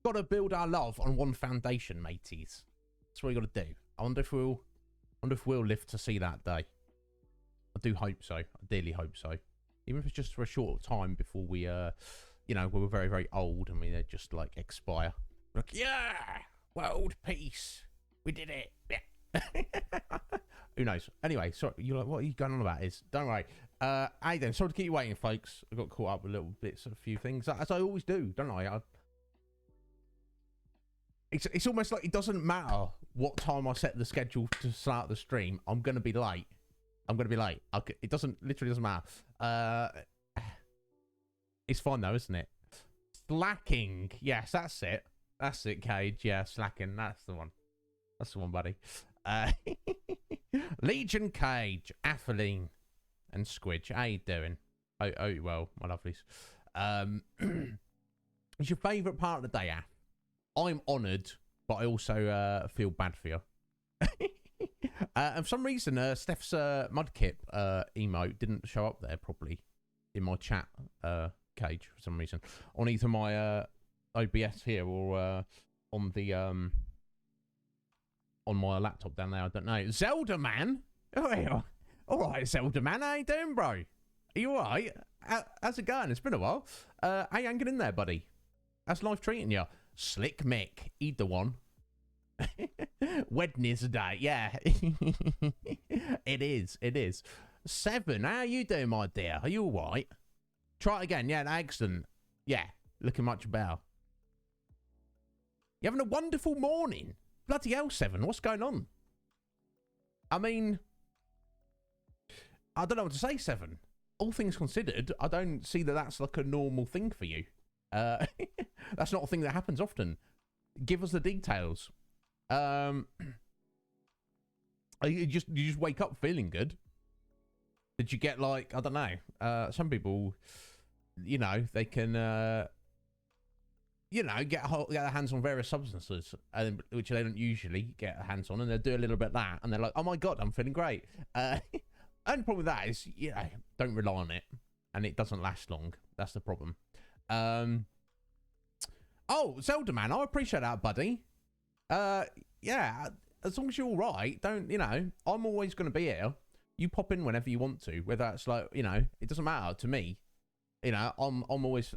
Got to build our love on one foundation, mateys. That's what we got to do. I wonder if we'll live to see that day. I do hope so. I dearly hope so. Even if it's just for a short time before we, you know, we're very, very old and we just like expire. Like, yeah, world peace. We did it. Yeah. Who knows? Anyway, sorry. You're like, what are you going on about? Don't worry. Hey then, sorry to keep you waiting, folks. I got caught up with little bits of a few things, as I always do, don't I? It's almost like it doesn't matter what time I set the schedule to start the stream. I'm gonna be late. It literally doesn't matter. It's fun though, isn't it? Slacking. Yes, that's it. That's it, Cage. Yeah, slacking. That's the one, buddy. Legion, Cage, Athelene, and Squidge. How you doing? Oh, well, my lovelies. What's your favourite part of the day, Ath? I'm honoured, but I also feel bad for you. And for some reason, Steph's Mudkip emote didn't show up there properly in my chat Cage for some reason. On either my OBS here or on the on my laptop down there. I don't know. Zelda Man. Oh, all right, Zelda Man. How you doing, bro? Are you all right? How's it going? It's been a while. How you hanging in there, buddy? How's life treating you? Slick Mick, either one. Wednesday, yeah. It is. 7, how are you doing, my dear? Are you all right? Try it again. Yeah, excellent. Yeah, looking much better. You having a wonderful morning? Bloody hell, 7, what's going on? I mean, I don't know what to say, 7. All things considered, I don't see that that's like a normal thing for you. That's not a thing that happens often. Give us the details. You just wake up feeling good? Did you get like, I don't know, some people, you know, they can you know, get their hands on various substances, which they don't usually get their hands on, and they'll do a little bit of that, and they're like, oh my god, I'm feeling great. And the problem with that is, you know, don't rely on it, and it doesn't last long. That's the problem. Oh, Zelda Man, I appreciate that, buddy. Yeah, as long as you're all right, don't, you know, I'm always going to be here. You pop in whenever you want to, whether it's like, you know, it doesn't matter to me. You know, I'm always,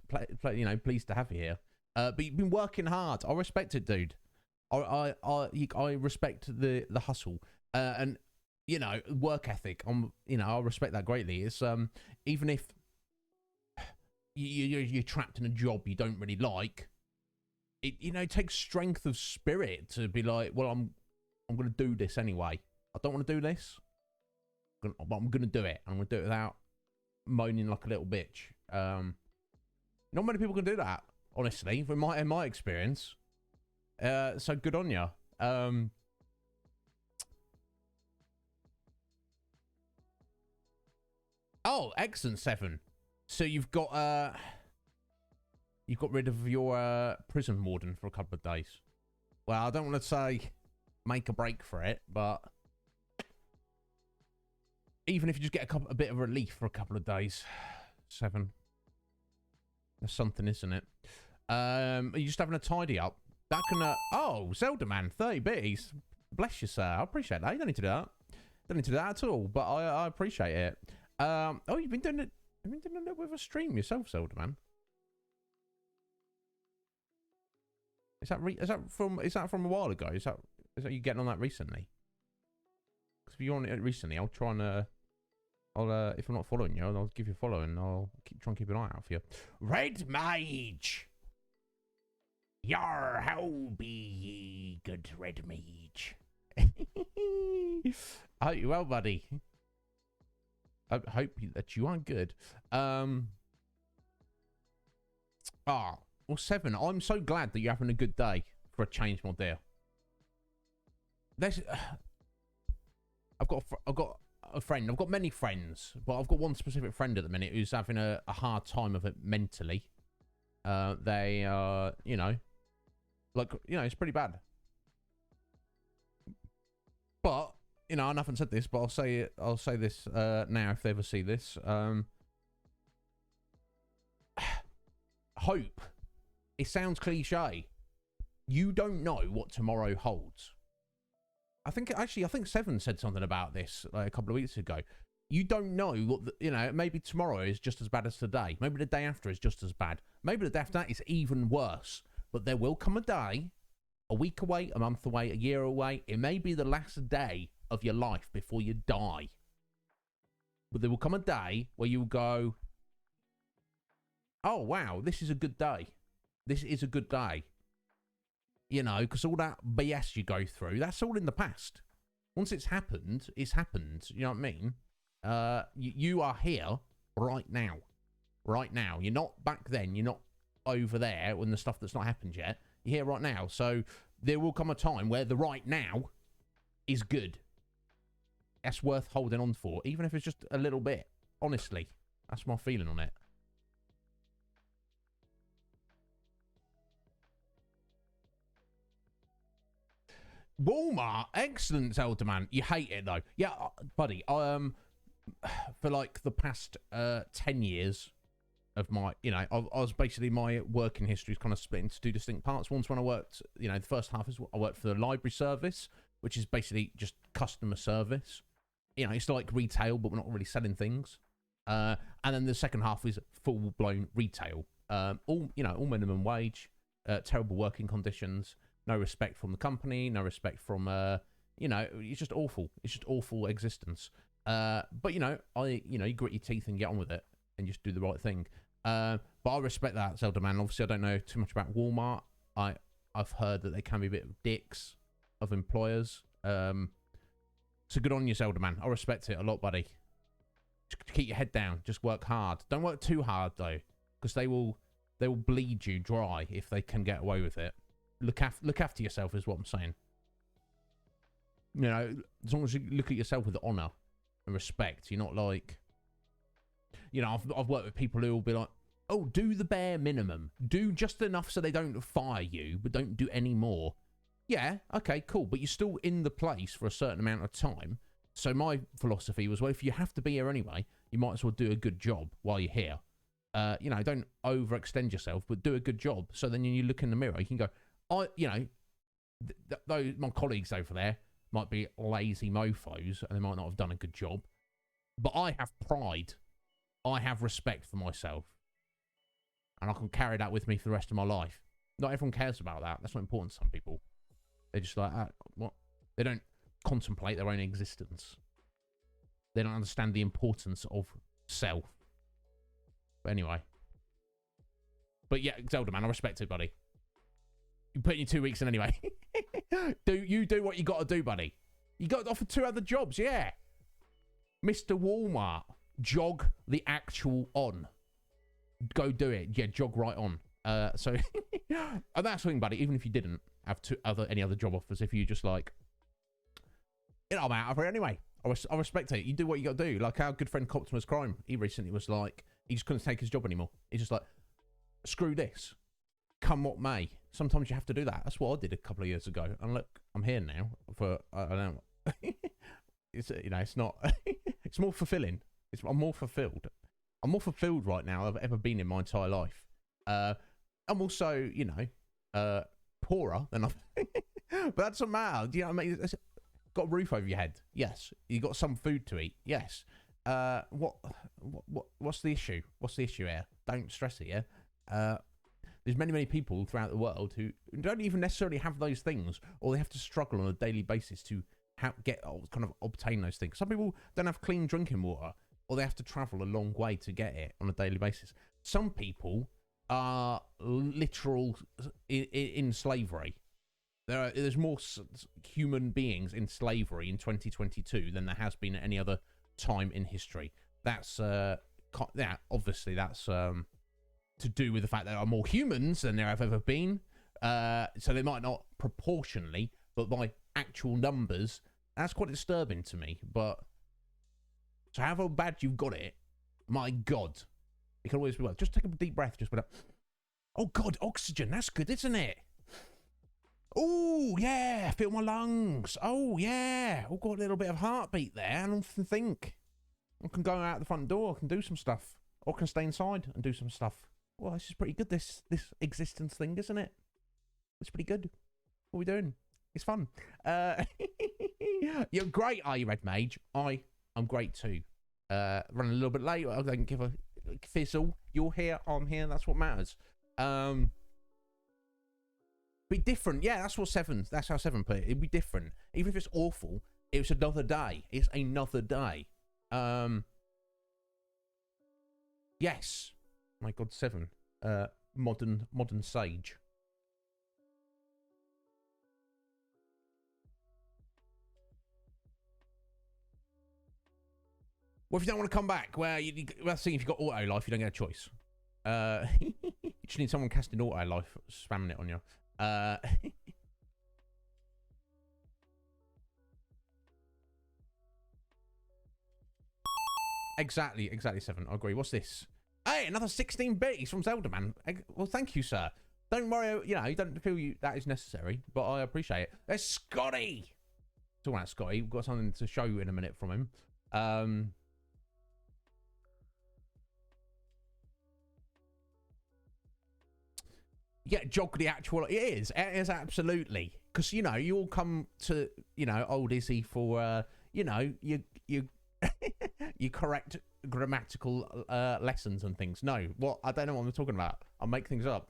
you know, pleased to have you here. But you've been working hard. I respect it, dude. I respect the hustle. And, you know, work ethic. You know, I respect that greatly. It's, even if you're trapped in a job you don't really like, you know, it takes strength of spirit to be like, well, I'm going to do this anyway. I don't want to do this, but I'm going to do it. I'm going to do it without moaning like a little bitch. Not many people can do that, honestly, in my experience. So good on you. Oh, excellent, 7. So you've got rid of your prison warden for a couple of days. Well, I don't want to say make a break for it, but even if you just get a bit of relief for a couple of days, 7. That's something, isn't it? Are you just having a tidy up? That can oh, Zelda Man, 30 bits. Bless you, sir. I appreciate that. You don't need to do that. Don't need to do that at all. But I appreciate it. Oh, you've been doing it. You've been doing a little bit of a stream yourself, Zelda Man. Is that from a while ago? Is that you getting on that recently? Because if you're on it recently, I'll try and if I'm not following you, I'll give you a follow and I'll try and keep an eye out for you. Red Mage, yar, how be ye, good Red Mage? I hope you're well, buddy. I hope that you are good. Well, 7. I'm so glad that you're having a good day for a change, my dear. I've got a friend. I've got many friends, but I've got one specific friend at the minute who's having a hard time of it mentally. They you know, like, you know, it's pretty bad. But you know, I haven't said this, but I'll say it. I'll say this now if they ever see this. Hope. It sounds cliche. You don't know what tomorrow holds. I think Seven said something about this like a couple of weeks ago. You don't know what maybe tomorrow is just as bad as today. Maybe the day after is just as bad. Maybe the day after that is even worse. But there will come a day, a week away, a month away, a year away. It may be the last day of your life before you die. But there will come a day where you'll go, oh, wow, this is a good day. This is a good day. You know, because all that BS you go through, that's all in the past. Once it's happened, it's happened. You know what I mean? You are here right now. Right now. You're not back then. You're not over there when the stuff that's not happened yet. You're here right now. So there will come a time where the right now is good. That's worth holding on for, even if it's just a little bit. Honestly, that's my feeling on it. Walmart, excellent, Zelda man. You hate it though, yeah, buddy. For like the past 10 years of my, I was basically, my working history is kind of split into two distinct parts. Once when I worked, the first half is I worked for the library service, which is basically just customer service. It's like retail, but we're not really selling things. And then the second half is full blown retail. All minimum wage, terrible working conditions. No respect from the company, no respect from, it's just awful. It's just awful existence. But, you grit your teeth and get on with it and just do the right thing. But I respect that, Zelda man. Obviously, I don't know too much about Walmart. I've heard that they can be a bit of dicks of employers. So good on you, Zelda man. I respect it a lot, buddy. Just keep your head down. Just work hard. Don't work too hard, though, because they will bleed you dry if they can get away with it. Look after yourself is what I'm saying. As long as you look at yourself with honour and respect, you're not like, I've worked with people who will be like, oh, do the bare minimum. Do just enough so they don't fire you, but don't do any more. Yeah, okay, cool. But you're still in the place for a certain amount of time. So my philosophy was, well, if you have to be here anyway, you might as well do a good job while you're here. Don't overextend yourself, but do a good job. So then when you look in the mirror, you can go, those my colleagues over there might be lazy mofos and they might not have done a good job, but I have pride, I have respect for myself, and I can carry that with me for the rest of my life. Not everyone cares about that. That's not important to some people. They're just like, what? They don't contemplate their own existence. They don't understand the importance of self. But anyway. But yeah, Zelda man, I respect it, buddy. You put in your 2 weeks in anyway. do what you got to do, buddy. You got offered 2 other jobs, yeah. Mr. Walmart, jog the actual on. Go do it. Yeah, jog right on. So and that's the thing, buddy. Even if you didn't have any other job offers, if you just like, I'm out of here anyway. I respect it. You do what you got to do. Like our good friend Optimus Crime, he recently was like, he just couldn't take his job anymore. He's just like, screw this. Come what may. Sometimes you have to do that. That's what I did a couple of years ago. And look, I'm here now for, I don't know. It's, it's not, it's more fulfilling. I'm more fulfilled. I'm more fulfilled right now than I've ever been in my entire life. I'm also, poorer than I've, but that doesn't matter. Do you know what I mean? Got a roof over your head. Yes. You got some food to eat. Yes. What's the issue? What's the issue here? Don't stress it, yeah? There's many people throughout the world who don't even necessarily have those things, or they have to struggle on a daily basis to obtain those things. Some people don't have clean drinking water, or they have to travel a long way to get it on a daily basis. Some people are literal in slavery. There's more human beings in slavery in 2022 than there has been at any other time in history. That's obviously that's to do with the fact that there are more humans than there have ever been. So they might not proportionally, but by actual numbers, that's quite disturbing to me. But so however bad you've got it, my God, it can always be well. Just take a deep breath. Just be like, oh God, oxygen. That's good, isn't it? Oh, yeah, feel my lungs. Oh, yeah. I've got a little bit of heartbeat there, and I often think I can go out the front door, I can do some stuff, or I can stay inside and do some stuff. Well, this is pretty good, this existence thing, isn't it? It's pretty good. What are we doing? It's fun. You're great, are you, Red Mage? I'm great too. Running a little bit late. I don't give a fizzle. You're here, I'm here. That's what matters. Be different. Yeah, that's what that's how 7 put it. It'd be different. Even if it's awful, it's another day. It's another day. Yes. My God, 7. Modern sage. Well, if you don't want to come back, well, that's the thing. If you've got auto life, you don't get a choice. You just need someone casting auto life, spamming it on you. Exactly 7. I agree. What's this? Hey, another 16 bits from Zelda Man. Well, thank you, sir. Don't worry, you know, you don't feel that is necessary, but I appreciate it. There's Scotty. Talking about Scotty, we've got something to show you in a minute from him. Yeah, jog the actual. It is absolutely, because you know you all come to old Izzy for you you correct grammatical lessons and things. No, what I don't know what I'm talking about. I'll make things up.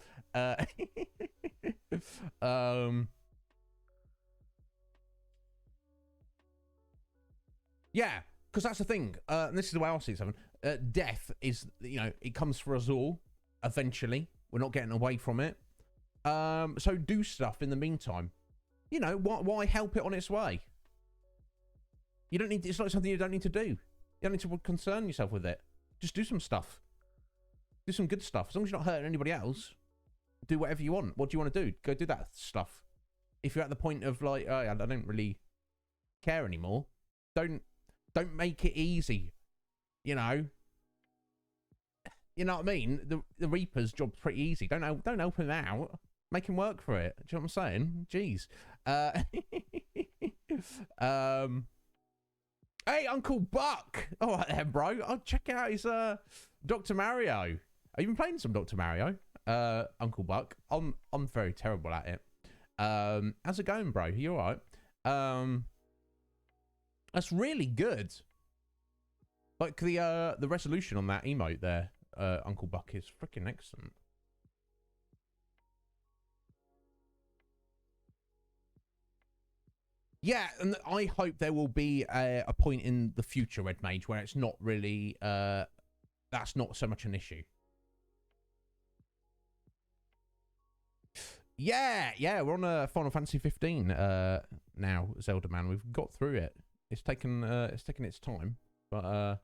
Yeah, because that's the thing. And this is the way I see something. Death is, it comes for us all eventually. We're not getting away from it. So do stuff in the meantime. Why help it on its way? You don't need. It's not something you don't need to do. You don't need to concern yourself with it. Just do some stuff. Do some good stuff. As long as you're not hurting anybody else, do whatever you want. What do you want to do? Go do that stuff. If you're at the point of like, oh, I don't really care anymore, don't make it easy. You know what I mean? The Reaper's job's pretty easy. Don't help him out. Make him work for it. Do you know what I'm saying? Jeez. Hey, Uncle Buck. All right then, bro. I'll check out his Dr. Mario. Have you been playing some Dr. Mario? Uncle Buck. I'm very terrible at it. How's it going, bro? You all right? That's really good. Like the resolution on that emote there, Uncle Buck, is freaking excellent. Yeah, and I hope there will be a point in the future, Red Mage, where it's not really, that's not so much an issue. Yeah, we're on Final Fantasy 15 now, Zelda Man. We've got through it. It's taken its time, but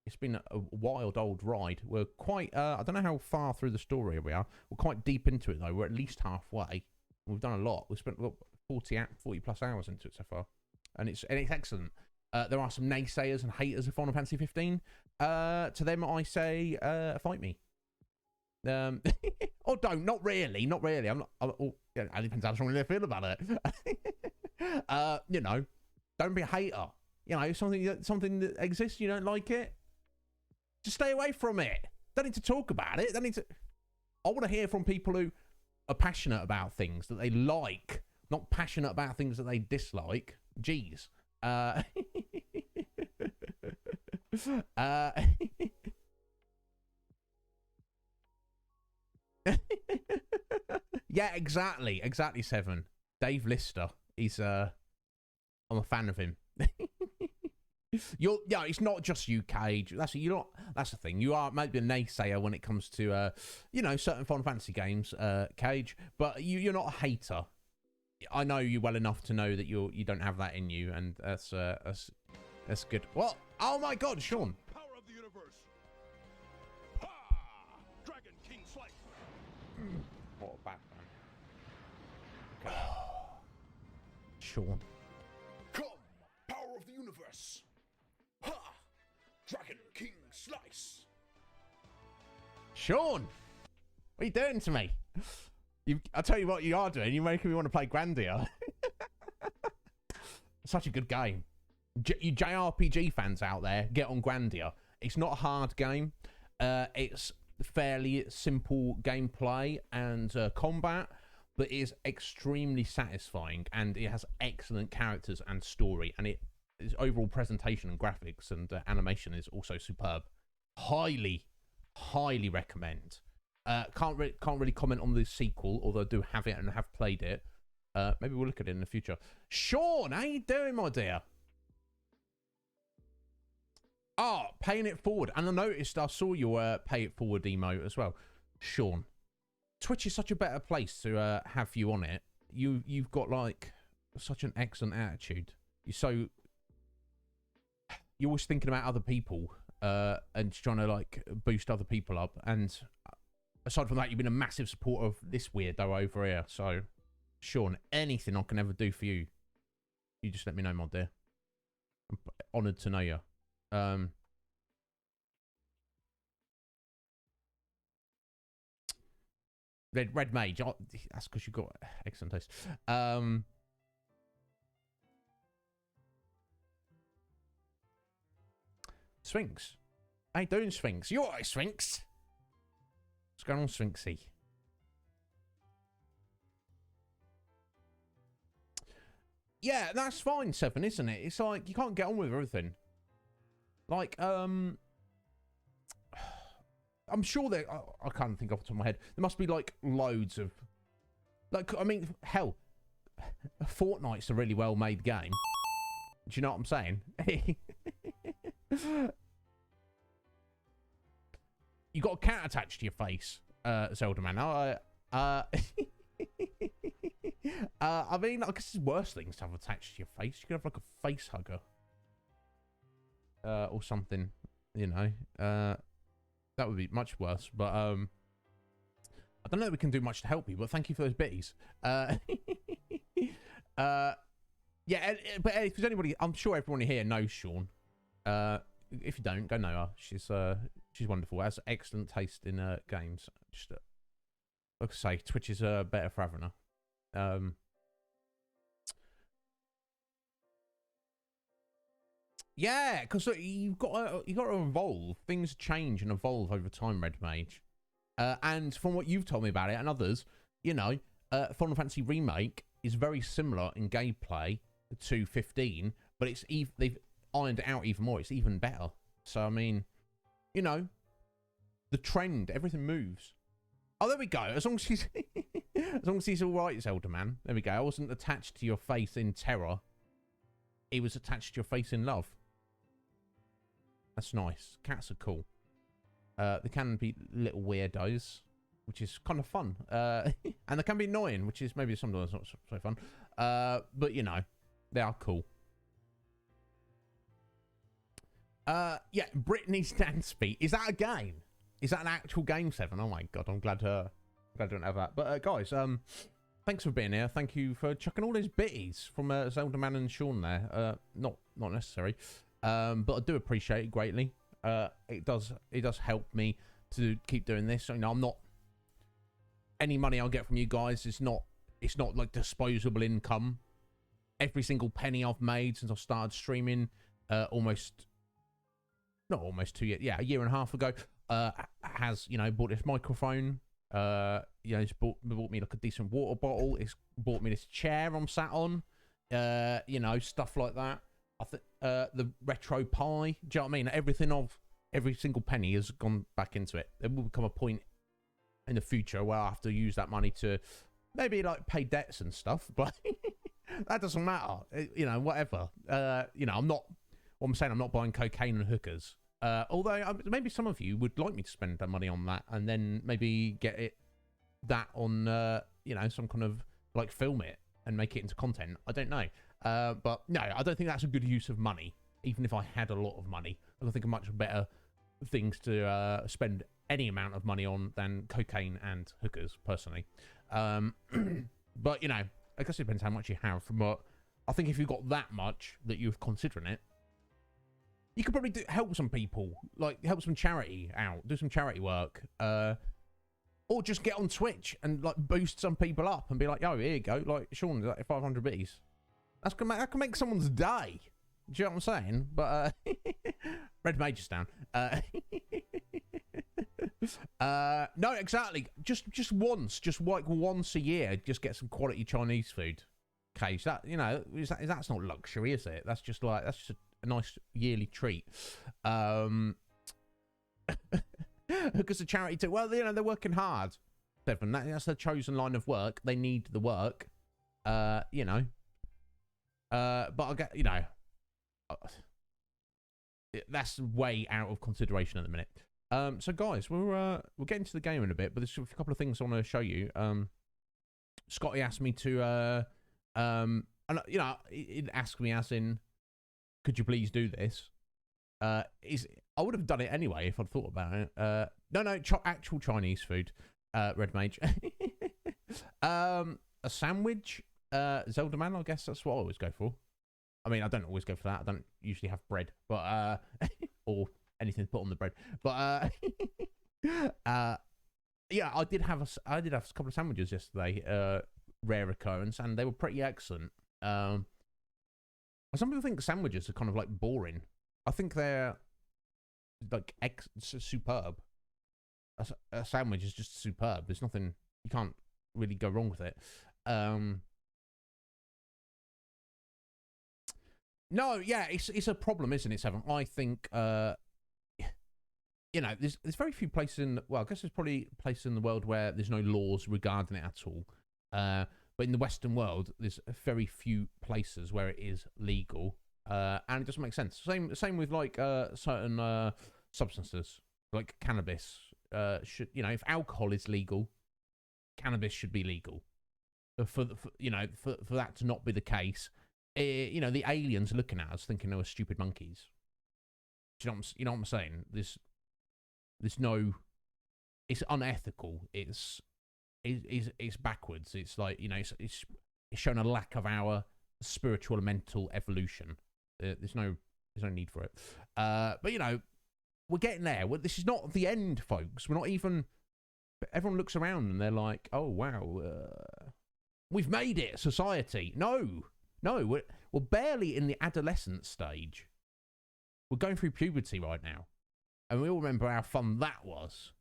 it's been a wild old ride. We're quite, I don't know how far through the story we are. We're quite deep into it though. We're at least halfway. We've done a lot. We've spent 40 plus hours into it so far, and it's excellent. There are some naysayers and haters of Final Fantasy 15. To them, I say, fight me. Or don't. Not really. I'm not. It depends how strongly they feel about it. Don't be a hater. Something that exists. You don't like it. Just stay away from it. Don't need to talk about it. I want to hear from people who are passionate about things that they like. Not passionate about things that they dislike. Jeez. Yeah, exactly. Exactly, 7. Dave Lister. He's I'm a fan of him. It's not just you, Cage. That's the thing. You are maybe a naysayer when it comes to certain Final Fantasy games, Cage, but you're not a hater. I know you well enough to know that you don't have that in you, and that's good. What? Oh my God, Sean! Power of the universe. Ha! Dragon King Slice. What a bad man. Okay. Sean. Come, power of the universe. Ha! Dragon King Slice. Sean, what are you doing to me? I tell you what you are doing. You're making me want to play Grandia. Such a good game. You JRPG fans out there, get on Grandia. It's not a hard game. It's fairly simple gameplay and combat, but it is extremely satisfying, and it has excellent characters and story, and its overall presentation and graphics and animation is also superb. Highly recommend. Can't really comment on the sequel, although I do have it and have played it. Maybe we'll look at it in the future. Sean, how you doing, my dear? Oh, paying it forward. And I saw your pay it forward emote as well. Sean, Twitch is such a better place to have you on it. You've got like such an excellent attitude. You're always thinking about other people and trying to like boost other people up. And aside from that, you've been a massive supporter of this weirdo over here. So, Sean, anything I can ever do for you, you just let me know, my dear. I'm honoured to know you. Red Mage. Oh, that's because you've got excellent taste. Sphinx. How you doing, Sphinx? You alright, Sphinx? What's going on, Sphinxy? Yeah, that's fine, Seven, isn't it? It's like you can't get on with everything. Like, I'm sure there. I can't think off the top of my head. There must be like loads of, like, I mean, hell, Fortnite's a really well-made game. Do you know what I'm saying? You got a cat attached to your face, Zelda man. I mean, I guess there's worse things to have attached to your face. You could have like a face hugger. Or something, you know. That would be much worse. But I don't know if we can do much to help you, but thank you for those bitties. Yeah, but if there's anybody, I'm sure everyone here knows Sean. If you don't, go know her. She's wonderful. Has excellent taste in games. Just like I say, Twitch is better for having her. Yeah, because you've got to evolve. Things change and evolve over time, Red Mage. And from what you've told me about it and others, you know, Final Fantasy Remake is very similar in gameplay to 15, but they've ironed it out even more. It's even better. So I mean, you know, the trend, everything moves. Oh, there we go. As long as he's as long as he's all right, Zelda man. There we go. I wasn't attached to your face in terror. He was attached to your face in love. That's nice. Cats are cool. They can be little weirdos, which is kind of fun. And they can be annoying, which is maybe sometimes not so fun. But, you know, they are cool. Yeah, Britney's Dance Beat. Is that a game? Is that an actual game, Seven? Oh, my God. I'm glad I don't have that. But, guys, thanks for being here. Thank you for chucking all those bitties from Zelda Man and Sean there. Not necessary. But I do appreciate it greatly. It does help me to keep doing this. So, you know, I'm not, any money I'll get from you guys is not, it's not like disposable income. Every single penny I've made since I started streaming, not almost 2 years, yeah, a year and a half ago, has, you know, bought this microphone, you know, it's bought me like a decent water bottle. It's bought me this chair I'm sat on, you know, stuff like that. I think the retro pie. Do you know what I mean? Every single penny has gone back into it. There will become a point in the future where I have to use that money to maybe like pay debts and stuff, but that doesn't matter. You know, whatever. You know, I'm not buying cocaine and hookers. Although maybe some of you would like me to spend that money on that and then maybe get that on, you know, some kind of like film it and make it into content. I don't know. But no, I don't think that's a good use of money. Even if I had a lot of money, I think of much better things to spend any amount of money on than cocaine and hookers, personally. But, you know, I guess it depends how much you have. But I think if you've got that much that you're considering it, you could probably help some people, like help some charity out, do some charity work. Or just get on Twitch and like boost some people up and be like, "Yo, here you go." Like Sean, like 500 bits. That can make someone's day. Do you know what I'm saying? But Red Major's down. No, exactly. Just once, just like once a year, just get some quality Chinese food. Okay, so that, you know, that's not luxury, is it? That's just a nice yearly treat. Because the charity too. Well, you know, they're working hard. Seven. That's their chosen line of work. They need the work. You know. But I get, you know, that's way out of consideration at the minute. So guys, we'll get into the game in a bit, but there's a couple of things I want to show you. Scotty asked me to, and you know, it asked me as in, could you please do this? I would have done it anyway if I'd thought about it. No, actual Chinese food. Red Mage. A sandwich. Zelda Man, I guess that's what I always go for. I mean, I don't always go for that. I don't usually have bread, but or anything to put on the bread. But yeah, I did have a couple of sandwiches yesterday. Rare occurrence, and they were pretty excellent. Some people think sandwiches are kind of like boring. I think they're like superb. A sandwich is just superb. There's nothing, you can't really go wrong with it. No, yeah, it's a problem, isn't it, Seven? I think, you know, there's very few places I guess there's probably places in the world where there's no laws regarding it at all. But in the Western world, there's very few places where it is legal. And it doesn't make sense. Same with like certain substances, like cannabis. Should, you know, if alcohol is legal, cannabis should be legal. For that to not be the case, you know, the aliens are looking at us thinking they were stupid monkeys. Do you know what I'm saying? There's no, it's unethical. It's backwards. It's like, you know, it's shown a lack of our spiritual and mental evolution. There's no need for it. But you know, we're getting there. This is not the end, folks. We're not even. Everyone looks around and they're like, "Oh wow, we've made it, society." No, we're barely in the adolescent stage. We're going through puberty right now, and we all remember how fun that was.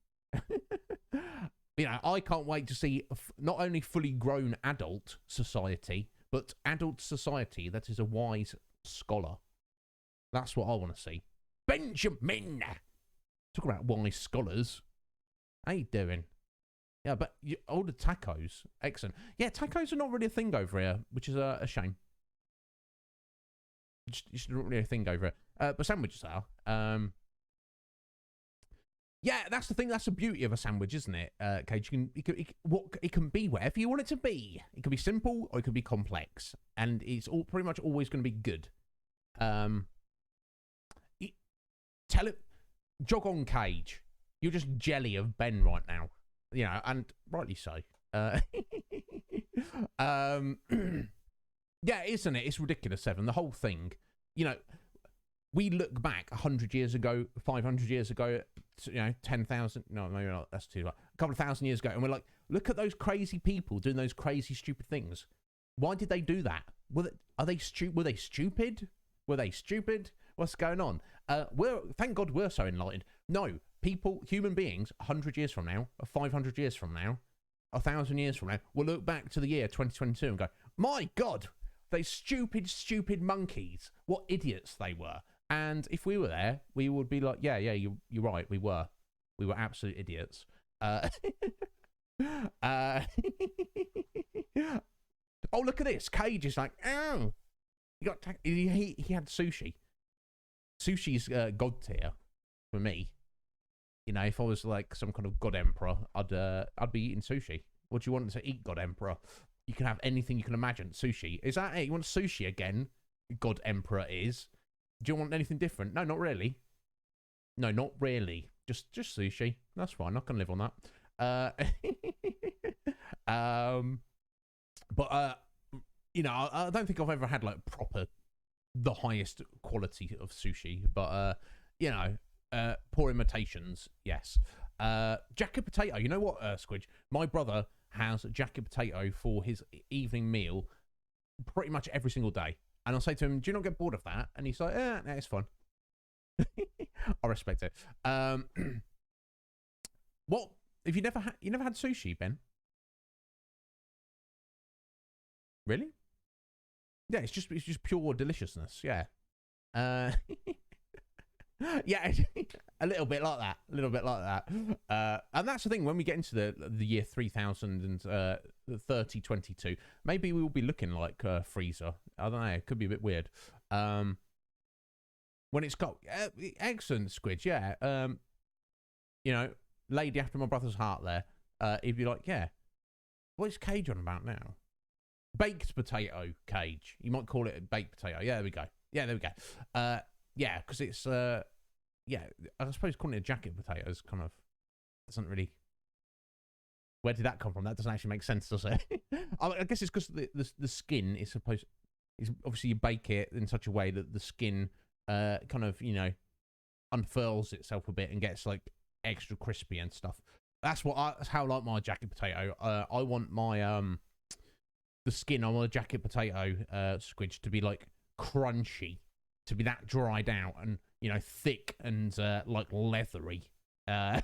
You know, I can't wait to see not only fully grown adult society, but adult society that is a wise scholar. That's what I want to see. Benjamin! Talk about wise scholars. How you doing? Yeah, but all the tacos. Excellent. Yeah, tacos are not really a thing over here, which is a shame. It's not really a thing over here. But sandwiches are. Yeah, that's the thing. That's the beauty of a sandwich, isn't it, Cage? It can be whatever you want it to be. It can be simple or it can be complex, and it's all pretty much always going to be good. Tell it, jog on, Cage. You're just jelly of Ben right now, you know, and rightly so. Yeah, isn't it? It's ridiculous, Seven. The whole thing, you know. We look back 100 years ago, 500 years ago, you know, 10,000. No, maybe not. That's too much. A couple of thousand years ago, and we're like, look at those crazy people doing those crazy, stupid things. Why did they do that? Were they stupid? Were they stupid? What's going on? Thank God we're so enlightened. No, people, human beings, 100 years from now, 500 years from now, 1,000 years from now, will look back to the year 2022 and go, my God, they stupid monkeys. What idiots they were. And if we were there, we would be like, yeah, you're right. We were absolute idiots. Oh, look at this. Cage is like, oh, he had sushi. Sushi's god tier for me. You know, if I was like some kind of god emperor, I'd be eating sushi. What do you want to eat, god emperor? You can have anything you can imagine. Sushi. Is that it? You want sushi again? God emperor is. Do you want anything different? No, not really. No, not really. Just sushi. That's fine. I can live on that. But you know, I don't think I've ever had like the highest quality of sushi. But you know, poor imitations, yes. Jacket potato. You know what, Squidge? My brother has jacket potato for his evening meal pretty much every single day. And I'll say to him, do you not get bored of that? And he's like, nah, it's fun. I respect it. What? If you never had sushi, Ben? Really? Yeah, it's just pure deliciousness. Yeah. Yeah, a little bit like that. A little bit like that. And that's the thing. When we get into the year 3000 and 3022, maybe we will be looking like Freezer. I don't know. It could be a bit weird. When it's got excellent Squid, yeah. You know, lady after my brother's heart. There, he'd be like, yeah. What's Cage on about now? Baked potato Cage. You might call it a baked potato. Yeah, there we go. Yeah, there we go. Yeah, because it's yeah. I suppose calling it a jacket potato is kind of doesn't really. Where did that come from? That doesn't actually make sense, does it? I guess it's because the skin is supposed. Is obviously you bake it in such a way that the skin kind of unfurls itself a bit and gets like extra crispy and stuff. That's how I like my jacket potato. I want my the skin on a jacket potato squidge to be like crunchy, to be that dried out and thick and like leathery. I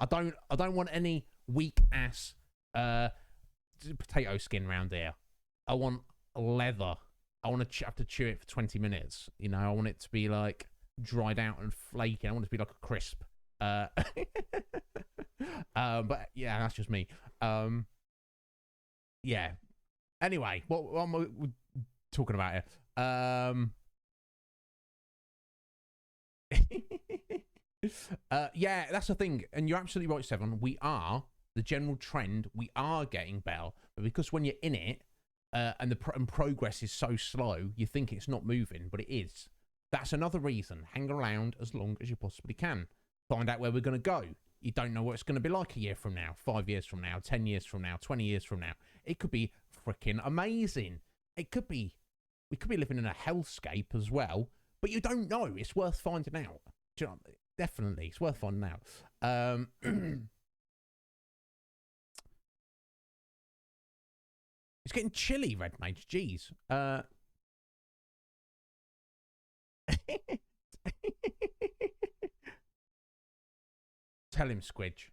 don't want any weak ass potato skin around here. I want leather. I want to have to chew it for 20 minutes. I want it to be like dried out and flaky. I want it to be like a crisp. But yeah, that's just me. Yeah. Anyway, what am I talking about here? Yeah, that's the thing. And you're absolutely right, Seven. The general trend, we are getting better. But because when you're in it, and progress is so slow, you think it's not moving, but it is. That's another reason. Hang around as long as you possibly can. Find out where we're going to go. You don't know what it's going to be like a year from now, 5 years from now, 10 years from now, 20 years from now. It could be freaking amazing. We could be living in a hellscape as well, but you don't know. It's worth finding out. Do you know, definitely, it's worth finding out. It's getting chilly, Red Mage. Jeez. Tell him, Squidge.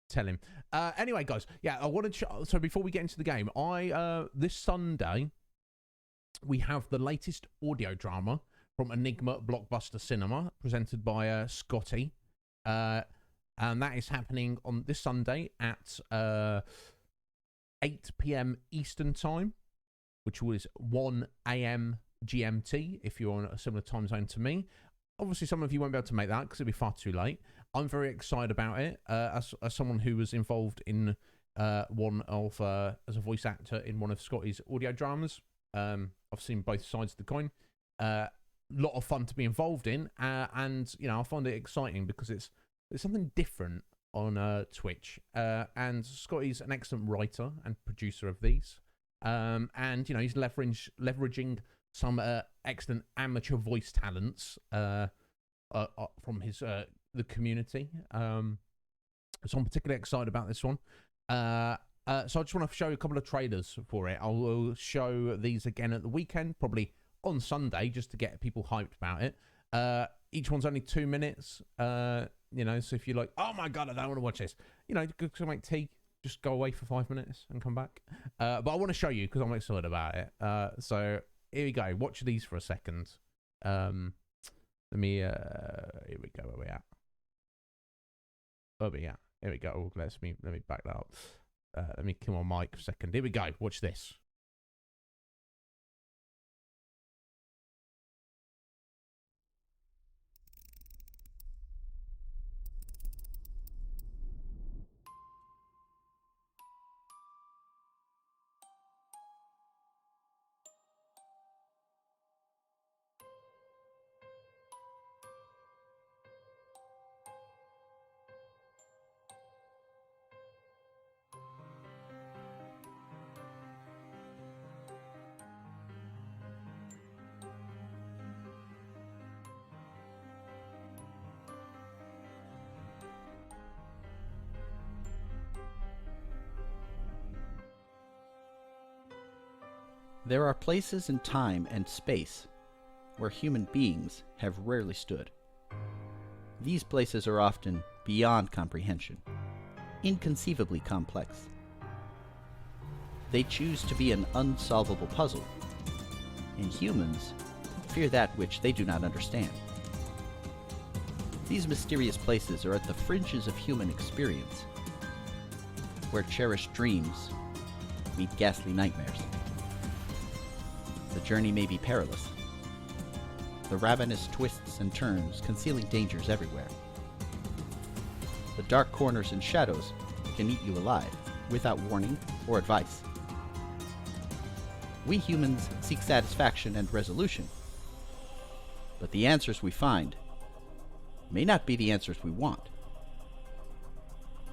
Tell him. Anyway, guys. Yeah, I wanted to... So before we get into the game, this Sunday, we have the latest audio drama from Enigma Blockbuster Cinema, presented by Scotty. And that is happening on this Sunday at 8 p.m. Eastern Time, which was 1 a.m. GMT, if you're on a similar time zone to me. Obviously, some of you won't be able to make that because it'll be far too late. I'm very excited about it. As someone who was involved in as a voice actor in one of Scotty's audio dramas, I've seen both sides of the coin. Lot of fun to be involved in, and I find it exciting because it's something different on Twitch. And Scotty's an excellent writer and producer of these, and he's leveraging some excellent amateur voice talents from his the community. So I'm particularly excited about this one. So I just want to show you a couple of trailers for it. I'll show these again at the weekend, probably on Sunday, just to get people hyped about it. Each one's only 2 minutes. So if you're like, oh my god, I don't want to watch this, go make tea, just go away for 5 minutes and come back. But I want to show you because I'm excited about it. So here we go. Watch these for a second. Let me. Here we go. Where we at? Where we at? Here we go. Oh, let me back that up. Let me kill my mic for a second. Here we go. Watch this. There are places in time and space where human beings have rarely stood. These places are often beyond comprehension, inconceivably complex. They choose to be an unsolvable puzzle, and humans fear that which they do not understand. These mysterious places are at the fringes of human experience, where cherished dreams meet ghastly nightmares. The journey may be perilous, the ravenous twists and turns concealing dangers everywhere. The dark corners and shadows can eat you alive without warning or advice. We humans seek satisfaction and resolution, but the answers we find may not be the answers we want.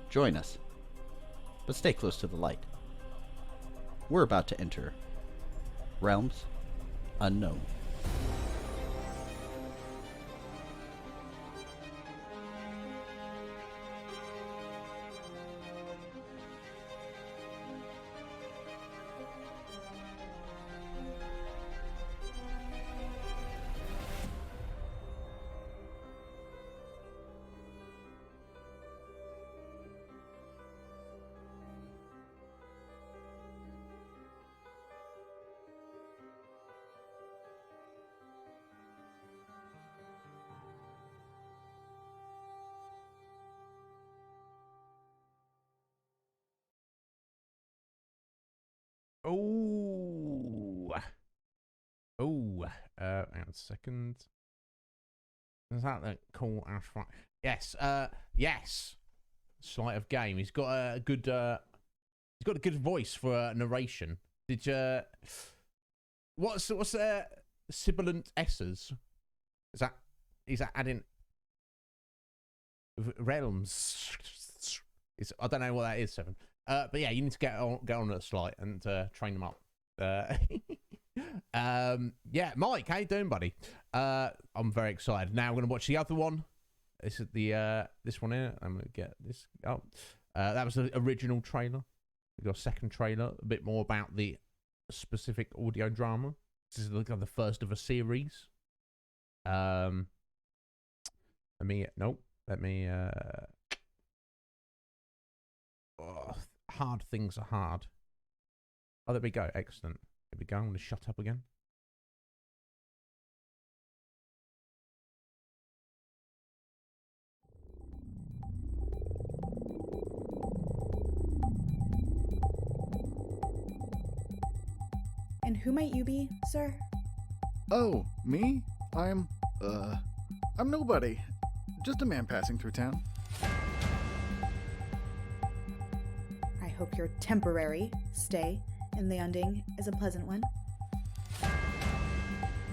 Join us, but stay close to the light. We're about to enter realms unknown. Oh. Hang on a second. Is that the cool ash fire? Yes, yes. Sleight of game. He's got a good voice for narration. Did you? What's sibilant S's? Is that adding realms? I don't know what that is, Seven. But yeah, you need to get on at Slight and train them up. Yeah, Mike, how you doing, buddy? I'm very excited. Now we're gonna watch the other one. This is the this one here. I'm gonna get this up. That was the original trailer. We got a second trailer, a bit more about the specific audio drama. This is like the first of a series. Let me. Oh, hard things are hard. Oh, there we go. Excellent. There we go. I'm going to shut up again. And who might you be, sir? Oh, me? I'm nobody. Just a man passing through town. I hope your temporary stay in Lianding is a pleasant one.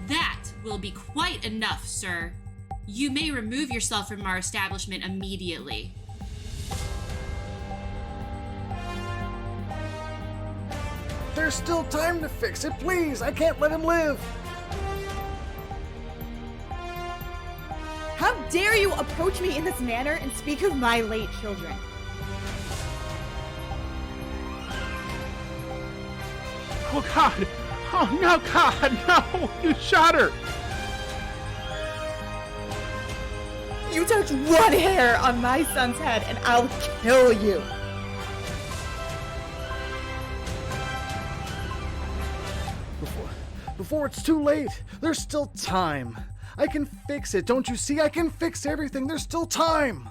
That will be quite enough, sir. You may remove yourself from our establishment immediately. There's still time to fix it, please! I can't let him live! How dare you approach me in this manner and speak of my late children? Oh, God! Oh, no, God, no! You shot her! You touch one hair on my son's head and I'll kill you. Before it's too late, there's still time. I can fix it, don't you see? I can fix everything, there's still time!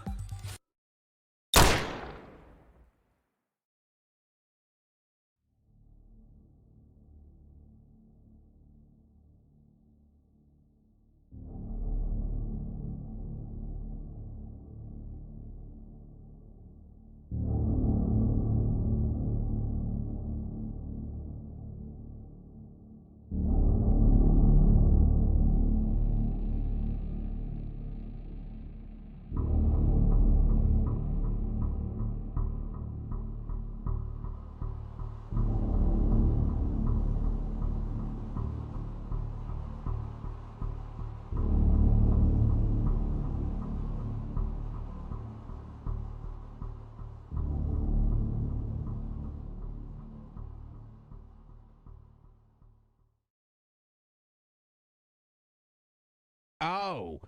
Oh.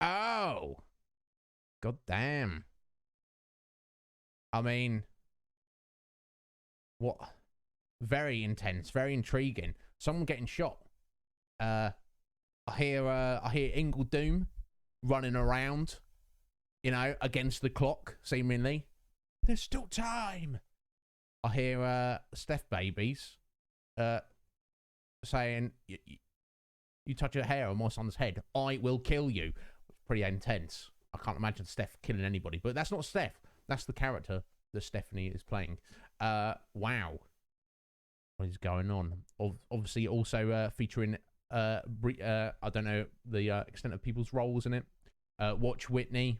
Oh. God damn. I mean, what? Very intense, very intriguing. Someone getting shot. I hear Ingle Doom running around, you know, against the clock, seemingly. There's still time. I hear Steph Babies saying, you touch a hair on my son's head, I will kill you. It's pretty intense. I can't imagine Steph killing anybody, but that's not Steph. That's the character that Stephanie is playing. Wow. What is going on? Obviously, also featuring, I don't know the extent of people's roles in it. Watch Whitney,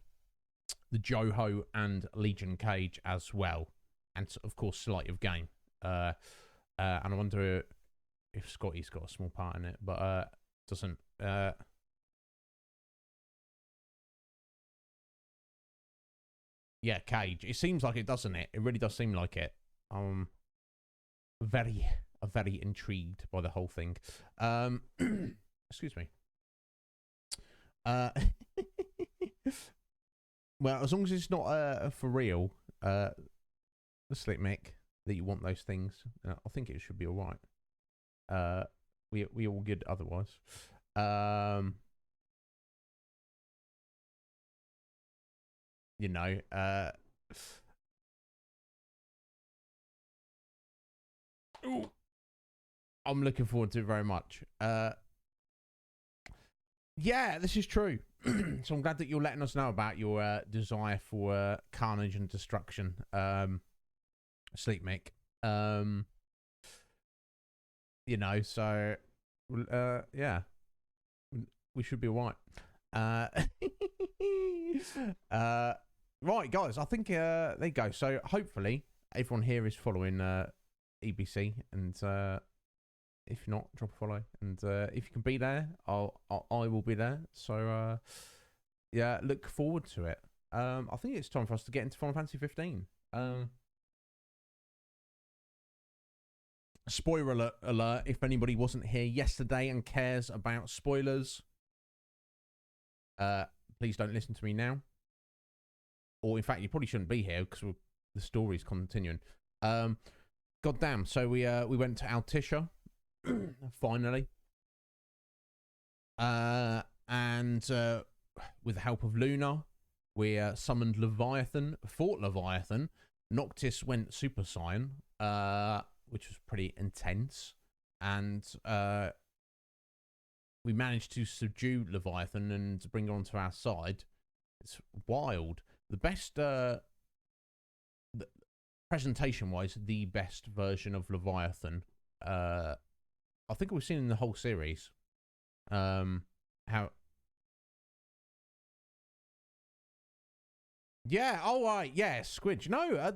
the Joho, and Legion Cage as well. And, of course, Sleight of Game. And I wonder if Scotty's got a small part in it, but doesn't. Yeah, Cage. It seems like it, doesn't it? It really does seem like it. Very intrigued by the whole thing. Excuse me. Well, as long as it's not for real, the Slick Mick, that you want those things, I think it should be all right. We all good otherwise. You know, ooh, I'm looking forward to it very much. Yeah, this is true. So I'm glad that you're letting us know about your desire for carnage and destruction, Sleep Mick. You know, so yeah, we should be all right. Right, guys, I think there you go. So hopefully everyone here is following EBC, and if not, drop a follow, and if you can be there, I will be there. So yeah, look forward to it. I think it's time for us to get into Final Fantasy 15. Spoiler alert, if anybody wasn't here yesterday and cares about spoilers, please don't listen to me now. Or in fact, you probably shouldn't be here because the story's continuing. Goddamn, so we went to Altissia, finally. And with the help of Luna, we summoned Leviathan, fought Leviathan. Noctis went Super Saiyan, which was pretty intense. And we managed to subdue Leviathan and bring her onto our side. It's wild. The best, presentation-wise, the best version of Leviathan. I think we've seen in the whole series. How? Yeah. Oh, right. Yeah. Squidge. No,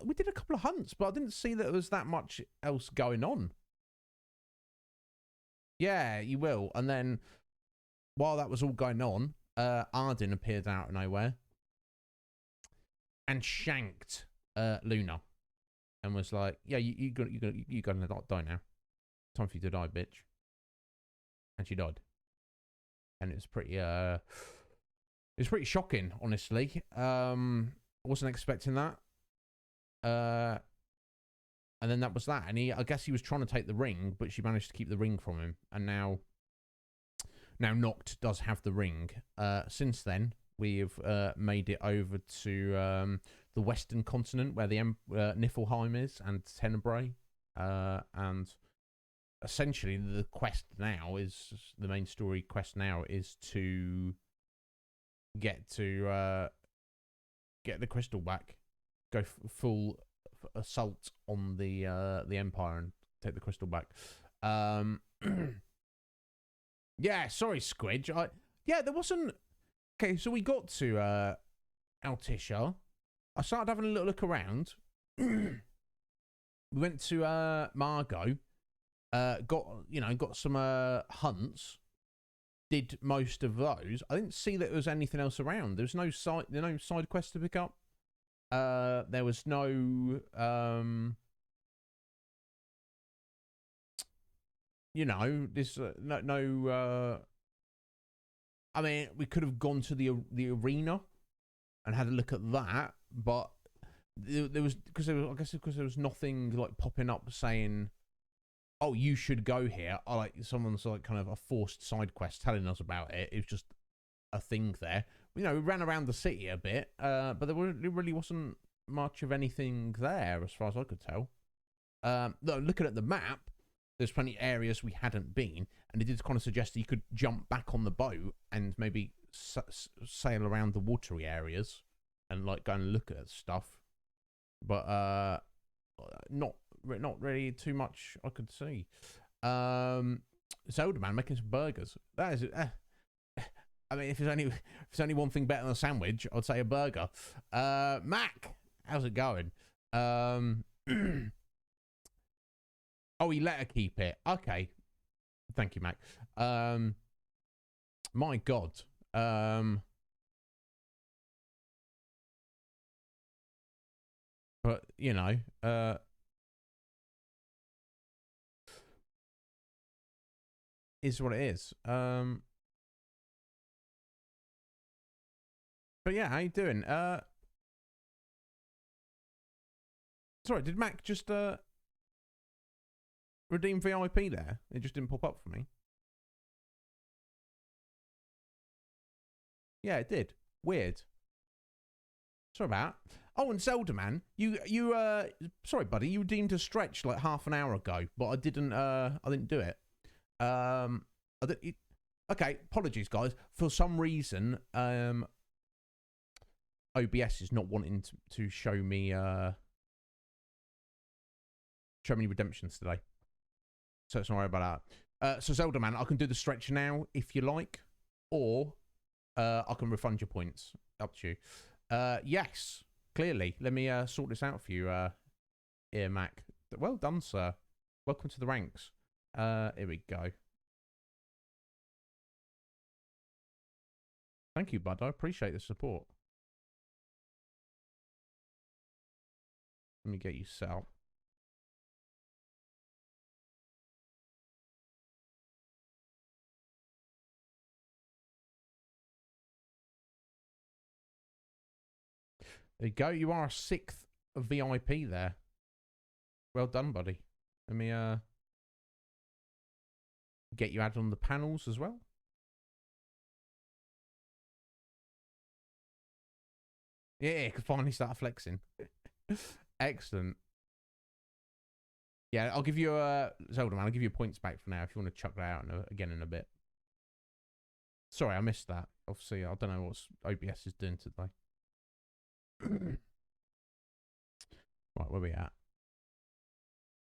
we did a couple of hunts, but I didn't see that there was that much else going on. Yeah, you will. And then, while that was all going on, Arden appeared out of nowhere and shanked Luna, and was like, "Yeah, you gonna die now. Time for you to die, bitch." And she died, and it was pretty shocking, honestly. I wasn't expecting that. And then that was that. And I guess he was trying to take the ring, but she managed to keep the ring from him. And now Noct does have the ring. Since then, we've made it over to the Western continent, where the Niflheim is, and Tenebrae. And essentially, the quest now is, the main story quest now is to get the crystal back, go full assault on the Empire and take the crystal back. Yeah, sorry, Squidge. There wasn't. Okay, so we got to Altissia. I started having a little look around. We went to Margot. Got some hunts. Did most of those. I didn't see that there was anything else around. There was no side quests to pick up. There was no I mean, we could have gone to the arena and had a look at that, but there was because there was nothing like popping up saying, "Oh, you should go here." Or like someone's like kind of a forced side quest telling us about it. It was just a thing there. You know, we ran around the city a bit, but there really wasn't much of anything there as far as I could tell. Though looking at the map, there's plenty of areas we hadn't been, and it did kind of suggest that you could jump back on the boat and maybe sail around the watery areas and like go and look at stuff. But not really too much I could see. Zelda man making some burgers. That is. I mean, if there's only one thing better than a sandwich, I'd say a burger. Mac, how's it going? Oh, he let her keep it. Okay. Thank you, Mac. My God. But, you know, is what it is. But yeah, how you doing? Sorry, did Mac just redeem VIP there? It just didn't pop up for me. Yeah, it did. Weird. Sorry about that. Oh, and Zelda man, you sorry buddy, you redeemed a stretch like half an hour ago, but I didn't do it. Okay, apologies guys. For some reason, OBS is not wanting to show me redemptions today. So it's not worry about that. So Zelda man, I can do the stretch now if you like, or I can refund your points. Up to you. Yes, clearly. Let me sort this out for you, here, Mac. Well done, sir. Welcome to the ranks. Here we go. Thank you, bud. I appreciate the support. Let me get you set up. There you go. You are a 6th VIP there. Well done, buddy. Let me get you added on the panels as well. Yeah, could finally start flexing. Excellent. Yeah, I'll give you Zelda man. I'll give you points back for now if you want to chuck that out again in a bit. Sorry, I missed that. Obviously, I don't know what OBS is doing today. Right, where we at?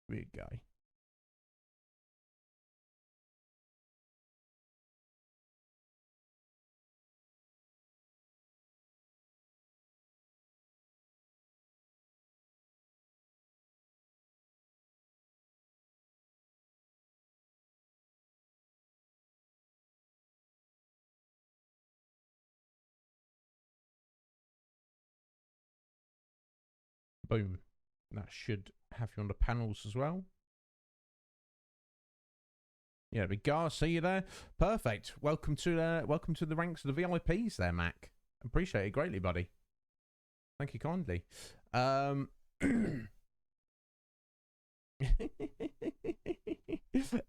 Here we go. Boom. That should have you on the panels as well. Yeah, we go. See you there. Perfect. Welcome to the ranks of the VIPs there, Mac. Appreciate it greatly, buddy. Thank you kindly.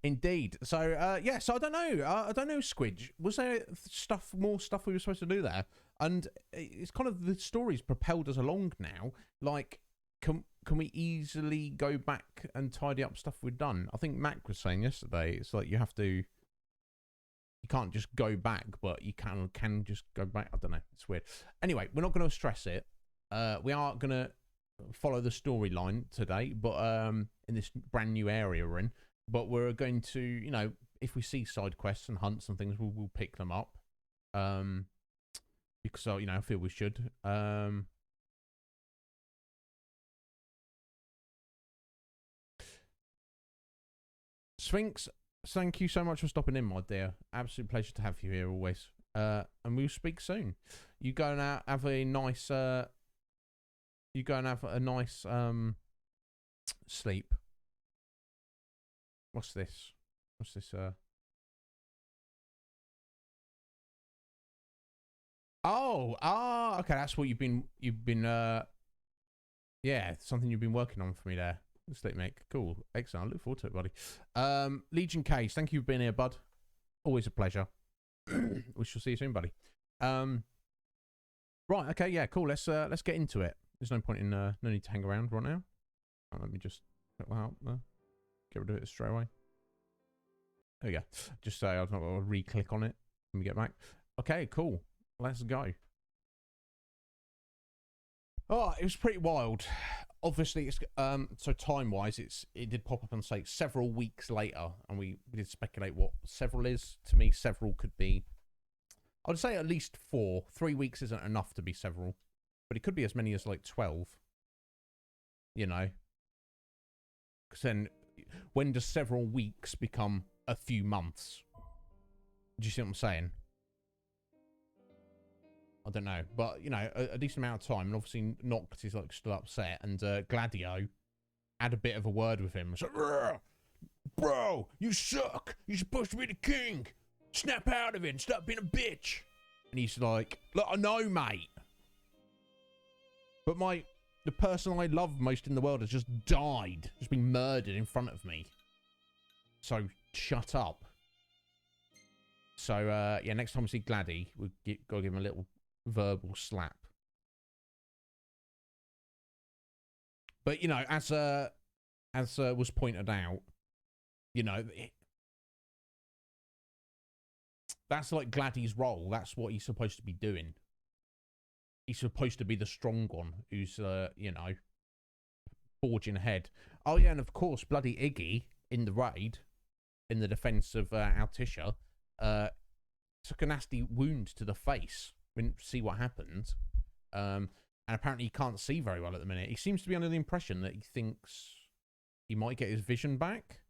Indeed. So yeah, so I don't know, Squidge. Was there more stuff we were supposed to do there? And it's kind of the story's propelled us along now. Like, can we easily go back and tidy up stuff we've done? I think Mac was saying yesterday, it's like you can't just go back, but you can just go back. I don't know. It's weird. Anyway, we're not going to stress it. We are going to follow the storyline today, but in this brand new area we're in. But we're going to, you know, if we see side quests and hunts and things, we'll pick them up. Because, you know, I feel we should. Sphinx, thank you so much for stopping in, my dear. Absolute pleasure to have you here always. And we'll speak soon. You go and have a nice sleep. What's this? Oh, okay, that's what you've been, yeah, something you've been working on for me there. Sleep mate. Cool. Excellent. I look forward to it, buddy. Legion Case, thank you for being here, bud. Always a pleasure. We shall see you soon, buddy. Right, okay, yeah, cool. Let's get into it. There's no point in, no need to hang around right now. Let me just get that out there. Get rid of it straight away. There we go. Just say I've not got to re-click on it when we get back. Okay, cool. Let's go. Oh, it was pretty wild. Obviously, it's so time-wise, it did pop up and say several weeks later, and we did speculate what several is. To me, several could be, I would say at least 4. 3 weeks isn't enough to be several, but it could be as many as like 12. You know, because then when does several weeks become a few months? Do you see what I'm saying? I don't know, but you know, a decent amount of time, and obviously Noct is like still upset, and Gladio had a bit of a word with him. It's like, bro, you suck. You're supposed to be the king. Snap out of it and stop being a bitch. And he's like, look, I know, mate, but the person I love most in the world has just died, just been murdered in front of me. So shut up. So yeah, next time we see Gladdy, we've got to give him a little verbal slap. But you know, as was pointed out, you know, that's like Gladdy's role. That's what he's supposed to be doing. He's supposed to be the strong one who's you know, forging ahead. Oh yeah, and of course bloody Iggy in the raid, in the defense of Altisha, took a nasty wound to the face. We didn't see what happened. And apparently he can't see very well at the minute. He seems to be under the impression that he thinks he might get his vision back.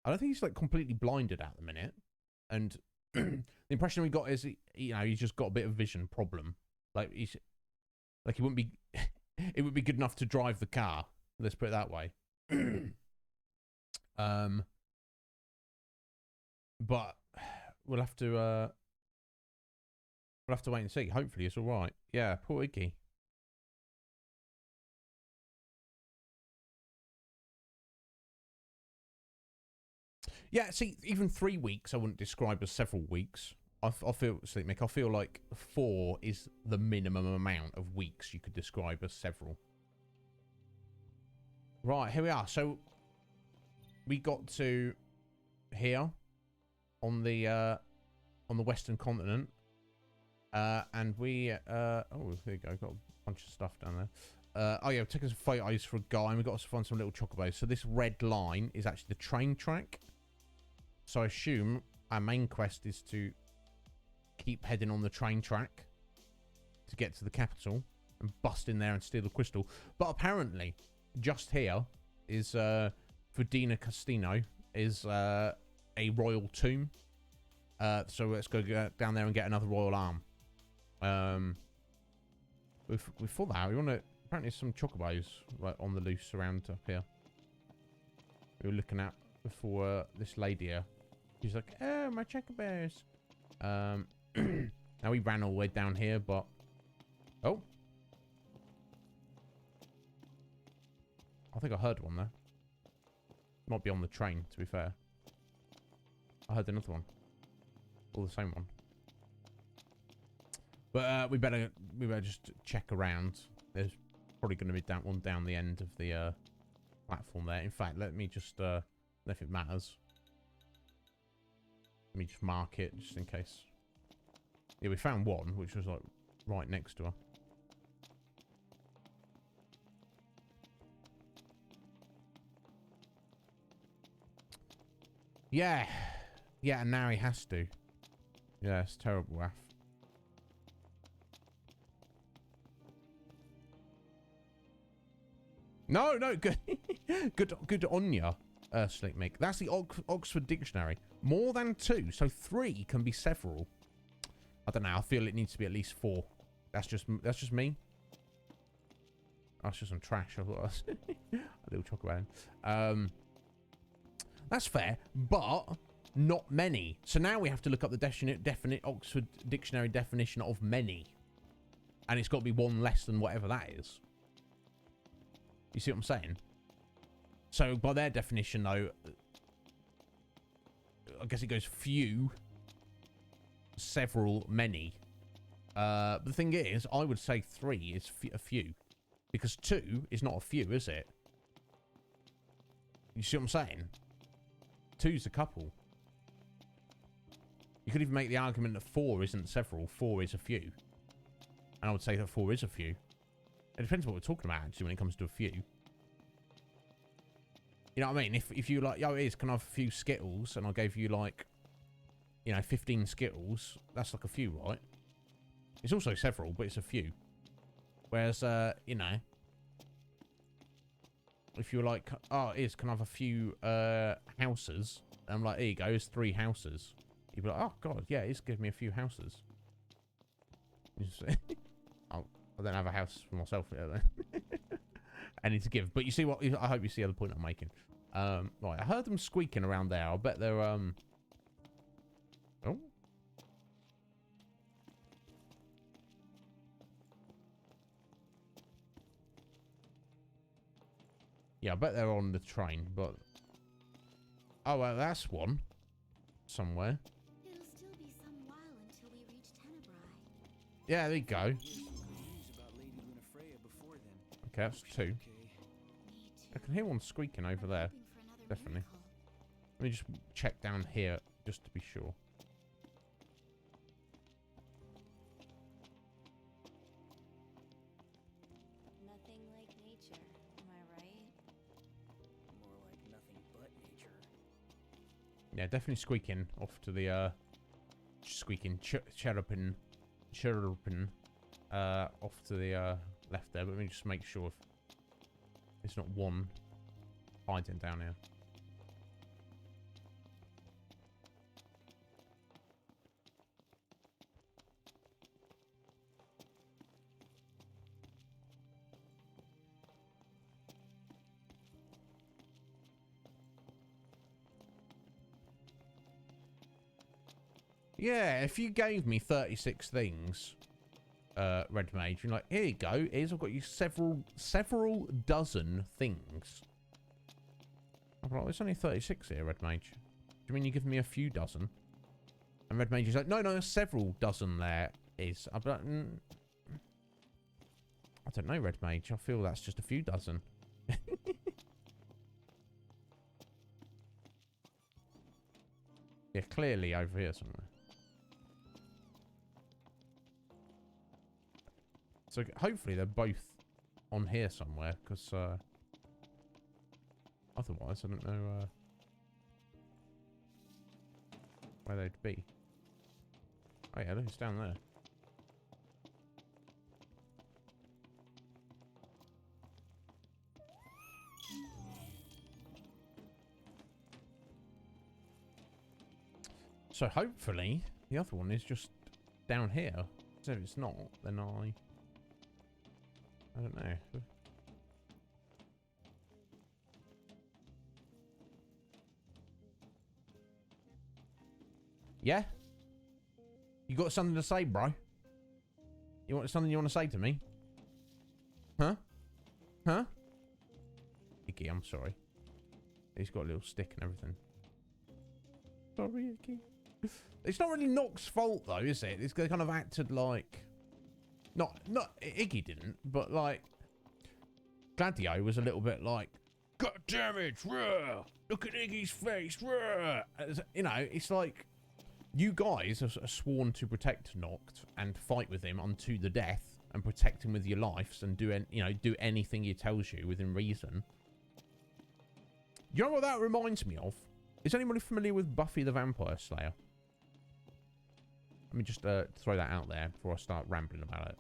I don't think he's like completely blinded at the minute. And the impression we got is, you know, he's just got a bit of vision problem. Like he wouldn't be, it would be good enough to drive the car. Let's put it that way. But we'll have to wait and see. Hopefully it's all right. Yeah, poor Iggy. Yeah, see, even 3 weeks I wouldn't describe as several weeks. I feel, Sleep Mick, I feel like 4 is the minimum amount of weeks you could describe as several. Right, here we are. So we got to here on the Western continent. And we, oh, there you go, got a bunch of stuff down there. Oh yeah, we're taking some photos for a guy, and we've got to find some little chocobos. So this red line is actually the train track. So I assume our main quest is to keep heading on the train track to get to the capital and bust in there and steal the crystal. But apparently, just here is, Fudina Castino is, a royal tomb. So let's go down there and get another royal arm. Before that, we want to, apparently some chocobos like on the loose around up here. We were looking at before this lady here. She's like, oh, my chocobos. Now we ran all the way down here, but oh, I think I heard one there. Might be on the train, to be fair. I heard another one. All the same one. But we better just check around. There's probably going to be one down the end of the platform there. In fact, let me just if it matters. Let me just mark it just in case. Yeah, we found one, which was like right next to her. Yeah. Yeah, and now he has to. Yeah, it's terrible, Raf. No, good. good on ya, Slick Mick. That's the Oxford Dictionary. More than 2, so 3 can be several. I don't know. I feel it needs to be at least 4. That's just me. That's just some trash. I thought I was a little talk about him. That's fair, but not many. So now we have to look up the definite Oxford Dictionary definition of many. And it's got to be one less than whatever that is. You see what I'm saying? So by their definition, though, I guess it goes few, several, many. But the thing is, I would say 3 is a few. Because 2 is not a few, is it? You see what I'm saying? 2's a couple. You could even make the argument that 4 isn't several, 4 is a few. And I would say that 4 is a few. It depends what we're talking about, actually, when it comes to a few. You know what I mean? If you like, yo, it is, can I have a few Skittles? And I gave you, like, you know, 15 Skittles. That's like a few, right? It's also several, but it's a few. Whereas, you know, if you're like, oh, it is, can I have a few houses? And I'm like, here you go, it's 3 houses. You'd be like, oh, God, yeah, it's giving me a few houses. Oh, I don't have a house for myself yet, then. I need to give. But you see what, I hope you see the point I'm making. Right, I heard them squeaking around there. I bet they're, oh. Yeah, I bet they're on the train, but... Oh, well, that's one. Somewhere. It'll still be some while until we reach Tenebrae. Yeah, there you go. Okay, that's 2. I can hear one squeaking over there. Definitely. Let me just check down here, just to be sure. Nothing like nature, am I right? More like nothing but nature. Yeah, definitely squeaking off to the, squeaking, chirruping, off to the, left there. But let me just make sure if it's not one hiding down here. Yeah, if you gave me 36 things, Red Mage, you're like, here you go, I've got you several dozen things. I'm like, there's only 36 here, Red Mage. Do you mean you give me a few dozen? And Red Mage is like, no, there's several dozen there is. I'm like, I don't know, Red Mage. I feel that's just a few dozen. Yeah, clearly over here somewhere. So hopefully they're both on here somewhere, because otherwise I don't know where they'd be. Oh yeah, look, it's down there. So hopefully the other one is just down here. So if it's not, then I don't know. Yeah? You got something to say, bro? You want something you want to say to me? Huh? Huh? Icky, I'm sorry. He's got a little stick and everything. Sorry, Icky. It's not really Nock's fault though, is it? It's kind of acted like... Not Iggy didn't, but like Gladio was a little bit like, God damn it, rah, look at Iggy's face, rah. You know, it's like you guys are sworn to protect Noct and fight with him unto the death and protect him with your lives and do anything he tells you within reason. You know what that reminds me of? Is anybody familiar with Buffy the Vampire Slayer? Let me just throw that out there before I start rambling about it.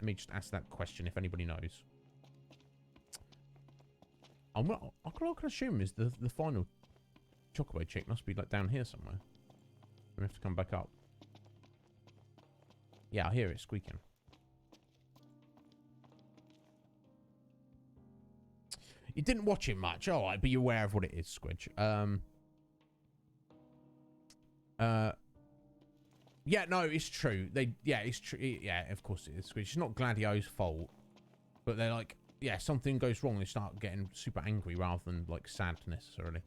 Let me just ask that question if anybody knows. I can assume is the final Chocobo chick must be like down here somewhere. We have to come back up. Yeah, I hear it squeaking. You didn't watch it much, alright, but you're aware of what it is, Squidge. Yeah, no, it's true. It's true. Yeah, of course it is. It's not Gladio's fault, but they're like, yeah, something goes wrong. They start getting super angry rather than like sad necessarily.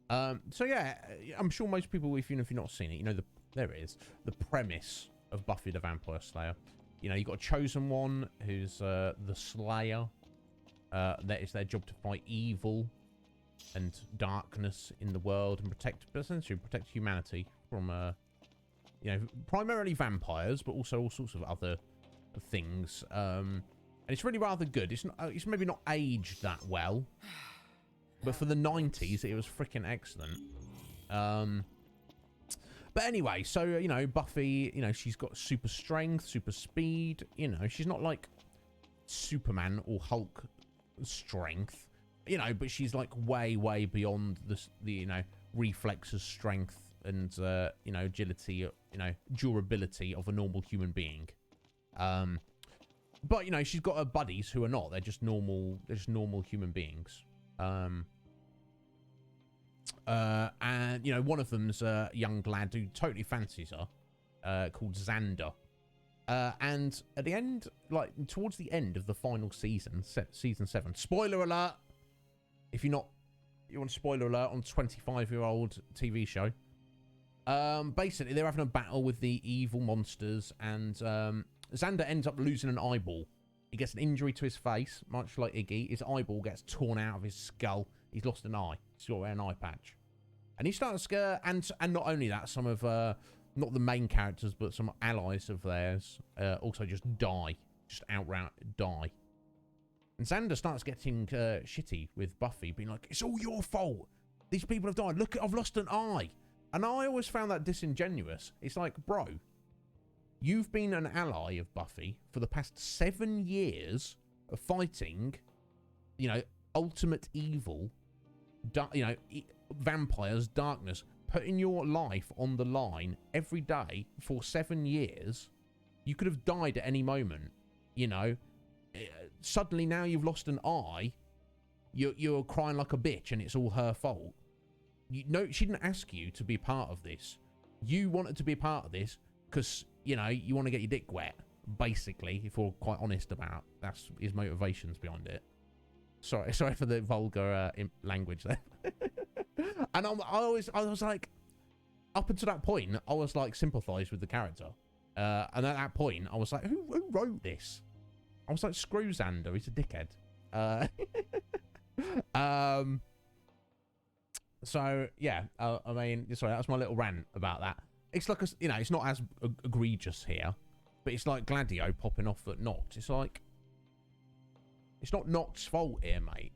So yeah, I'm sure most people, even if you've not seen it, you know there it is, the premise of Buffy the Vampire Slayer. You know, you got a chosen one who's the Slayer. That is their job to fight evil and darkness in the world and essentially protect humanity from you know, primarily vampires, but also all sorts of other things. And it's really rather good. It's maybe not aged that well, but for the 90s, it was freaking excellent. But anyway, so, you know, Buffy, you know, she's got super strength, super speed. You know, she's not like Superman or Hulk strength, you know, but she's like way, way beyond the you know, reflexes, strength, and, you know, agility, you know, durability of a normal human being. But, you know, she's got her buddies who are not. They're just normal human beings. And, you know, one of them's a young lad who totally fancies her, called Xander. And at the end, like, towards the end of the final season, season 7, spoiler alert, if you want spoiler alert on 25-year-old TV show. Basically, they're having a battle with the evil monsters, and Xander ends up losing an eyeball. He gets an injury to his face, much like Iggy. His eyeball gets torn out of his skull. He's lost an eye. He's got an eye patch. And he starts, and not only that, some of, not the main characters, but some allies of theirs also just die. Just outright die. And Xander starts getting shitty with Buffy, being like, it's all your fault. These people have died. Look, I've lost an eye. And I always found that disingenuous. It's like, bro, you've been an ally of Buffy for the past 7 years of fighting, you know, ultimate evil, you know, vampires, darkness, putting your life on the line every day for 7 years. You could have died at any moment, you know. Suddenly now you've lost an eye, you're crying like a bitch and it's all her fault. She didn't ask you to be part of this. You wanted to be a part of this because, you know, you want to get your dick wet, basically, if we're quite honest about that's his motivations behind it. Sorry for the vulgar language there. And I was like, up until that point, I was like sympathised with the character. And at that point, I was like, who wrote this? I was like, screw Xander, he's a dickhead. So yeah, I mean, sorry, that's my little rant about that. It's like, you know, it's not as egregious here, but it's like Gladio popping off at Noct. It's like, it's not Noct's fault here, mate.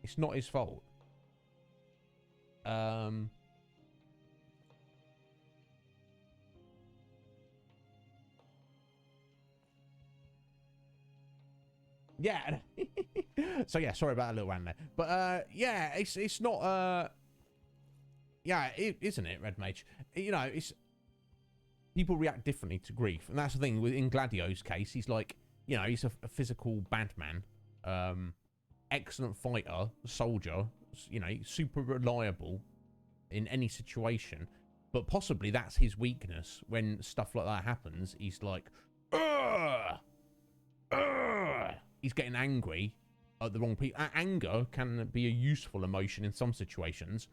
It's not his fault. Yeah. So yeah, sorry about a little rant there, but yeah, it's not yeah, isn't it, Red Mage? You know, it's people react differently to grief, and that's the thing. In Gladio's case, he's like, you know, he's a physical bad man, excellent fighter, soldier, you know, super reliable in any situation, but possibly that's his weakness. When stuff like that happens, he's like, ugh, ugh. He's getting angry at the wrong people. Anger can be a useful emotion in some situations,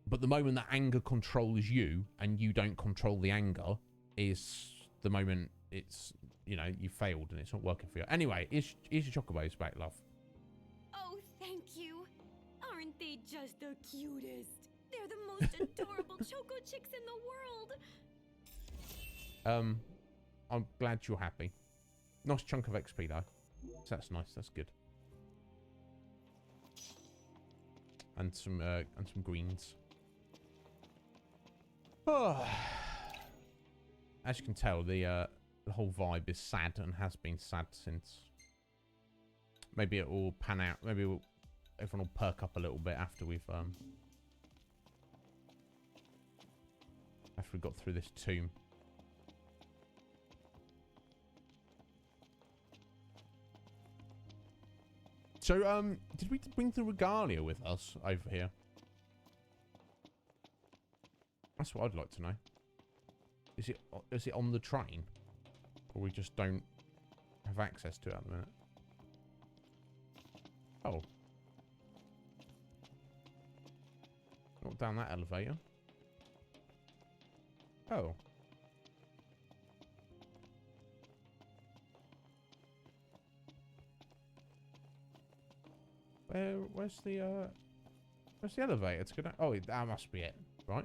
but the moment that anger controls you and you don't control the anger is the moment it's, you know, you failed and it's not working for you. Anyway, here's your chocobos back, love. Oh, thank you. Aren't they just the cutest? They're the most adorable choco chicks in the world. I'm glad you're happy. Nice chunk of XP though. So that's nice. That's good. And some greens. Oh. As you can tell, the whole vibe is sad and has been sad since. Maybe it will pan out. Maybe everyone will perk up a little bit after we've got through this tomb. So, did we bring the regalia with us over here? That's what I'd like to know. Is it on the train? Or we just don't have access to it at the minute? Oh. Not down that elevator. Oh. Where's the elevator to go down? Oh, that must be it, right?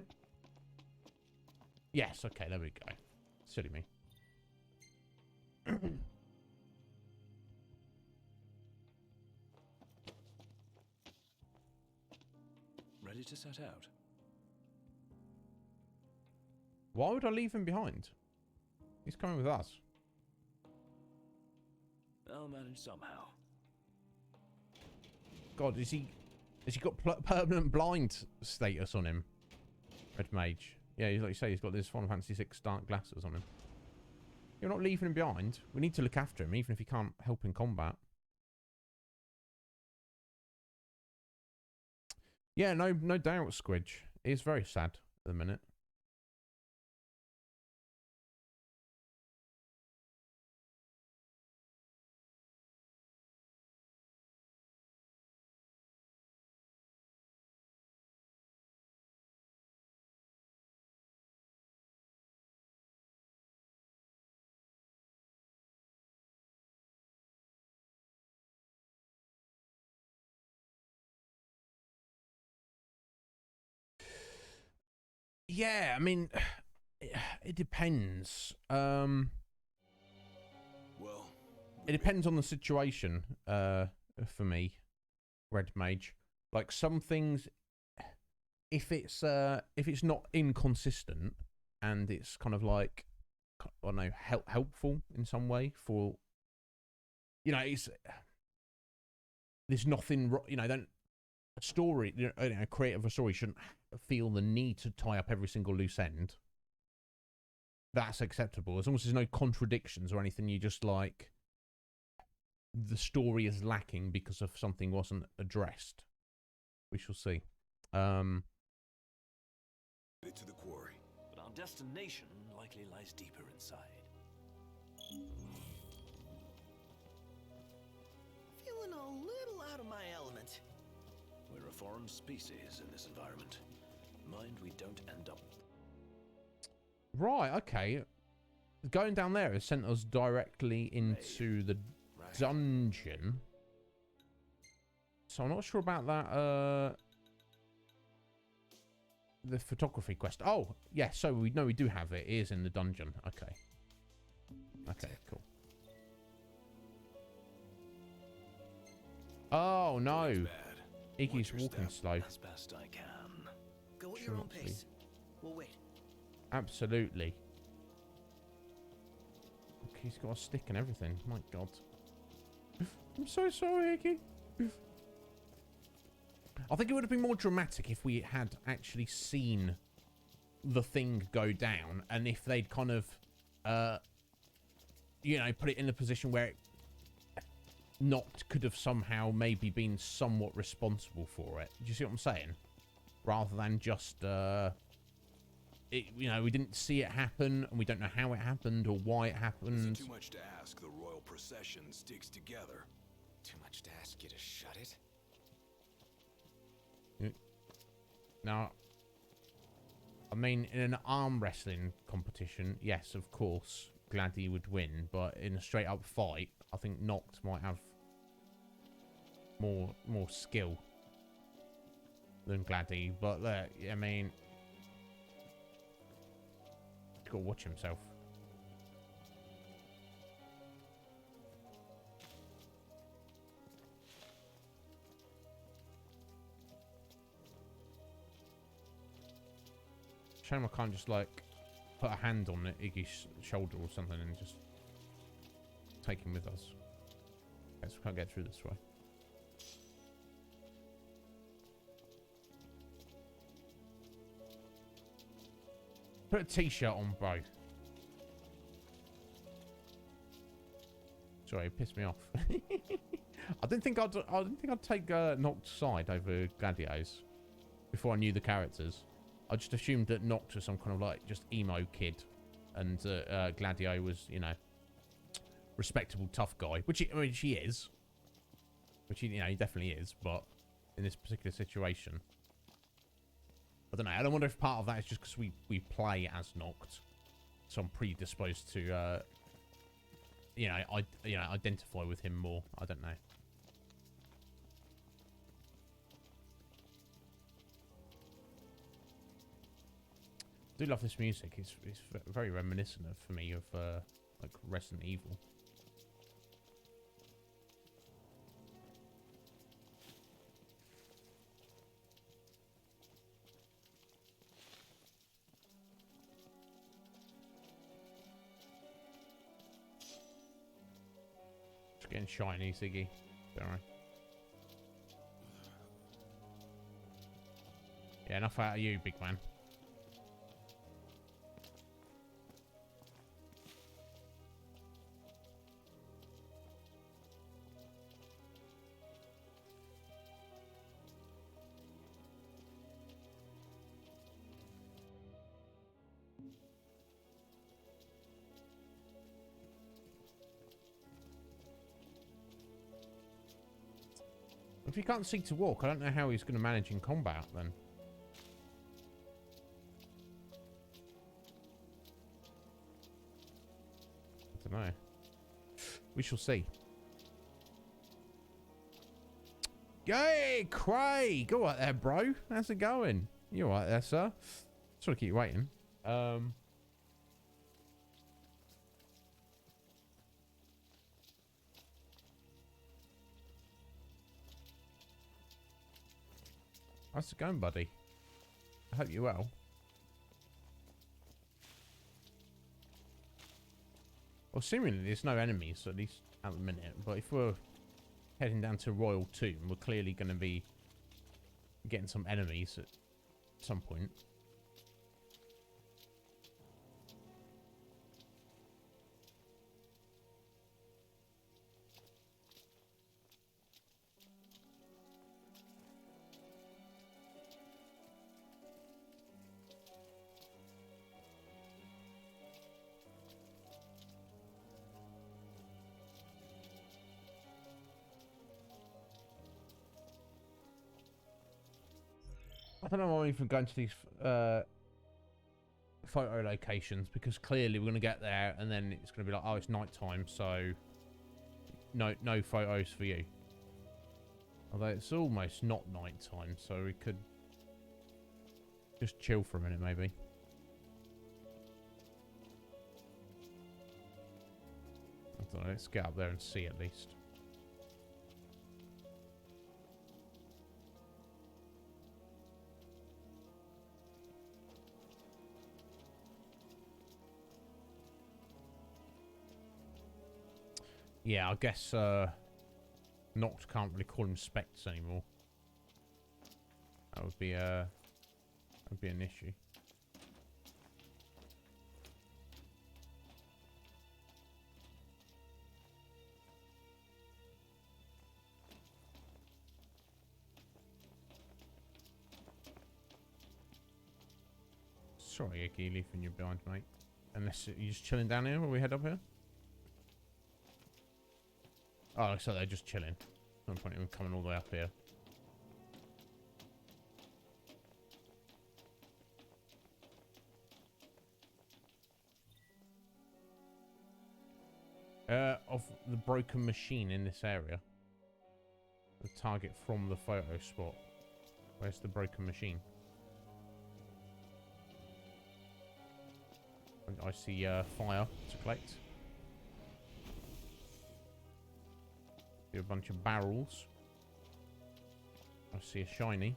Yes, okay, there we go. Silly me. Ready to set out? Why would I leave him behind? He's coming with us. I'll manage somehow. God, has he got permanent blind status on him? Red Mage. Yeah, like you say, he's got this Final Fantasy VI dark glasses on him. You're not leaving him behind. We need to look after him, even if he can't help in combat. Yeah, no doubt, Squidge. It is very sad at the minute. Yeah, I mean, it depends. Well, it depends on the situation. For me, Red Mage, like some things, if it's not inconsistent and it's kind of like, I don't know, helpful in some way for, you know, there's nothing, you know, don't. A story, you know, a creator of a story shouldn't feel the need to tie up every single loose end. That's acceptable. As long as there's no contradictions or anything, you just like the story is lacking because of something wasn't addressed. We shall see. To the quarry. But our destination likely lies deeper inside. Feeling a little out of my element. We're a foreign species in this environment. Mind we don't end up. Right, okay. Going down there has sent us directly into the dungeon. So I'm not sure about that, the photography quest. Oh, yeah, so we know we do have it. It is in the dungeon. Okay. Okay, cool. Oh, no. Iggy's walking slow. As best I can. Go at your own pace. We'll wait. Absolutely. Look, he's got a stick and everything. My God. I'm so sorry, Iggy. I think it would have been more dramatic if we had actually seen the thing go down, and if they'd kind of, you know, put it in a position where it Noct could have somehow maybe been somewhat responsible for it. Do you see what I'm saying? Rather than just, you know, we didn't see it happen, and we don't know how it happened or why it happened. Too much to ask. The royal procession sticks together. Too much to ask you to shut it. Now, I mean, in an arm wrestling competition, yes, of course, Gladdy would win, but in a straight up fight, I think Noct might have more skill than Gladdy. But I mean, he's got to watch himself. Shame I can't just like put a hand on Iggy's shoulder or something and just take him with us. Guess we can't get through this way. Put a t-shirt on, bro. Sorry, it pissed me off. I didn't think I'd take Noct's side over Gladiators before I knew the characters. I just assumed that Noct was some kind of like just emo kid and Gladio was, you know, respectable, tough guy, which I mean, she is, which you know, he definitely is, but in this particular situation, I don't know. I don't wonder if part of that is just because we play as Noct, so I'm predisposed to, you know, identify with him more. I don't know. I do love this music. It's very reminiscent of, for me, of like Resident Evil. It's getting shiny, Ziggy. Don't worry. Yeah, enough out of you, big man. If he can't see to walk, I don't know how he's going to manage in combat then. I don't know. We shall see. Yay, Craig! Go right there, bro. How's it going? You alright there, sir? Just want to keep you waiting. How's it going, buddy? I hope you're well. Well, seemingly there's no enemies, at least at the minute. But if we're heading down to Royal Tomb, we're clearly going to be getting some enemies at some point. I don't know why I'm even going to these photo locations, because clearly we're going to get there and then it's going to be like, oh, it's night time, so no photos for you. Although it's almost not night time, so we could just chill for a minute maybe. I don't know, let's get up there and see at least. Yeah, I guess Noct can't really call them Spectres anymore. That would be an issue. Sorry, Iggy, leaving you behind, mate. Unless you're just chilling down here while we head up here. Oh, so they're just chilling. No point in coming all the way up here. Of the broken machine in this area. The target from the photo spot. Where's the broken machine? I see fire to collect. See a bunch of barrels. I see a shiny.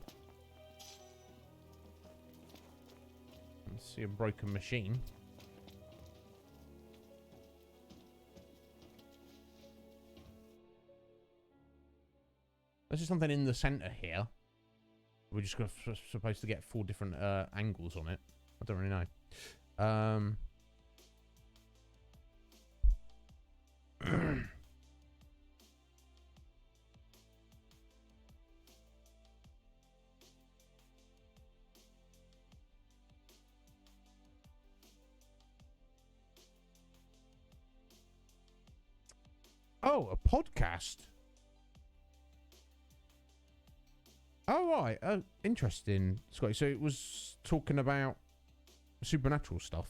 I see a broken machine. There's something in the center here. We're just supposed to get 4 different angles on it. I don't really know. Oh, a podcast. Oh, right. Oh, interesting, Scotty. So it was talking about supernatural stuff.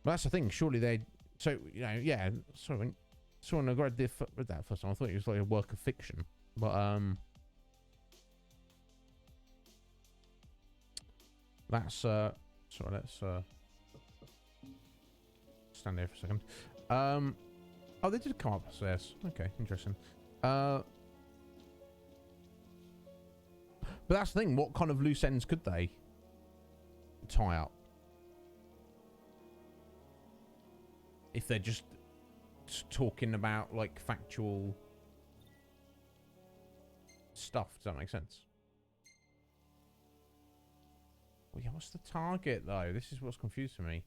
Well, that's the thing. Surely they... So, you know, yeah. Sorry. When I read that first time, I thought it was like a work of fiction. But, that's, sorry, let's, stand there for a second. Oh, they did come up upstairs. Okay, interesting. But that's the thing. What kind of loose ends could they tie up? If they're just talking about, like, factual stuff. Does that make sense? Well, yeah, what's the target, though? This is what's confusing me.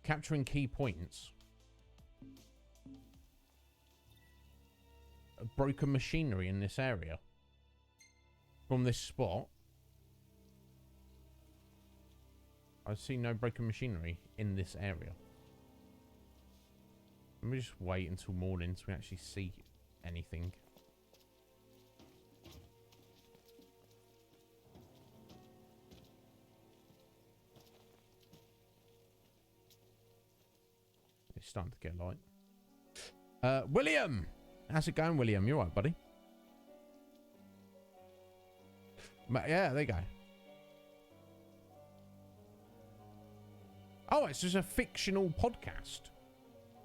Capturing key points. Broken machinery in this area. From this spot. I see no broken machinery in this area. Let me just wait until morning so we actually see anything. It's starting to get light. William! How's it going, William? You alright, buddy? Yeah, there you go. Oh, it's just a fictional podcast.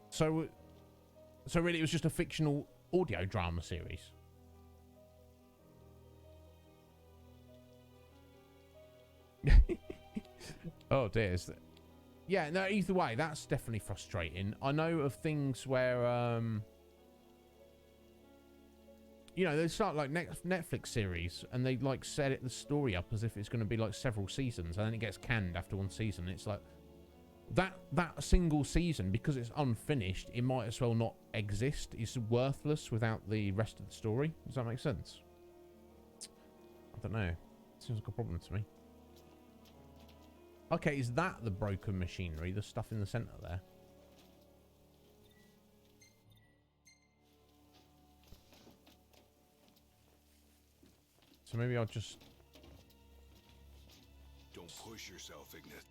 So really it was just a fictional audio drama series. Oh dear. Yeah, no, either way, that's definitely frustrating. I know of things where, you know, they start like Netflix series and they like set the story up as if it's going to be like several seasons and then it gets canned after one season. It's like that single season, because it's unfinished, it might as well not exist. It's worthless without the rest of the story. Does that make sense? I don't know. Seems like a problem to me. Okay, is that the broken machinery? The stuff in the center there? So maybe I'll just... Don't push yourself, Ignat.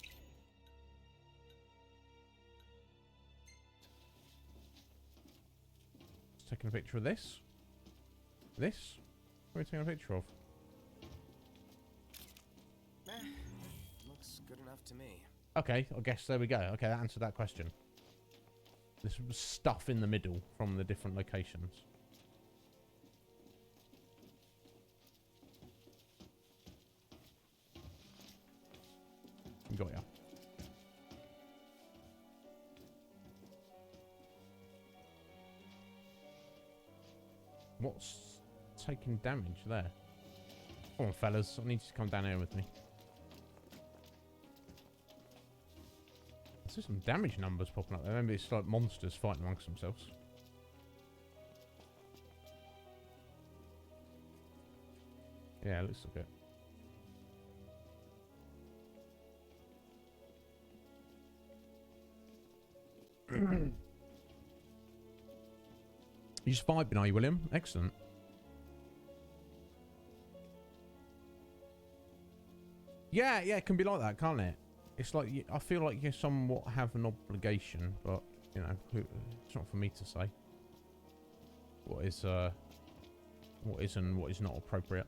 Just taking a picture of this. This? What are we taking a picture of? Looks good enough to me. Okay, I guess there we go. Okay, that answered that question. This was stuff in the middle from the different locations. Got ya. What's taking damage there? Come on, fellas. I need you to come down here with me. There's some damage numbers popping up there. Maybe it's like monsters fighting amongst themselves. Yeah, it looks like it. You just vibing, are you, William? Excellent. Yeah, it can be like that, can't it? It's like, I feel like you somewhat have an obligation, but, you know, it's not for me to say what is and what is not appropriate.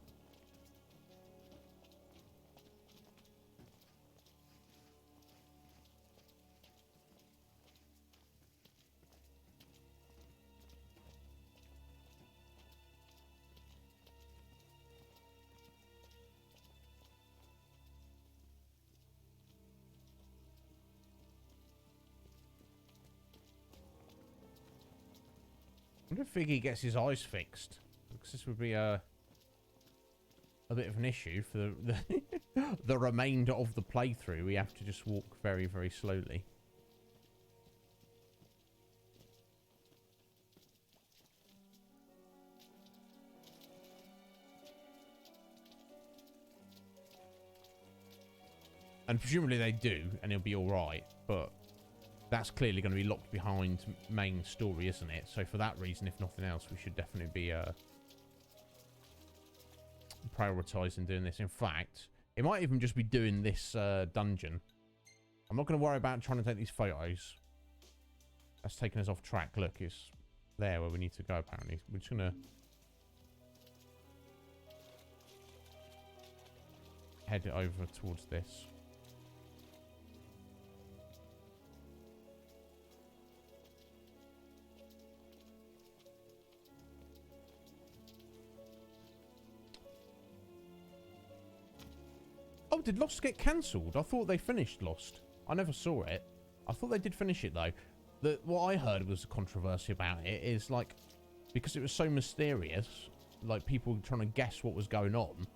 I wonder if Figgy gets his eyes fixed, because this would be a bit of an issue for the remainder of the playthrough. We have to just walk very, very slowly. And presumably they do, and it'll be alright, but that's clearly going to be locked behind main story, isn't it? So for that reason, if nothing else, we should definitely be prioritising doing this. In fact, it might even just be doing this dungeon. I'm not going to worry about trying to take these photos. That's taking us off track. Look, it's there where we need to go, apparently. We're just going to head it over towards this. Oh, did Lost get cancelled? I thought they finished Lost. I never saw it. I thought they did finish it, though. What I heard was the controversy about it is, like, because it was so mysterious, like, people were trying to guess what was going on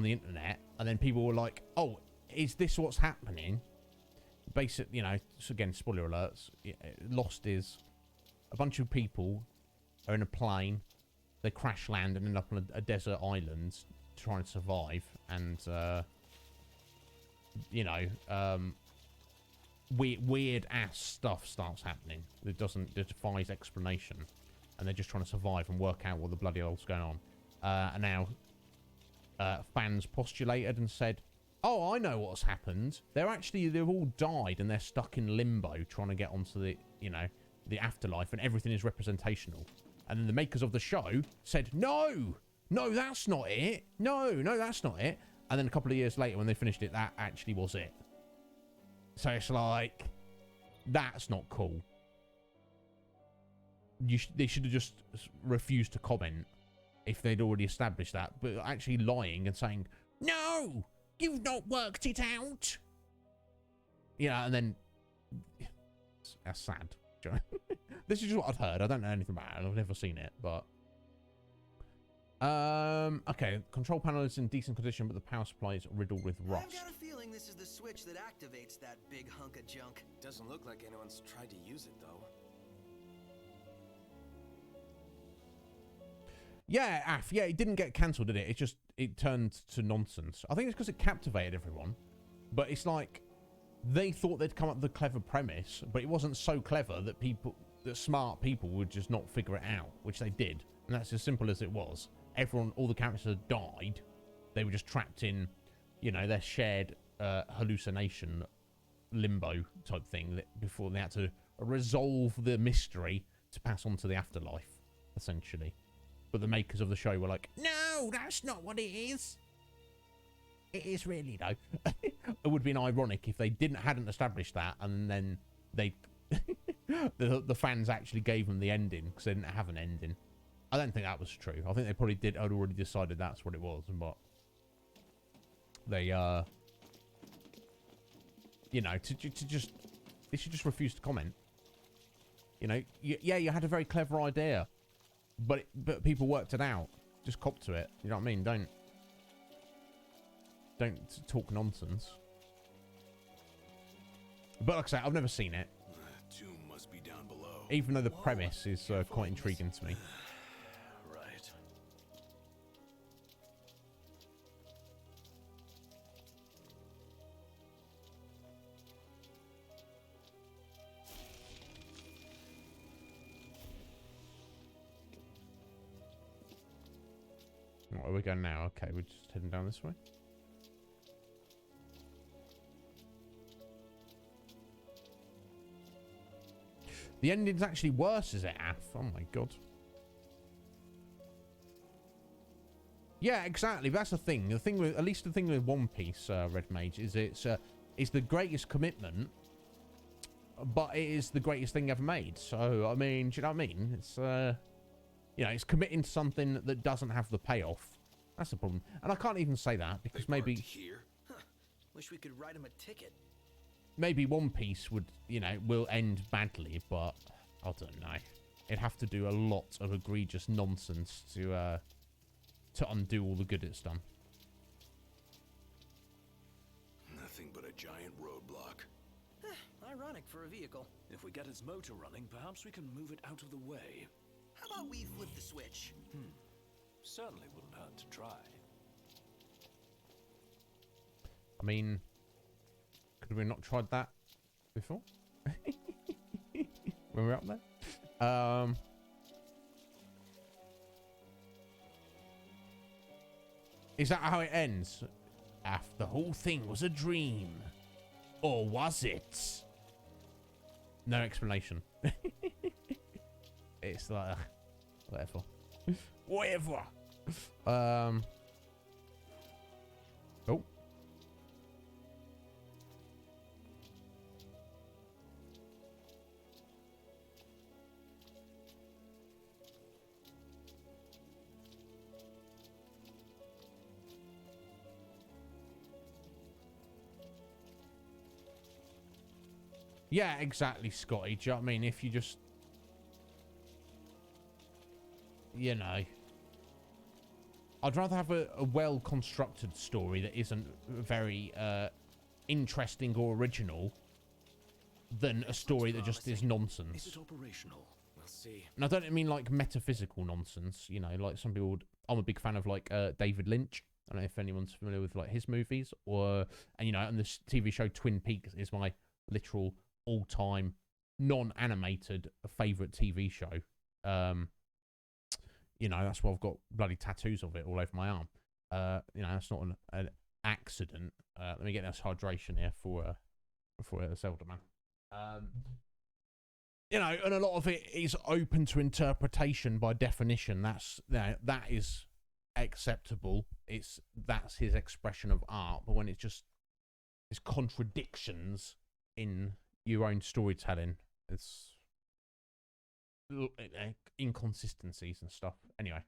the internet, and then people were like, oh, is this what's happening? Basically, you know, so again, spoiler alerts, Lost is a bunch of people are in a plane, they crash land and end up on a desert island trying to survive, and, you know, weird ass stuff starts happening that defies explanation, and they're just trying to survive and work out what the bloody hell's going on. And now fans postulated and said, oh, I know what's happened. They've all died and they're stuck in limbo trying to get onto the, you know, the afterlife, and everything is representational. And then the makers of the show said, no, that's not it. No, that's not it. And then a couple of years later, when they finished it, that actually was it. So it's like, that's not cool. They should have just refused to comment if they'd already established that. But actually lying and saying, no, you've not worked it out. Yeah, and then, that's sad. This is just what I've heard. I don't know anything about it. I've never seen it, but... okay, control panel is in decent condition, but the power supply is riddled with rust. I've got a feeling this is the switch that activates that big hunk of junk. Doesn't look like anyone's tried to use it, though. Yeah, Af, yeah, it didn't get cancelled, did it? It turned to nonsense. I think it's because it captivated everyone. But it's like, they thought they'd come up with a clever premise, but it wasn't so clever that smart people would just not figure it out, which they did. And that's as simple as it was. All the characters had died. They were just trapped in, you know, their shared hallucination limbo type thing before they had to resolve the mystery to pass on to the afterlife, essentially. But the makers of the show were like, no, that's not what it is. It is really, though. It would have been ironic if they hadn't established that, and then the fans actually gave them the ending, because they didn't have an ending. I don't think that was true. I think they probably had already decided that's what it was, but they, you know, they should just refuse to comment. You know, yeah, you had a very clever idea, but people worked it out. Just cop to it. You know what I mean? Don't talk nonsense. But like I say, I've never seen it. Tomb must be down below. Even though the premise is quite intriguing to me. Right. Where are we going now? Okay, we're just heading down this way. The ending's actually worse, is it, Af? Oh my god. Yeah, exactly. That's the thing. The thing with, at least the thing with One Piece, Red Mage, is it's the greatest commitment, but it is the greatest thing ever made. So, I mean, do you know what I mean? It's, you know, it's committing to something that doesn't have the payoff. That's the problem. And I can't even say that, because maybe... Here? Huh. Wish we could write him a ticket. Maybe One Piece would, you know, will end badly, but I don't know. It'd have to do a lot of egregious nonsense to undo all the good it's done. Nothing but a giant roadblock. Ironic for a vehicle. If we get its motor running, perhaps we can move it out of the way. How about we flip the switch? Certainly wouldn't hurt to try. I mean, Could we not tried that before? When we were up there? Is that how it ends? After the whole thing was a dream. Or was it? No explanation. It's like, whatever. Whatever. Oh. Yeah, exactly, Scotty. Do you know what I mean? If you just, you know, I'd rather have a well-constructed story that isn't very interesting or original than a story that just is nonsense. Is it operational? We'll see. And I don't mean like metaphysical nonsense, you know, like some people would, I'm a big fan of like David Lynch. I don't know if anyone's familiar with like his movies, or, and you know, and this TV show Twin Peaks is my literal all-time non-animated favorite TV show. You know, that's why I've got bloody tattoos of it all over my arm. You know, that's not an accident. Let me get this hydration here for Zelda Man. You know, and a lot of it is open to interpretation by definition. That's, you know, that is acceptable. That's his expression of art. But when it's just there's contradictions in your own storytelling, it's inconsistencies and stuff. Anyway.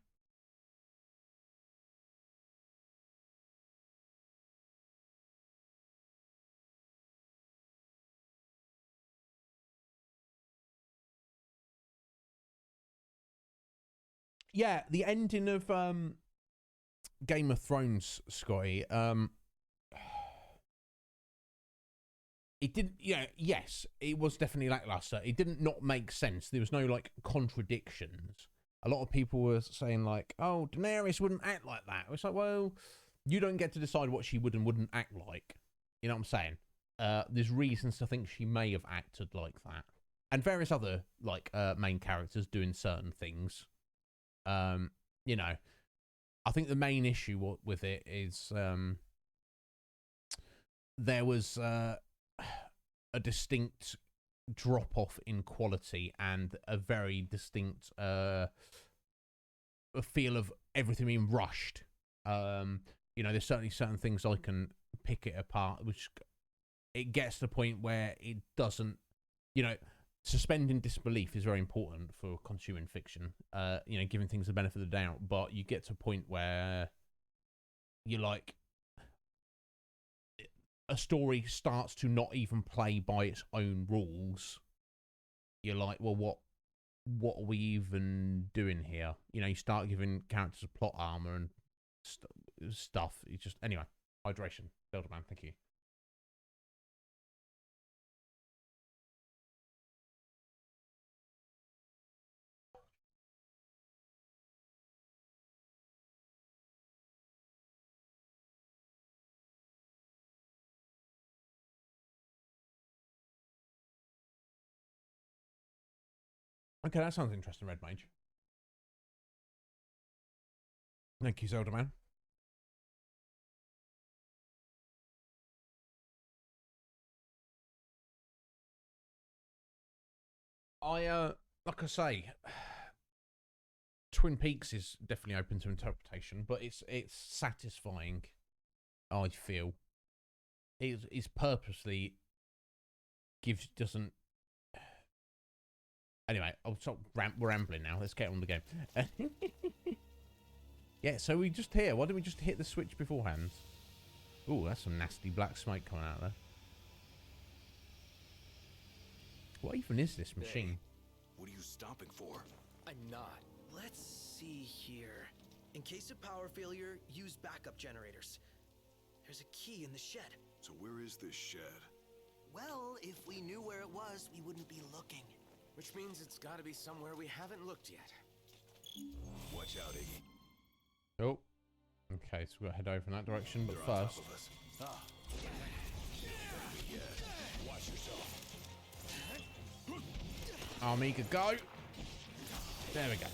Yeah, the ending of Game of Thrones, Scotty, it didn't, yeah, yes, it was definitely lackluster. It didn't not make sense. There was no, like, contradictions. A lot of people were saying, like, oh, Daenerys wouldn't act like that. It's like, well, you don't get to decide what she would and wouldn't act like. You know what I'm saying? There's reasons to think she may have acted like that. And various other, like, main characters doing certain things. You know, I think the main issue with it is there was a distinct drop-off in quality and a very distinct a feel of everything being rushed. You know, there's certainly certain things I can pick it apart, which it gets to the point where it doesn't, you know, suspending disbelief is very important for consuming fiction, you know, giving things the benefit of the doubt, but you get to a point where you're like, a story starts to not even play by its own rules. You're like, well, what are we even doing here? You know, you start giving characters a plot armor and stuff. It's just, anyway, hydration. Zelda Man, thank you. Okay, that sounds interesting, Red Mage. Thank you, Zelda Man. Like I say, Twin Peaks is definitely open to interpretation, but it's satisfying, I feel. It's purposely doesn't. Anyway, I'll stop we're rambling now. Let's get on with the game. Yeah, so we just here. Why don't we just hit the switch beforehand? Oh, that's some nasty black smoke coming out there. What even is this machine? Hey, what are you stopping for? I'm not. Let's see here. In case of power failure, use backup generators. There's a key in the shed. So where is this shed? Well, if we knew where it was, we wouldn't be looking. Which means it's gotta be somewhere we haven't looked yet. Watch out, Iggy. Oh. Okay, so we've got to head over in that direction, but They're on first... top of us. Ah. Yeah. Amiga, go. There we go.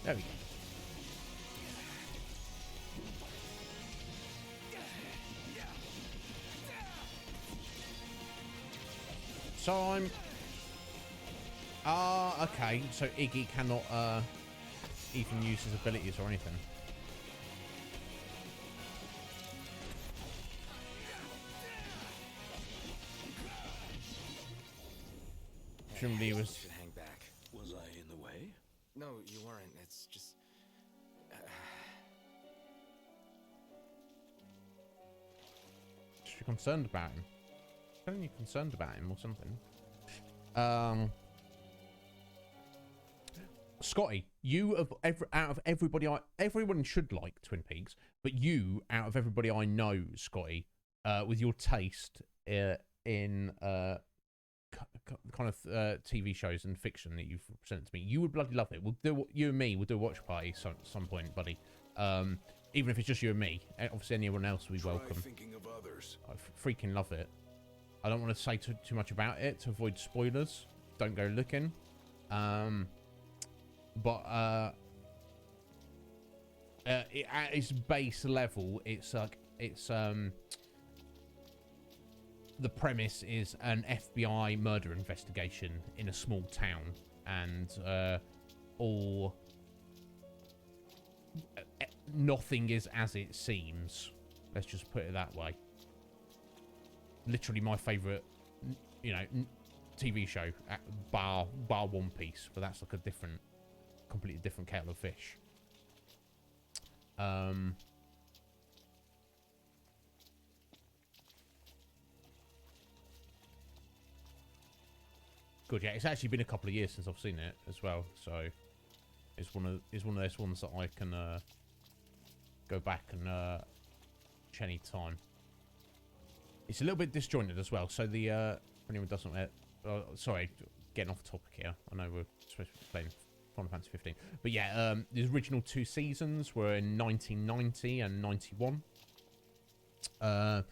There we go. So I'm... okay. So Iggy cannot, even use his abilities or anything. Presumably he was... Should hang back. Was I in the way? No, you weren't. It's just... Should be concerned about him. Telling you concerned about him or something. Scotty, you out of everybody, everyone should like Twin Peaks, but you, out of everybody I know, Scotty, with your taste in kind of TV shows and fiction that you've presented to me, you would bloody love it. We'll do, you and me will do a watch party some point, buddy. Even if it's just you and me. Obviously, anyone else will be welcome. Thinking of others. I freaking love it. I don't want to say too much about it to avoid spoilers. Don't go looking. But at its base level, it's like the premise is an FBI murder investigation in a small town, and nothing is as it seems. Let's just put it that way. Literally my favourite, TV show, bar One Piece, but that's like a completely different kettle of fish. Good, yeah. It's actually been a couple of years since I've seen it as well, so it's one of those ones that I can go back and watch any time. It's a little bit disjointed as well. So the if anyone doesn't, sorry, getting off topic here. I know we're supposed to be playing Final Fantasy 15, but yeah, the original 2 seasons were in 1990 and 91. I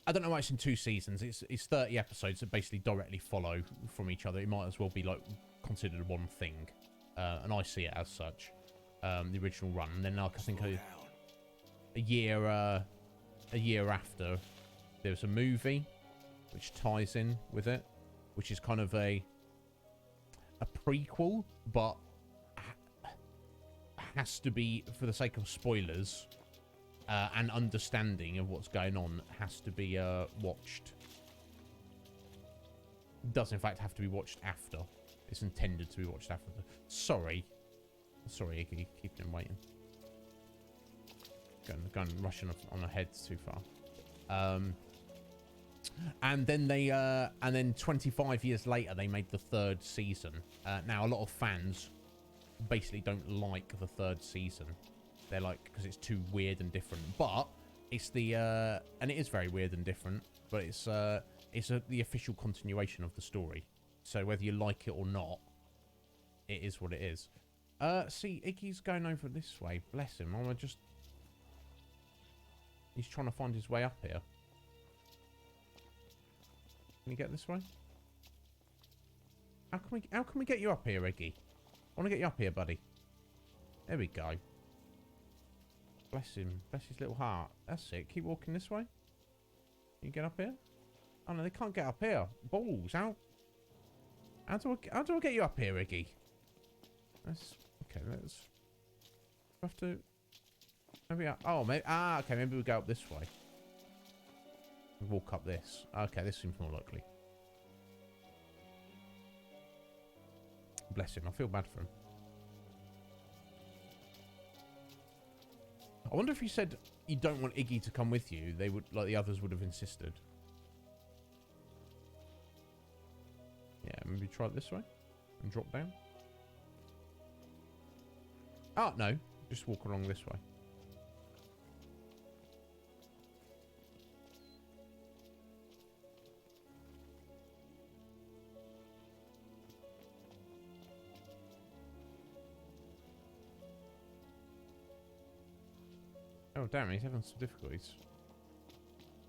don't know why it's in 2 seasons. It's 30 episodes that basically directly follow from each other. It might as well be like considered one thing, and I see it as such. The original run, and then like I think a year after, there was a movie which ties in with it, which is kind of a prequel, but has to be, for the sake of spoilers and understanding of what's going on, has to be watched. Does in fact have to be watched after. It's intended to be watched after. Sorry, Iggy, keeping him waiting. Going rushing on ahead too far. And then and then 25 years later, they made the 3rd season. Now, a lot of fans basically don't like the 3rd season. They're like, because it's too weird and different. But it's and it is very weird and different. But it's the official continuation of the story. So whether you like it or not, it is what it is. See, Iggy's going over this way. Bless him. He's trying to find his way up here. Can you get this way? How can we get you up here, Iggy? I want to get you up here, buddy. There we go. Bless him. Bless his little heart. That's it. Keep walking this way. Can you get up here? Oh no, they can't get up here. Balls. How do I get you up here, Iggy? Okay. Let's have to. Maybe. Oh, maybe. Okay. Maybe we go up this way. Walk up this. Okay, this seems more likely. Bless him. I feel bad for him. I wonder if you said you don't want Iggy to come with you, they would, like the others would have insisted. Yeah, maybe try it this way and drop down. Oh, no. Just walk along this way. Oh, damn, he's having some difficulties.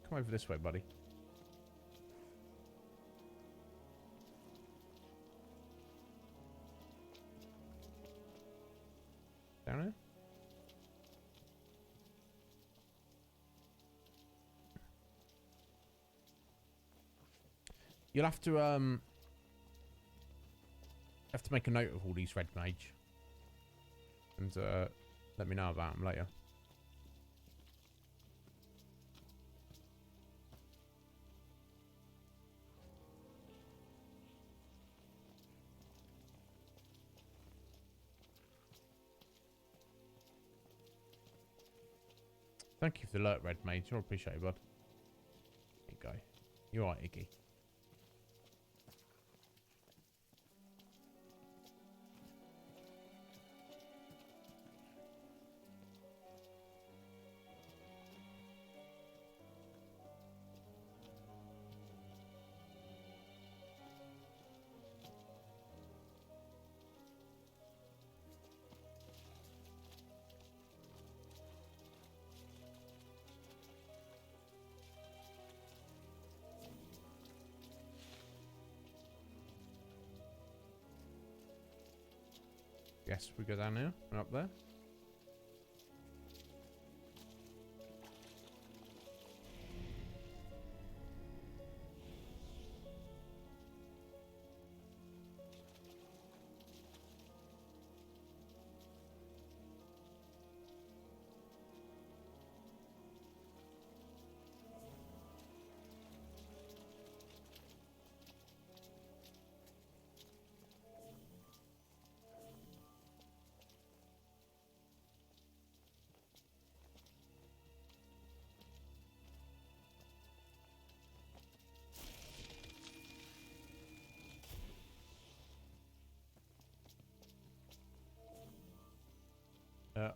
Come over this way, buddy. Down here? You'll have to make a note of all these red mage. And let me know about them later. Thank you for the alert, red mage. I appreciate it, bud. There you go. You're right, Iggy. Yes, we go down here and up there.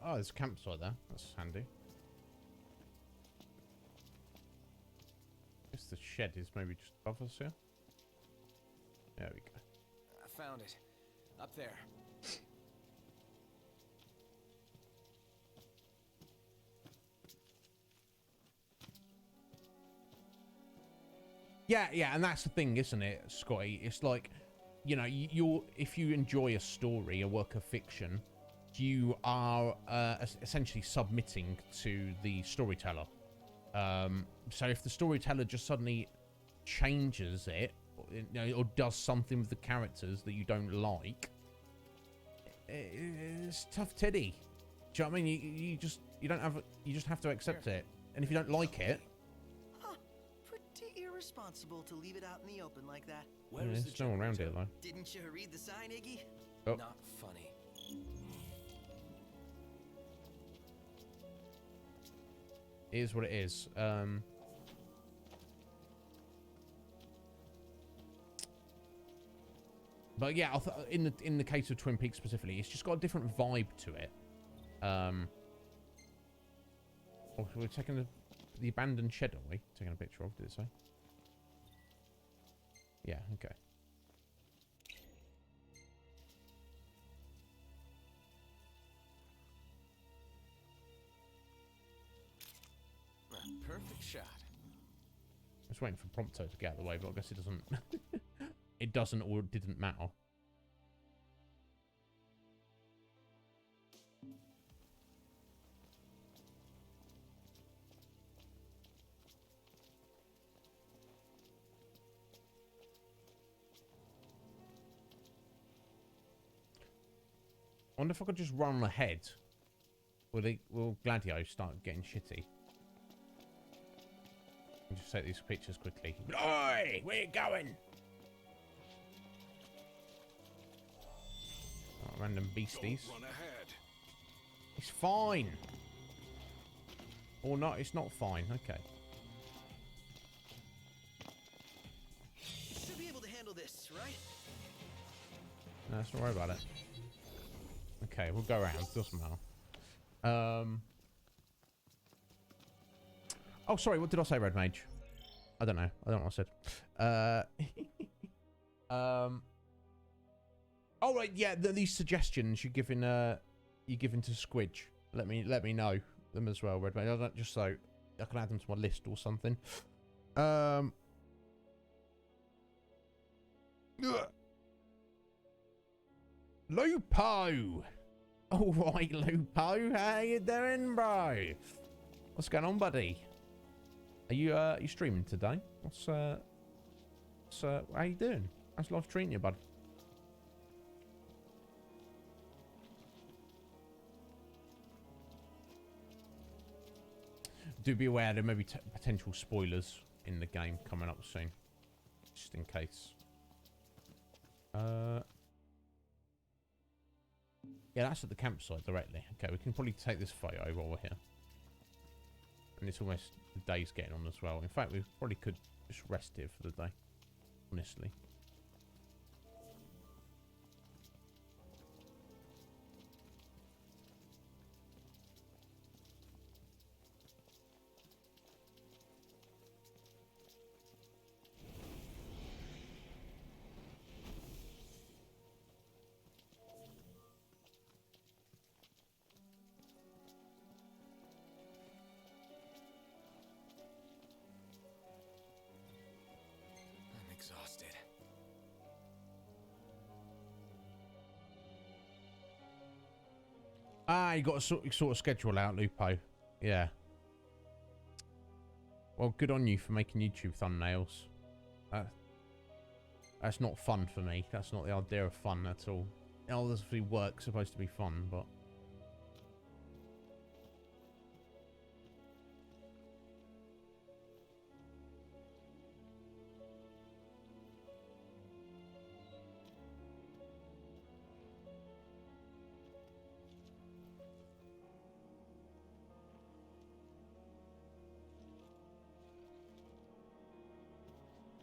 Oh, there's a campsite there. That's handy. Guess the shed is maybe just above us here. There we go. I found it. Up there. Yeah, and that's the thing, isn't it, Scotty? It's like, you know, if you enjoy a story, a work of fiction, you are essentially submitting to the storyteller. So if the storyteller just suddenly changes it, or does something with the characters that you don't like, it's tough titty. Do you know what I mean? You just have to accept it. And if you don't like it, pretty irresponsible to leave it out in the open like that. There's no one around here though. Didn't you read the sign, Iggy? Oh. Not funny. It is what it is. But yeah, in the case of Twin Peaks specifically, it's just got a different vibe to it. Oh, we're taking the abandoned shed, are we? Taking a picture of, did it say? Yeah, okay. Perfect shot. I was waiting for Prompto to get out of the way, but I guess it doesn't. It doesn't or didn't matter. I wonder if I could just run ahead. Will Gladio start getting shitty? I'll just take these pictures quickly. Oi! Where you going? Oh, random beasties. Don't run ahead. It's fine. Or not, it's not fine. Okay. Should be able to handle this, right? No, let's not worry about it. Okay, we'll go around. Doesn't matter. Oh, sorry. What did I say, Red Mage? I don't know. I don't know what I said. Oh right, yeah. These suggestions you're giving to Squidge. Let me know. them as well, red mage. I don't, just so I can add them to my list or something. Lupo! Alright, Lupo, how you doing, bro? What's going on, buddy? Are you streaming today? How you doing? How's life treating you, bud? Do be aware there may be potential spoilers in the game coming up soon, just in case. Yeah, that's at the campsite directly. Okay, we can probably take this photo while we're here. And it's almost the day's getting on as well. In fact, we probably could just rest here for the day, honestly. Exhausted. Ah, you got to sort of schedule out, Lupo. Yeah. Well, good on you for making YouTube thumbnails. That's not fun for me. That's not the idea of fun at all. Obviously, work's supposed to be fun, but...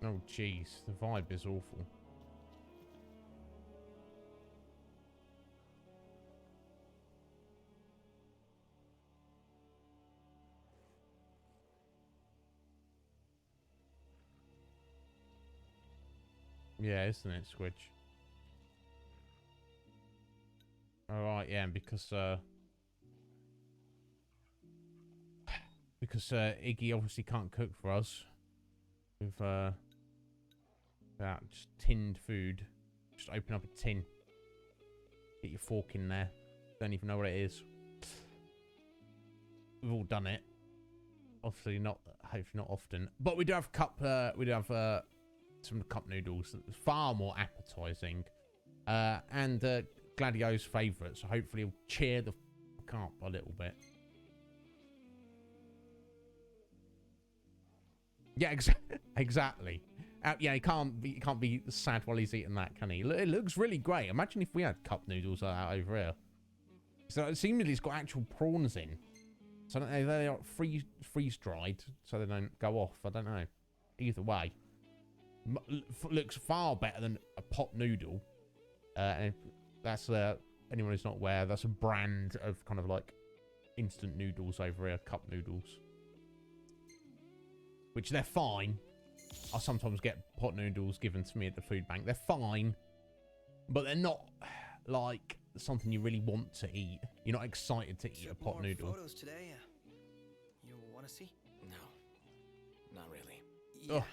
Oh, jeez. The vibe is awful. Yeah, isn't it, Squidge? Alright, yeah, and because Iggy obviously can't cook for us. With, about just tinned food. Just open up a tin. Get your fork in there. Don't even know what it is. We've all done it. Obviously not, hopefully not often. But we do have some cup noodles. Far more appetizing. And Gladio's favourite. So hopefully it'll cheer the fuck up a little bit. Yeah, exactly. Yeah, he can't be sad while he's eating that, can he? It looks really great. Imagine if we had cup noodles out over here. So seemingly it's got actual prawns in. So I don't know, they are freeze dried, so they don't go off. I don't know. Either way, looks far better than a pot noodle. And that's anyone who's not aware, that's a brand of kind of like instant noodles over here, cup noodles. Which they're fine. I sometimes get pot noodles given to me at the food bank. They're fine, but they're not like something you really want to eat. You're not excited to eat a pot noodle. Photos today. You want to see? No, not really. Yeah,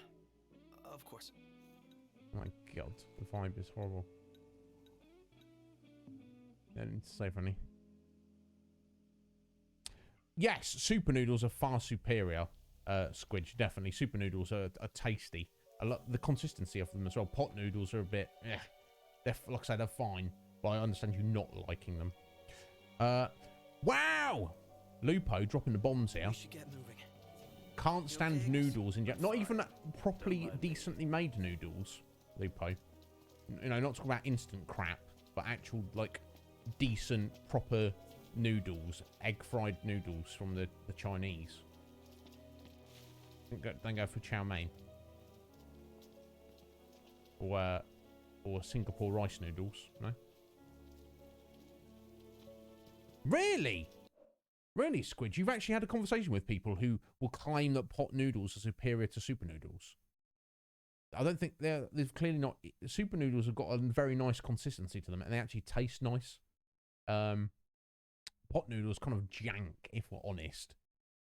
of course. Oh my god, the vibe is horrible. I didn't say funny. Yes, super noodles are far superior. Squidge, definitely. Super noodles are tasty. I love the consistency of them as well. Pot noodles are a bit, they're, like I say, they're fine, but I understand you not liking them. Wow! Lupo dropping the bombs here. We should get moving. Can't stand noodles in general. Not even properly, decently made noodles, Lupo. You know, not talking about instant crap, but actual, like, decent, proper noodles. Egg-fried noodles from the Chinese. Don't go for chow mein. Or Singapore rice noodles, no? Really? Really, Squid? You've actually had a conversation with people who will claim that pot noodles are superior to super noodles. I don't think they've clearly not. Super noodles have got a very nice consistency to them, and they actually taste nice. pot noodle's kind of jank, if we're honest.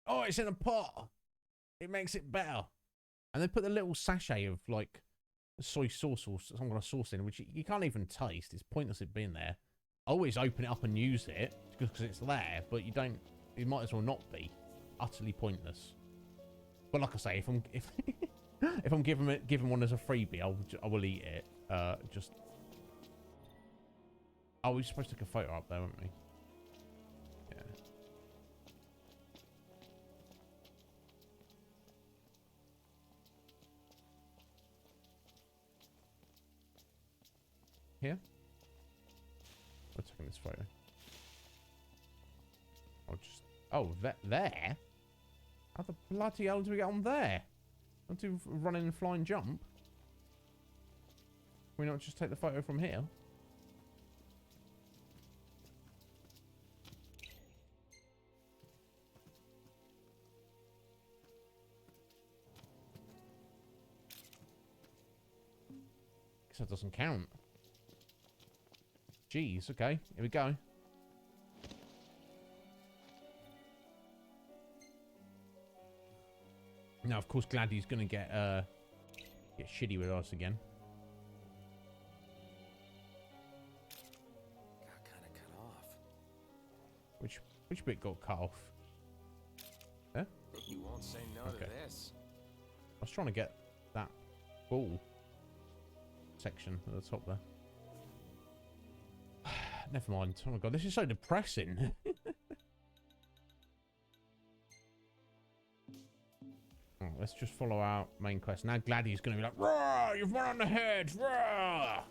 Oh, it's in a pot. It makes it better. And they put the little sachet of like soy sauce or some kind of sauce in, which you can't even taste. It's pointless it being there. I always open it up and use it because it's there, but you don't. It might as well not be. Utterly pointless. But like I say, if I'm given one as a freebie, I will eat it. Just. Oh, we're supposed to take a photo up there, weren't we? Yeah. Here? We're taking this photo. I'll just... Oh, there? How the bloody hell do we get on there? Don't do running and flying jump. Can we not just take the photo from here? Guess that doesn't count. Jeez, okay, here we go. Now, of course, Gladdy's gonna get shitty with us again. Got kind of cut off. Which bit got cut off? Huh? You won't say no to this. I was trying to get that ball section at the top there. Never mind. Oh my god, this is so depressing. Right, let's just follow our main quest. Now Gladdy's going to be like, "Roar! You've run on the head! Roar!"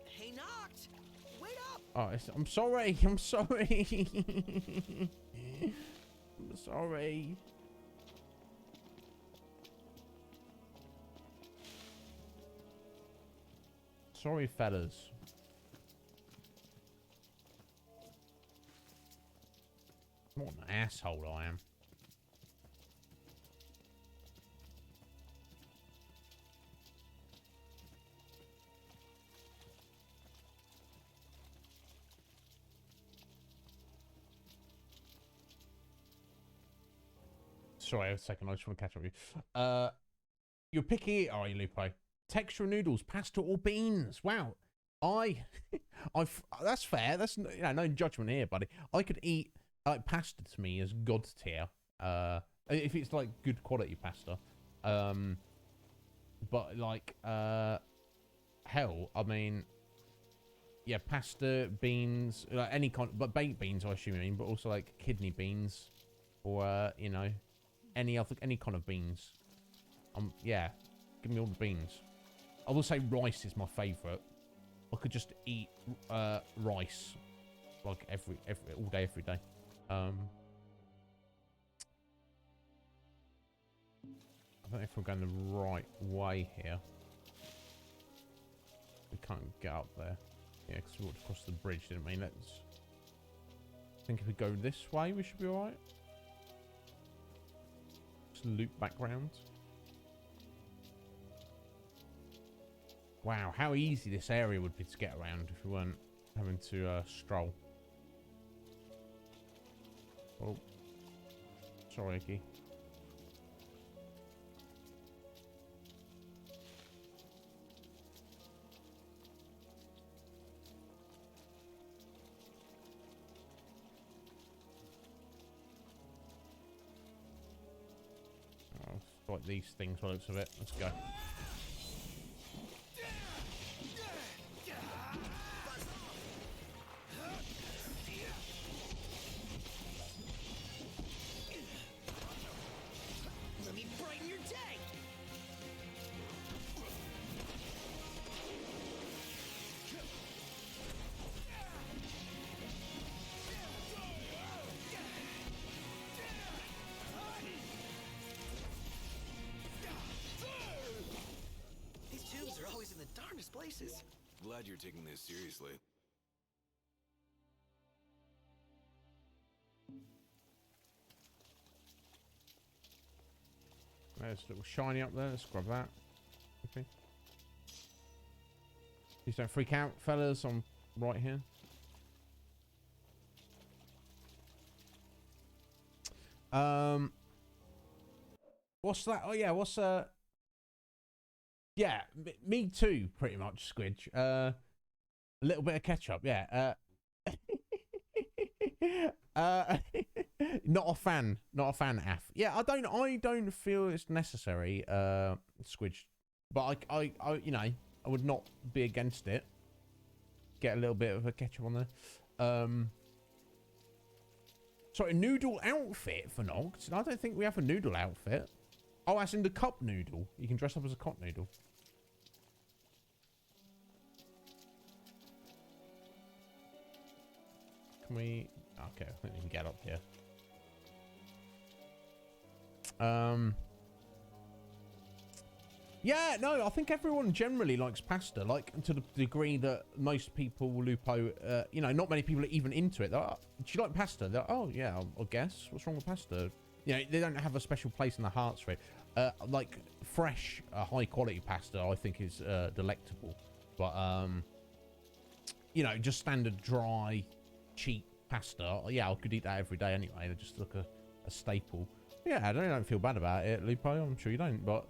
Hey, Noct! Wait up! Oh, I'm sorry. I'm sorry. I'm sorry. Sorry, fellas. What an asshole I am. Sorry, a second. I just want to catch up with you. You're picky, are you, Lupo? Texture noodles, pasta or beans? Wow. That's fair. That's no judgment here, buddy. I could eat like pasta. To me is god tier. If it's like good quality pasta. But like hell, I mean, yeah, pasta, beans, like any kind, but baked beans, I assume you mean, but also like kidney beans, or any kind of beans. Yeah, give me all the beans. I will say rice is my favourite. I could just eat rice like all day, every day. I don't know if we're going the right way here. We can't get up there. Yeah, because we walked across the bridge, didn't we? Let's... I think if we go this way, we should be alright. Just loop back round. Wow, how easy this area would be to get around if we weren't having to stroll. Oh, sorry, Iggy. Oh, like these things by the looks of it. Let's go. Places. Glad you're taking this seriously. There's a little shiny up there. Let's grab that. Okay. Please don't freak out, fellas. I'm right here. What's that? Oh yeah, what's yeah, me too, pretty much, Squidge. A little bit of ketchup, yeah. Not a fan, Af. Yeah, I don't feel it's necessary, Squidge, but I you know, I would not be against it. Get a little bit of a ketchup on there. Sorry, noodle outfit for Nogs. I don't think we have a noodle outfit. Oh, that's in the cup noodle. You can dress up as a cup noodle. Can we... Okay, I think we can get up here. Yeah, no, I think everyone generally likes pasta, like to the degree that most people, Lupo, you know, not many people are even into it. They're like, do you like pasta? They're like, oh, yeah, I guess. What's wrong with pasta? You know, they don't have a special place in their hearts for it. Like, fresh, high-quality pasta, I think, is delectable. But, you know, just standard, dry, cheap pasta, yeah, I could eat that every day anyway. They just look a staple. Yeah, I don't feel bad about it, Lupo. I'm sure you don't. But,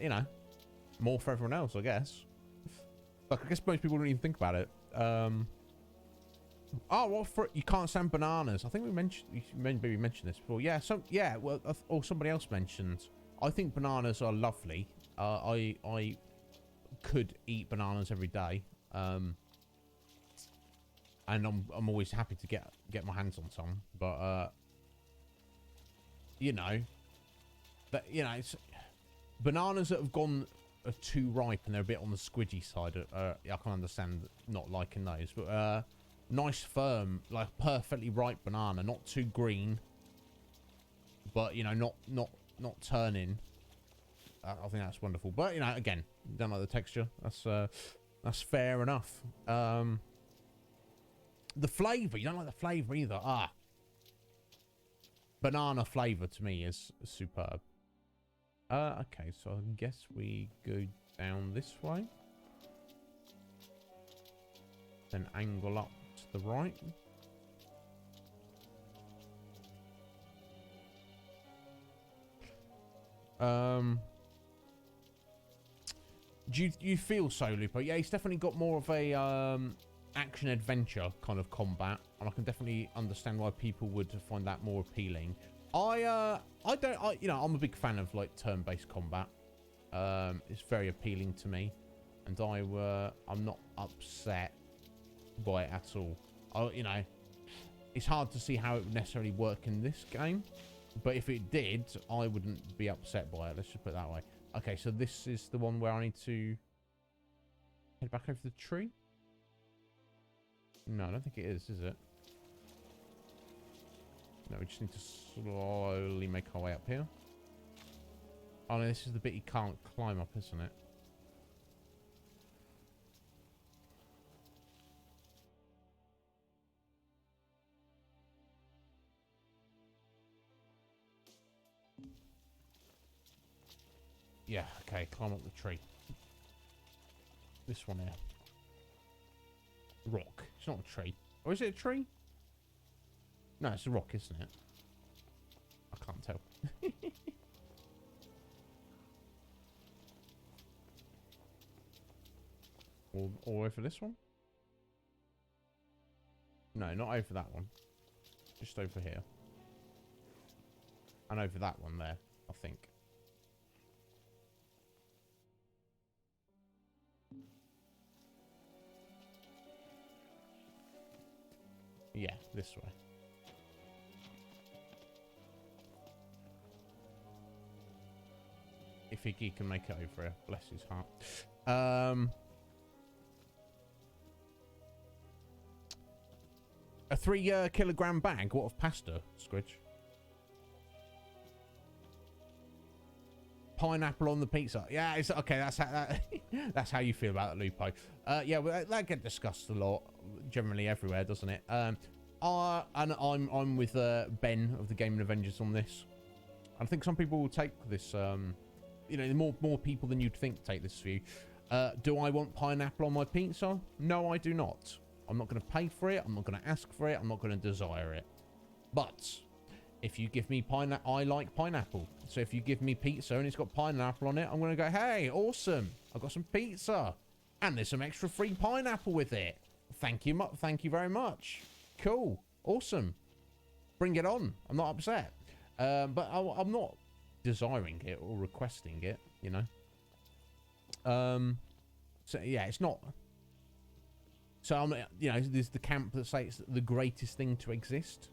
you know, more for everyone else, I guess. Like, I guess most people don't even think about it. Oh, what for? You can't stand bananas. I think we mentioned, maybe we mentioned this before. Yeah, yeah, well, or somebody else mentioned. I think bananas are lovely. I could eat bananas every day. And I'm always happy to get my hands on some. But you know, it's bananas that have gone too ripe and they're a bit on the squidgy side. I can understand not liking those, but nice firm, like perfectly ripe banana, not too green, but you know, not turning. I think that's wonderful. But you know, again, don't like the texture. That's fair enough. The flavor, you don't like the flavor either. Banana flavor to me is superb. Okay, so I guess we go down this way, then angle up to the right. Do you feel so, Lupo? Yeah, he's definitely got more of a action adventure kind of combat, and I can definitely understand why people would find that more appealing. You know, I'm a big fan of like turn-based combat. It's very appealing to me, and I'm not upset by it at all. You know, it's hard to see how it would necessarily work in this game, but if it did, I wouldn't be upset by it. Let's just put it that way. Okay, so this is the one where I need to head back over the tree. No, I don't think it is it? No, we just need to slowly make our way up here. Oh no, this is the bit you can't climb up, isn't it? Yeah, okay, climb up the tree. This one here. Rock. It's not a tree. Or is it a tree? No, it's a rock, isn't it? I can't tell. or over this one? No, not over that one. Just over here. And over that one there, I think. Yeah, this way. If he can make it over here, bless his heart. A 3 kilogram bag. What of pasta, Squidge? Pineapple on the pizza. Yeah, it's okay. That's how you feel about it, Lupo. Yeah, well, that gets discussed a lot, generally everywhere, doesn't it? And I'm with Ben of the Gaming Avengers on this. I think some people will take this. You know, more people than you'd think take this view. Do I want pineapple on my pizza? No, I do not. I'm not going to pay for it. I'm not going to ask for it. I'm not going to desire it. But if you give me pineapple, I like pineapple. So if you give me pizza and it's got pineapple on it, I'm going to go, hey, awesome. I've got some pizza. And there's some extra free pineapple with it. Thank you very much. Cool. Awesome. Bring it on. I'm not upset. But I'm not desiring it or requesting it, you know. So yeah, it's not. So I'm, you know, there's the camp that say it's the greatest thing to exist.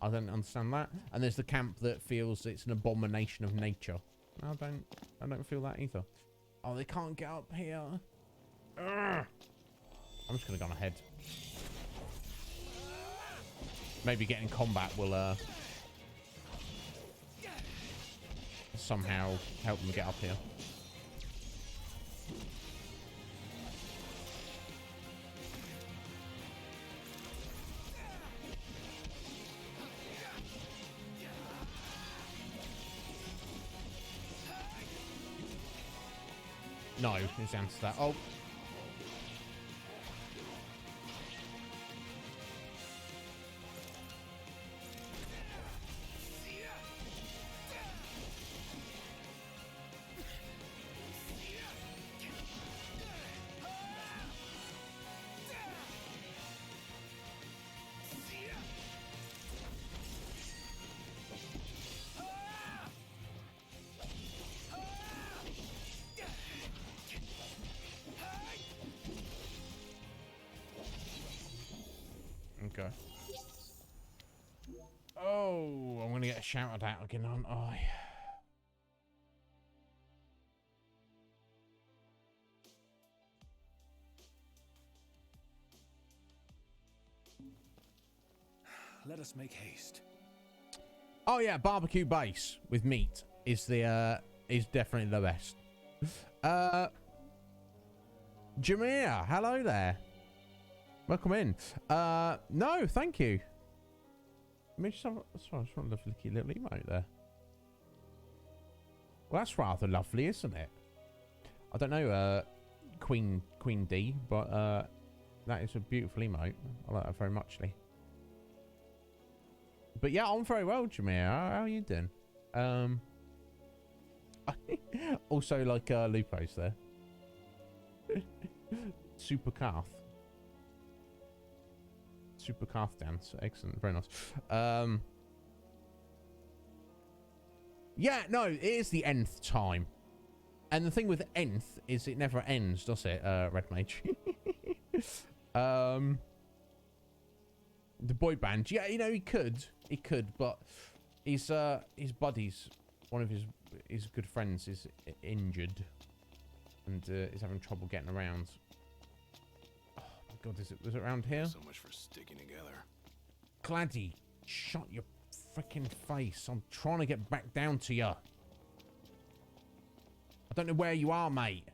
I don't understand that. And there's the camp that feels it's an abomination of nature. I don't feel that either. Oh, they can't get up here. Urgh. I'm just gonna go on ahead. Maybe getting combat will somehow help them get up here. No, his answer to that. Oh. Okay. Oh, I'm gonna get shouted at again, aren't I? Let us make haste. Oh yeah, barbecue base with meat is the is definitely the best. Jameer, hello there. Welcome in. No, thank you. Let me just have a lovely little emote there. Well, that's rather lovely, isn't it? I don't know, Queen D, but that is a beautiful emote. I like that very muchly. But yeah, I'm very well, Jameer. How are you doing? Also like Lupo's there. Super Carth. Super Carth dance. Excellent. Very nice. Yeah, no, it is the nth time. And the thing with nth is it never ends, does it, Red Mage? The boy band. Yeah, you know, he could, but his buddies, one of his good friends is injured and is having trouble getting around. Oh my god, was it around here? So much for sticking together. Gladdy, shut your freaking face. I'm trying to get back down to you. I don't know where you are, mate.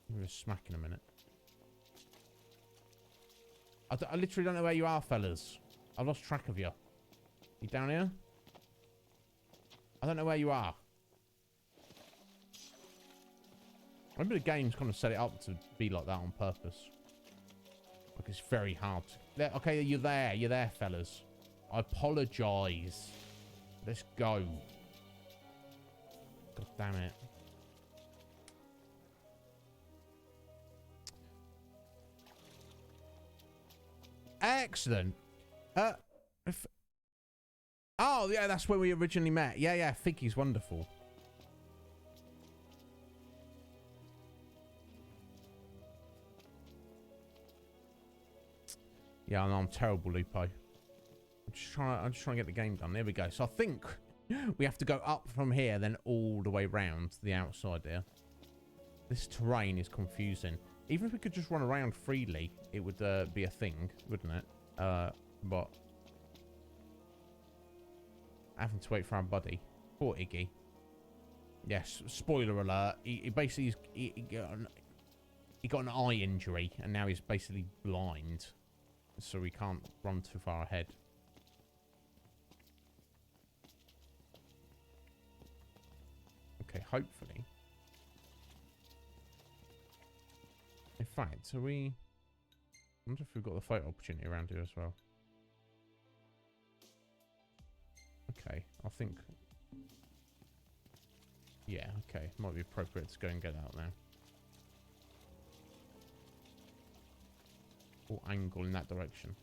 We're smack in a minute. I literally don't know where you are, fellas. I've lost track of you. You down here? I don't know where you are. Maybe the game's kind of set it up to be like that on purpose. Like it's very hard. Okay, you're there. You're there, fellas. I apologise. Let's go. God damn it. Excellent. Oh, yeah, that's where we originally met. Yeah, Figgy's wonderful. Yeah, I know, I'm terrible, Lupo. I'm just trying to get the game done. There we go. So I think we have to go up from here, then all the way round to the outside there. This terrain is confusing. Even if we could just run around freely, it would be a thing, wouldn't it? But having to wait for our buddy. Poor Iggy. Yes, spoiler alert. He basically he got an eye injury, and now he's basically blind. So we can't run too far ahead. Okay, hopefully. fact, so I wonder if we've got the photo opportunity around here as well. Okay, I think... Yeah, okay. Might be appropriate to go and get out now. Or angle in that direction.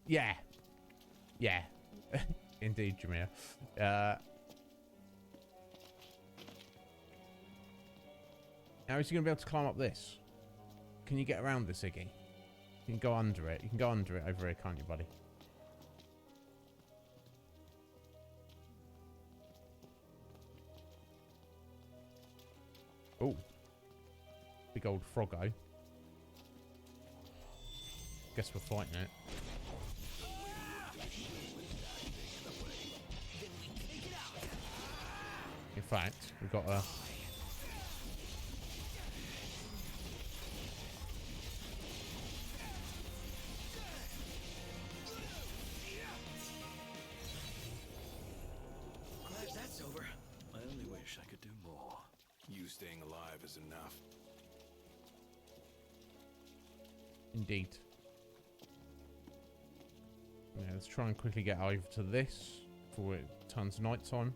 Yeah. Yeah. Indeed, Jameer. Now is he going to be able to climb up this? Can you get around this, Iggy? You can go under it. You can go under it over here, can't you, buddy? Oh. Big old froggo. Guess we're fighting it. In fact, we've got a... Glad that's over. I only wish I could do more. You staying alive is enough. Indeed. Yeah, let's try and quickly get over to this before it turns nighttime.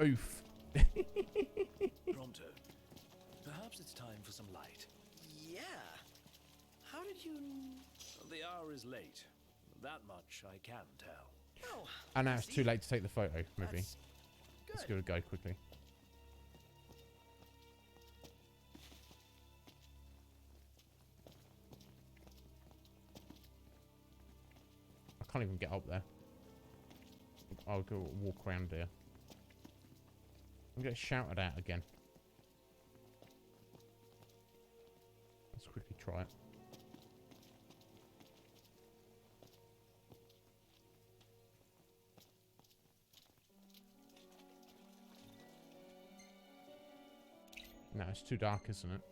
Oof. Pronto. Perhaps it's time for some light. Yeah. How did you... The hour is late. That much I can tell. Oh, And now it's too late to take the photo, maybe. That's Let's good. give it a go quickly. I can't even get up there. I'll go walk around here. I'm getting shouted at again. Let's quickly try it. No, it's too dark, isn't it?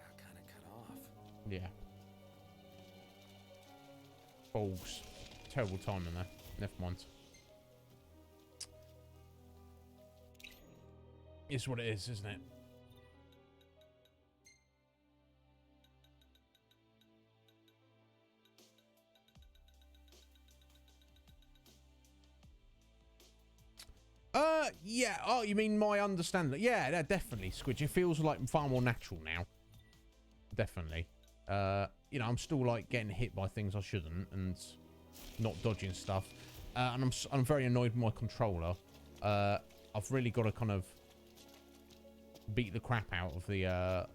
Got kind of cut off. Yeah. Balls. Terrible timing there. Never mind. It's what it is, isn't it? Yeah. Oh, you mean my understanding? Yeah, definitely, Squidge. It feels like far more natural now. Definitely. You know, I'm still like getting hit by things I shouldn't and not dodging stuff. And I'm very annoyed with my controller. I've really got to kind of beat the crap out of the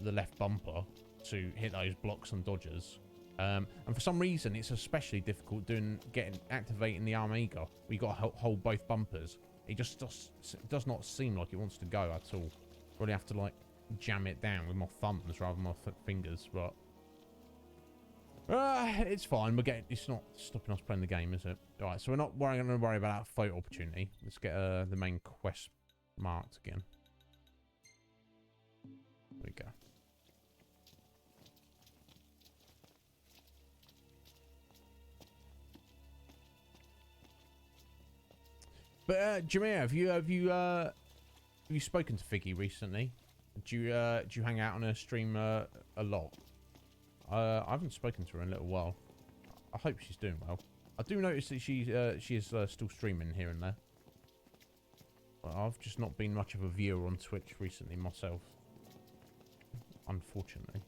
left bumper to hit those blocks and dodgers. And for some reason, it's especially difficult activating the Amiga. We got to hold both bumpers. It just does not seem like it wants to go at all. Really have to like jam it down with my thumbs rather than my fingers. But it's fine. It's not stopping us playing the game, is it? All right, so we're not going to worry about that photo opportunity. Let's get the main quest marked again. There we go. But Jameer, have you spoken to Figgy recently? Do you hang out on her stream a lot? I haven't spoken to her in a little while. I hope she's doing well. I do notice that she is still streaming here and there. But I've just not been much of a viewer on Twitch recently myself, unfortunately.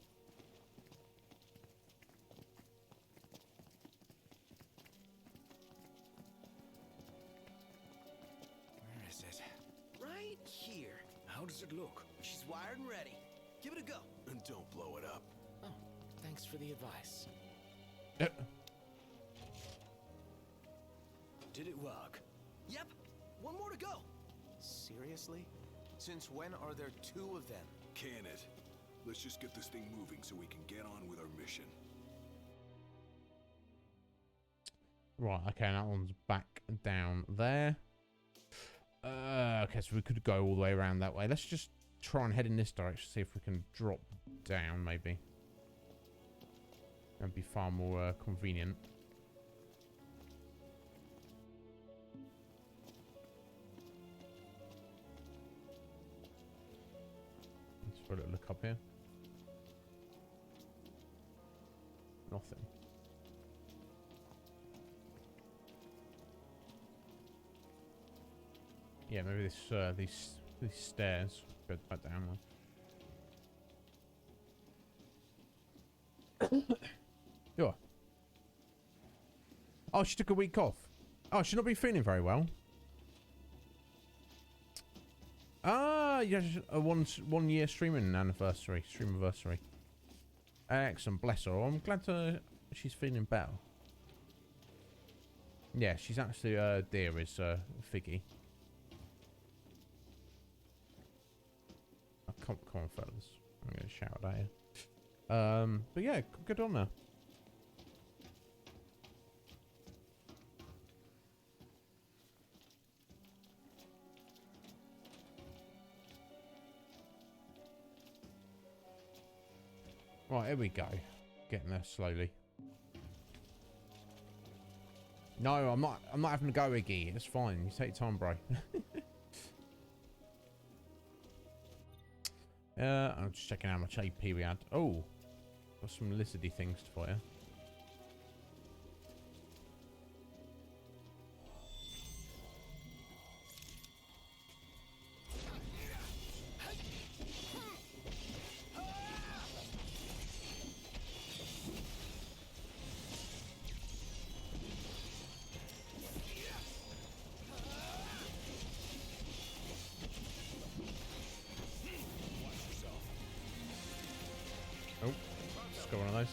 Where is it? right here. How does it look? She's wired and ready. Give it a go. And don't blow it up. Oh, thanks for the advice. Did it work? Yep. One more to go. Seriously? Since when are there two of them? Can it? Let's just get this thing moving so we can get on with our mission. Right, okay, that one's back down there. Okay, so we could go all the way around that way. Let's just try and head in this direction, see if we can drop down, maybe. That'd be far more convenient. Let's have a little look up here. Nothing. Yeah, maybe this these stairs go back down one. Sure. Oh, she took a week off. Oh, she's not been feeling very well. Ah, yeah, a 1 year streaming anniversary, streamiversary. Excellent, bless her. I'm glad she's feeling better. Yeah, she's actually dear is Figgy. Oh, come on, fellas. I'm gonna shout at you. But yeah, good on her. Right, here we go. Getting there slowly. No, I'm not having to go, Iggy. It's fine. You take your time, bro. I'm just checking how much AP we had. Oh, got some lizardy things for you. Oh, let's go one of those.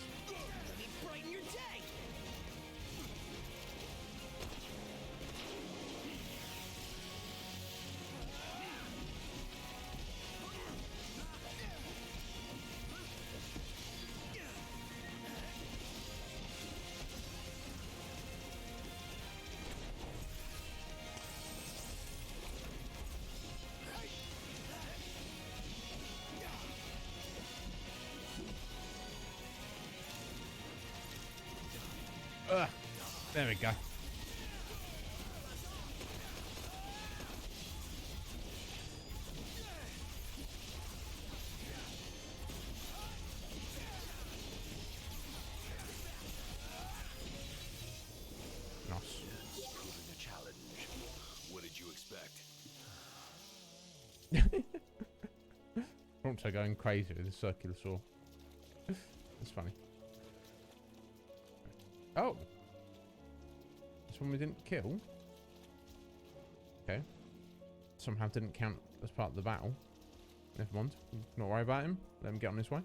There we go. Nice. Proving a challenge. What did you expect? Pronto going crazy with the circular saw. That's funny. Oh. This one we didn't kill. Okay. Somehow didn't count as part of the battle. Never mind. Not worry about him. Let him get on his way.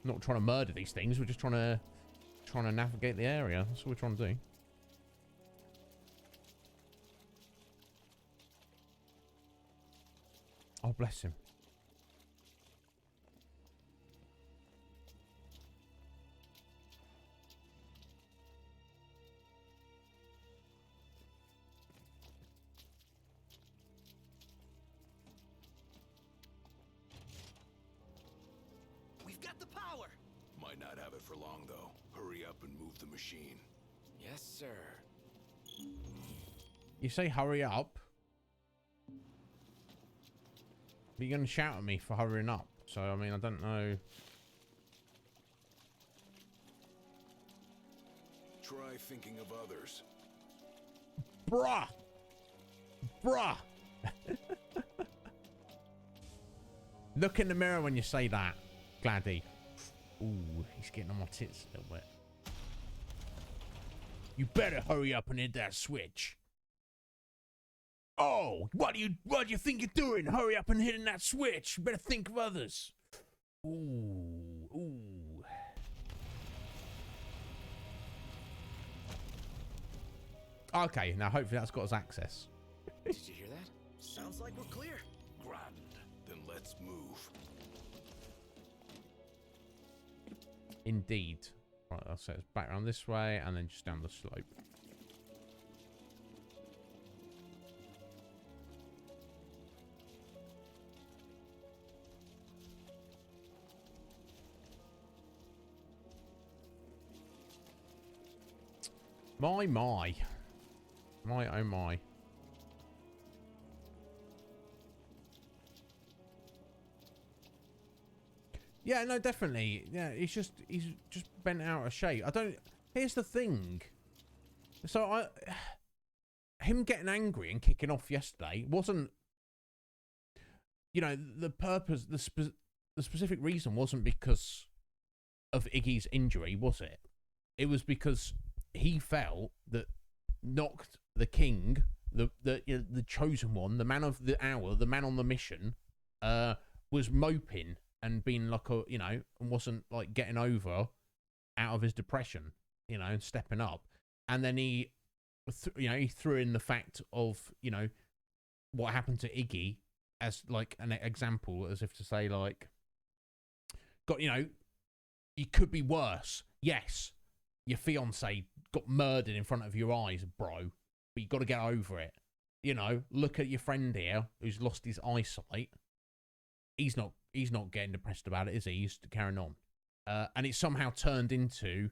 Not trying to murder these things. We're just trying to navigate the area. That's what we're trying to do. Oh, bless him. We've got the power. Might not have it for long, though. Hurry up and move the machine. Yes, sir. You say hurry up. But you're going to shout at me for hurrying up. So, I mean, I don't know. Try thinking of others. Bruh! Bruh! Look in the mirror when you say that, Gladdy. Ooh, he's getting on my tits a little bit. You better hurry up and hit that switch. Oh, what do you think you're doing? Hurry up and hitting that switch. You better think of others. Ooh, ooh. Okay, now hopefully that's got us access. Did you hear that? Sounds like we're clear. Grand. Then Let's move. Indeed. Right, I'll set us back around this way and then just down the slope. My. My, oh my. Yeah, no, definitely. Yeah, he's just bent out of shape. Here's the thing. So him getting angry and kicking off yesterday wasn't, you know, the purpose, the specific reason wasn't because of Iggy's injury, was it? It was because he felt that Noct, the king, the chosen one, the man of the hour, the man on the mission, was moping and being like a, you know, and wasn't like getting over out of his depression, you know, and stepping up. And then he threw in the fact of, you know, what happened to Iggy as like an example, as if to say like, you know, you could be worse. Yes, your fiance got murdered in front of your eyes, bro, but you got to get over it. You know, look at your friend here who's lost his eyesight. He's not getting depressed about it, is he? He's carrying on. And it's somehow turned into,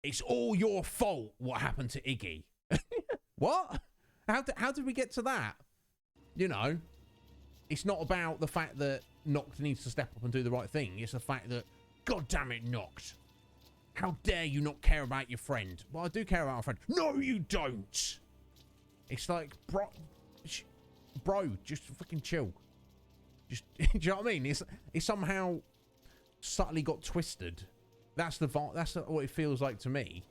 it's all your fault what happened to Iggy. What? How did we get to that? You know, it's not about the fact that Noct needs to step up and do the right thing. It's the fact that, God damn it, Noct, how dare you not care about your friend? Well, I do care about my friend. No, you don't. It's like, bro, just fucking chill. Just, do you know what I mean? It's somehow subtly got twisted. That's what it feels like to me.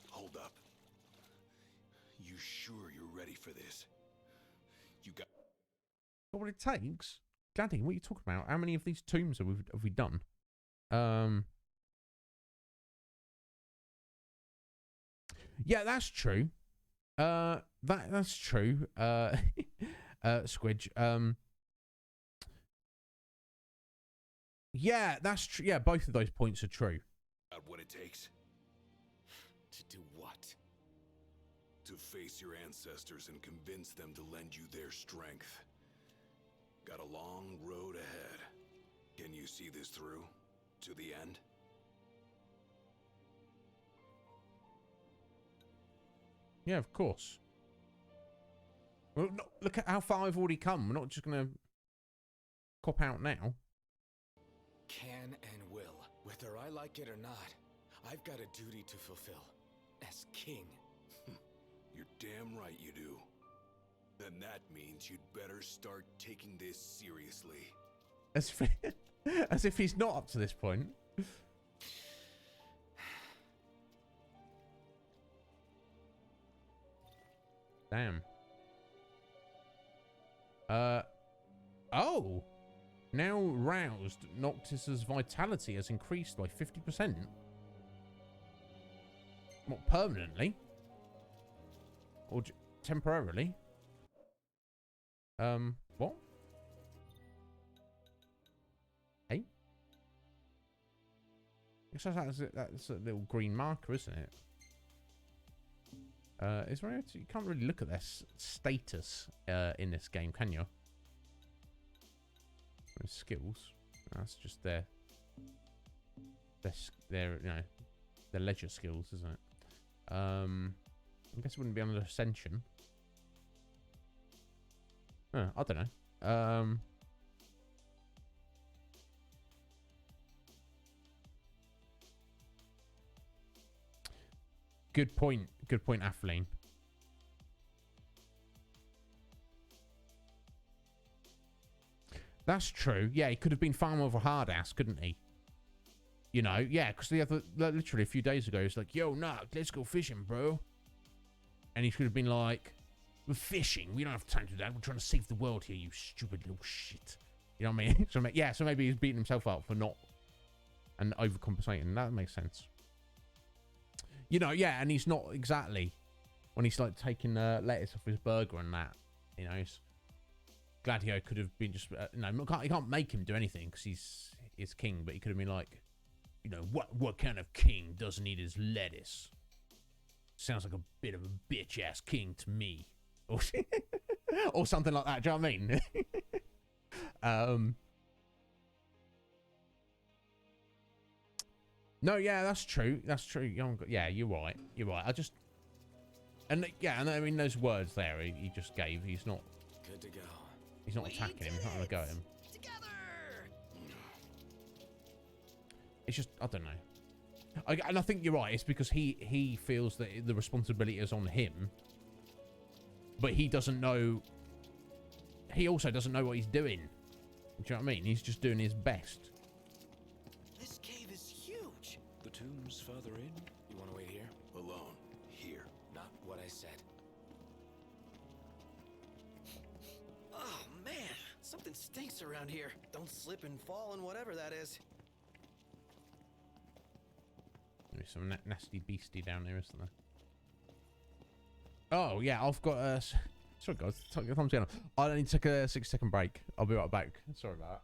Hold up. You sure you're ready for this? You got What it takes? Daddy, what are you talking about? How many of these tombs have we done? Yeah, that's true. That's true. Squidge. Yeah, that's true. Yeah, both of those points are true. what it takes To do what? to face your ancestors and convince them to lend you their strength. Got a long road ahead. Can you see this through to the end? Yeah, of course. Well, no, look at how far I've already come. We're not just going to cop out now. Can and will. Whether I like it or not, I've got a duty to fulfill. As king. You're damn right you do. Then that means you'd better start taking this seriously. As if he's not up to this point. Damn. Oh! Now roused, Noctis's vitality has increased by 50%. What, permanently? Or temporarily? What? Hey? Guess that's a little green marker, isn't it? Is there you can't really look at their status in this game, can you? Skills. That's just their you know, their leisure skills, isn't it? I guess it wouldn't be under Ascension. I don't know. Good point. Good point, Atheline. That's true. Yeah, he could have been far more of a hard ass, couldn't he? You know, yeah, because the other, literally a few days ago, he's like, yo, nah, let's go fishing, bro. And he could have been like, we're fishing. We don't have time to do that. We're trying to save the world here, you stupid little shit. You know what I mean? So maybe he's beating himself up for not and overcompensating. That makes sense. You know, yeah, and he's not exactly. when he's like taking lettuce off his burger and that. You know, Gladio could have been just no, you can't make him do anything because he's king, but he could have been like, you know, what kind of king doesn't eat his lettuce? Sounds like a bit of a bitch ass king to me, or something like that. Do you know what I mean? No, yeah, that's true. That's true. Yeah, you're right. You're right. And I mean those words there he just gave. He's not. Good to go. He's not attacking him. He's not gonna go at him. Together. It's just I don't know. And I think you're right. It's because he feels that the responsibility is on him, but he doesn't know. He also doesn't know what he's doing. Do you know what I mean? He's just doing his best. This cave is huge. The tomb's further in. You want to wait here? Alone. Here. Not what I said. Oh man, something stinks around here. Don't slip and fall and whatever that is. There's some nasty beastie down there, isn't there? Oh yeah, I've got a. Sorry guys, time's going on. I need to take a 6-second break. I'll be right back. Sorry about that.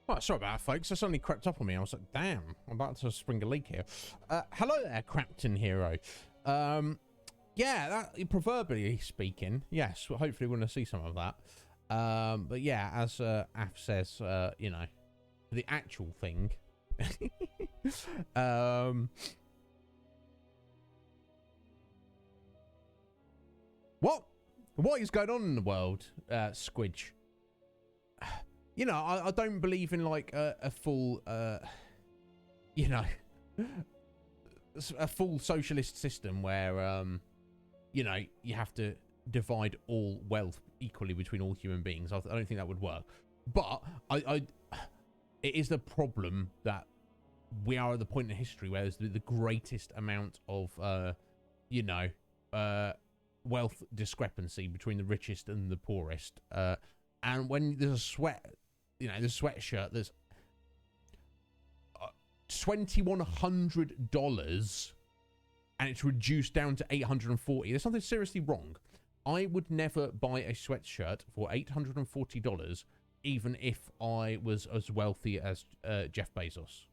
Right, sorry about that, folks. That suddenly crept up on me. I was like, damn, I'm about to spring a leak here. Hello there, Crapton Hero. Yeah, that, proverbially speaking, yes, well, hopefully we're going to see some of that. But yeah, as Af says, you know, the actual thing. What is going on in the world, Squidge? You know, I don't believe in like a full, you know, a full socialist system where, you know, you have to divide all wealth equally between all human beings. I don't think that would work. But it is the problem that we are at the point in history where there's the greatest amount of, you know, wealth discrepancy between the richest and the poorest. And when there's a sweatshirt that's $2,100 and it's reduced down to $840. There's something seriously wrong. I would never buy a sweatshirt for $840, even if I was as wealthy as Jeff Bezos.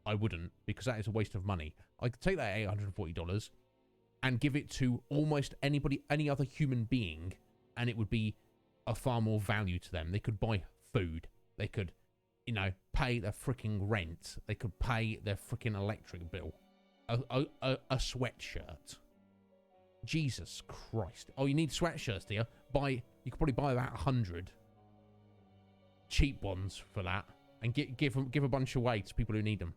I wouldn't, because that is a waste of money. I could take that $840 and give it to almost anybody, any other human being, and it would be of far more value to them. They could buy food. They could, you know, pay their freaking rent. They could pay their freaking electric bill. A sweatshirt. Jesus Christ. Oh, you need sweatshirts, do you? You could probably buy about 100 cheap ones for that, and give a bunch away to people who need them.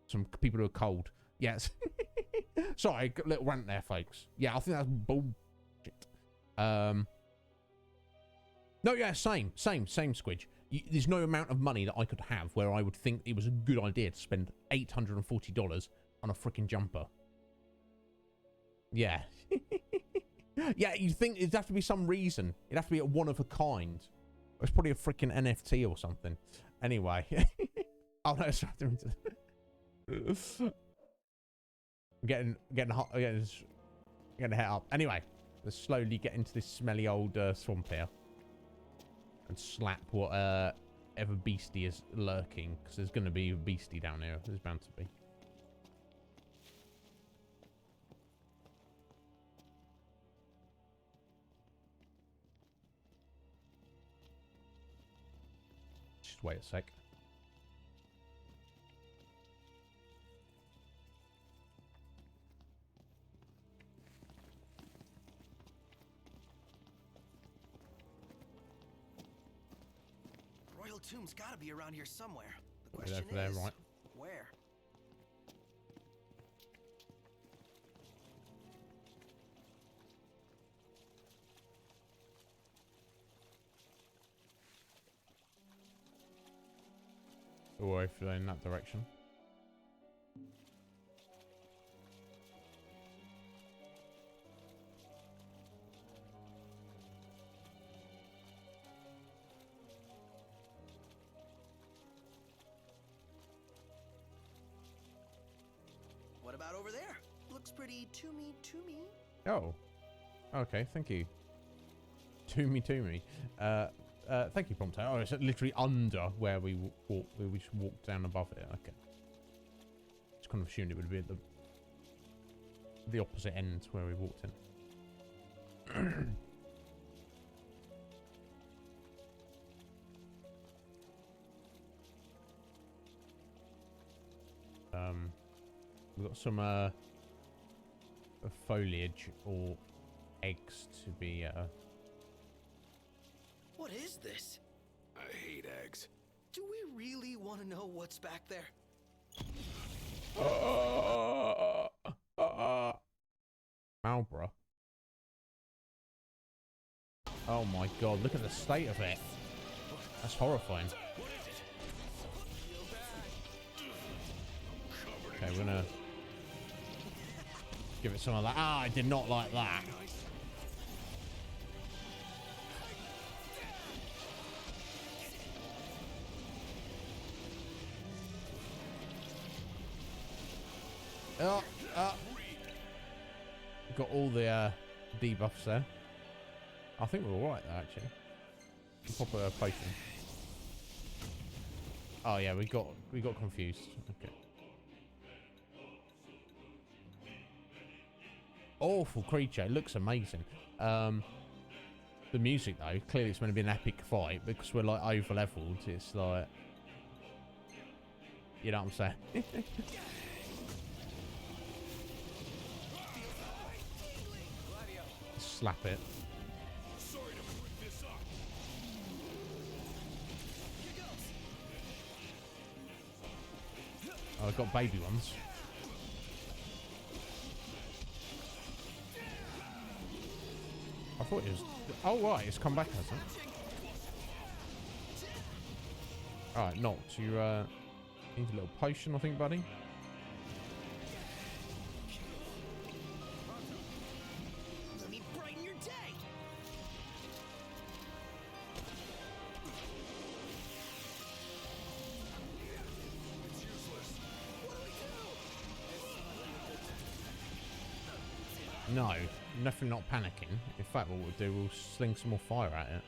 Some people who are cold. Yes. Sorry, little rant there, folks. Yeah, I think that's bullshit. No, yeah, same, Squidge. There's no amount of money that I could have where I would think it was a good idea to spend $840 on a freaking jumper. Yeah. Yeah, you'd think it'd have to be some reason. It'd have to be a one of a kind. It's probably a freaking NFT or something. Anyway. Oh no, it's getting hot, getting the head up. Anyway, let's slowly get into this smelly old swamp here and slap what ever beastie is lurking, because there's going to be a beastie down here. There's bound to be. Just wait a sec. Royal tomb's gotta be around here somewhere. The Over question there, is, right. where? Or if they're in that direction. What about over there? Looks pretty to-me. Oh. Okay, thank you. To me. Thank you, Prompto. Oh, it's literally under where we just walked down above it. Okay. Just kind of assumed it would be at the opposite end where we walked in. We've got some foliage or eggs to be What is this? I hate eggs. Do we really want to know what's back there? Malborough. Oh my god, look at the state of it. That's horrifying. Okay, we're gonna give it some of that. Ah, I did not like that. Got all the debuffs there. I think we're alright there, actually. Pop a potion. Oh yeah, we got confused. Okay. Awful creature. It looks amazing. The music though, clearly it's meant to be an epic fight because we're like over leveled. It's like, you know what I'm saying? Slap it. Oh, I've got baby ones. I thought it was... Oh, right, it's come back, hasn't it? Alright, Noct, you need a little potion, I think, buddy. Let me brighten your day. It's useless. What do we do? No, definitely not panicking. In fact, what we'll do, we'll sling some more fire at it.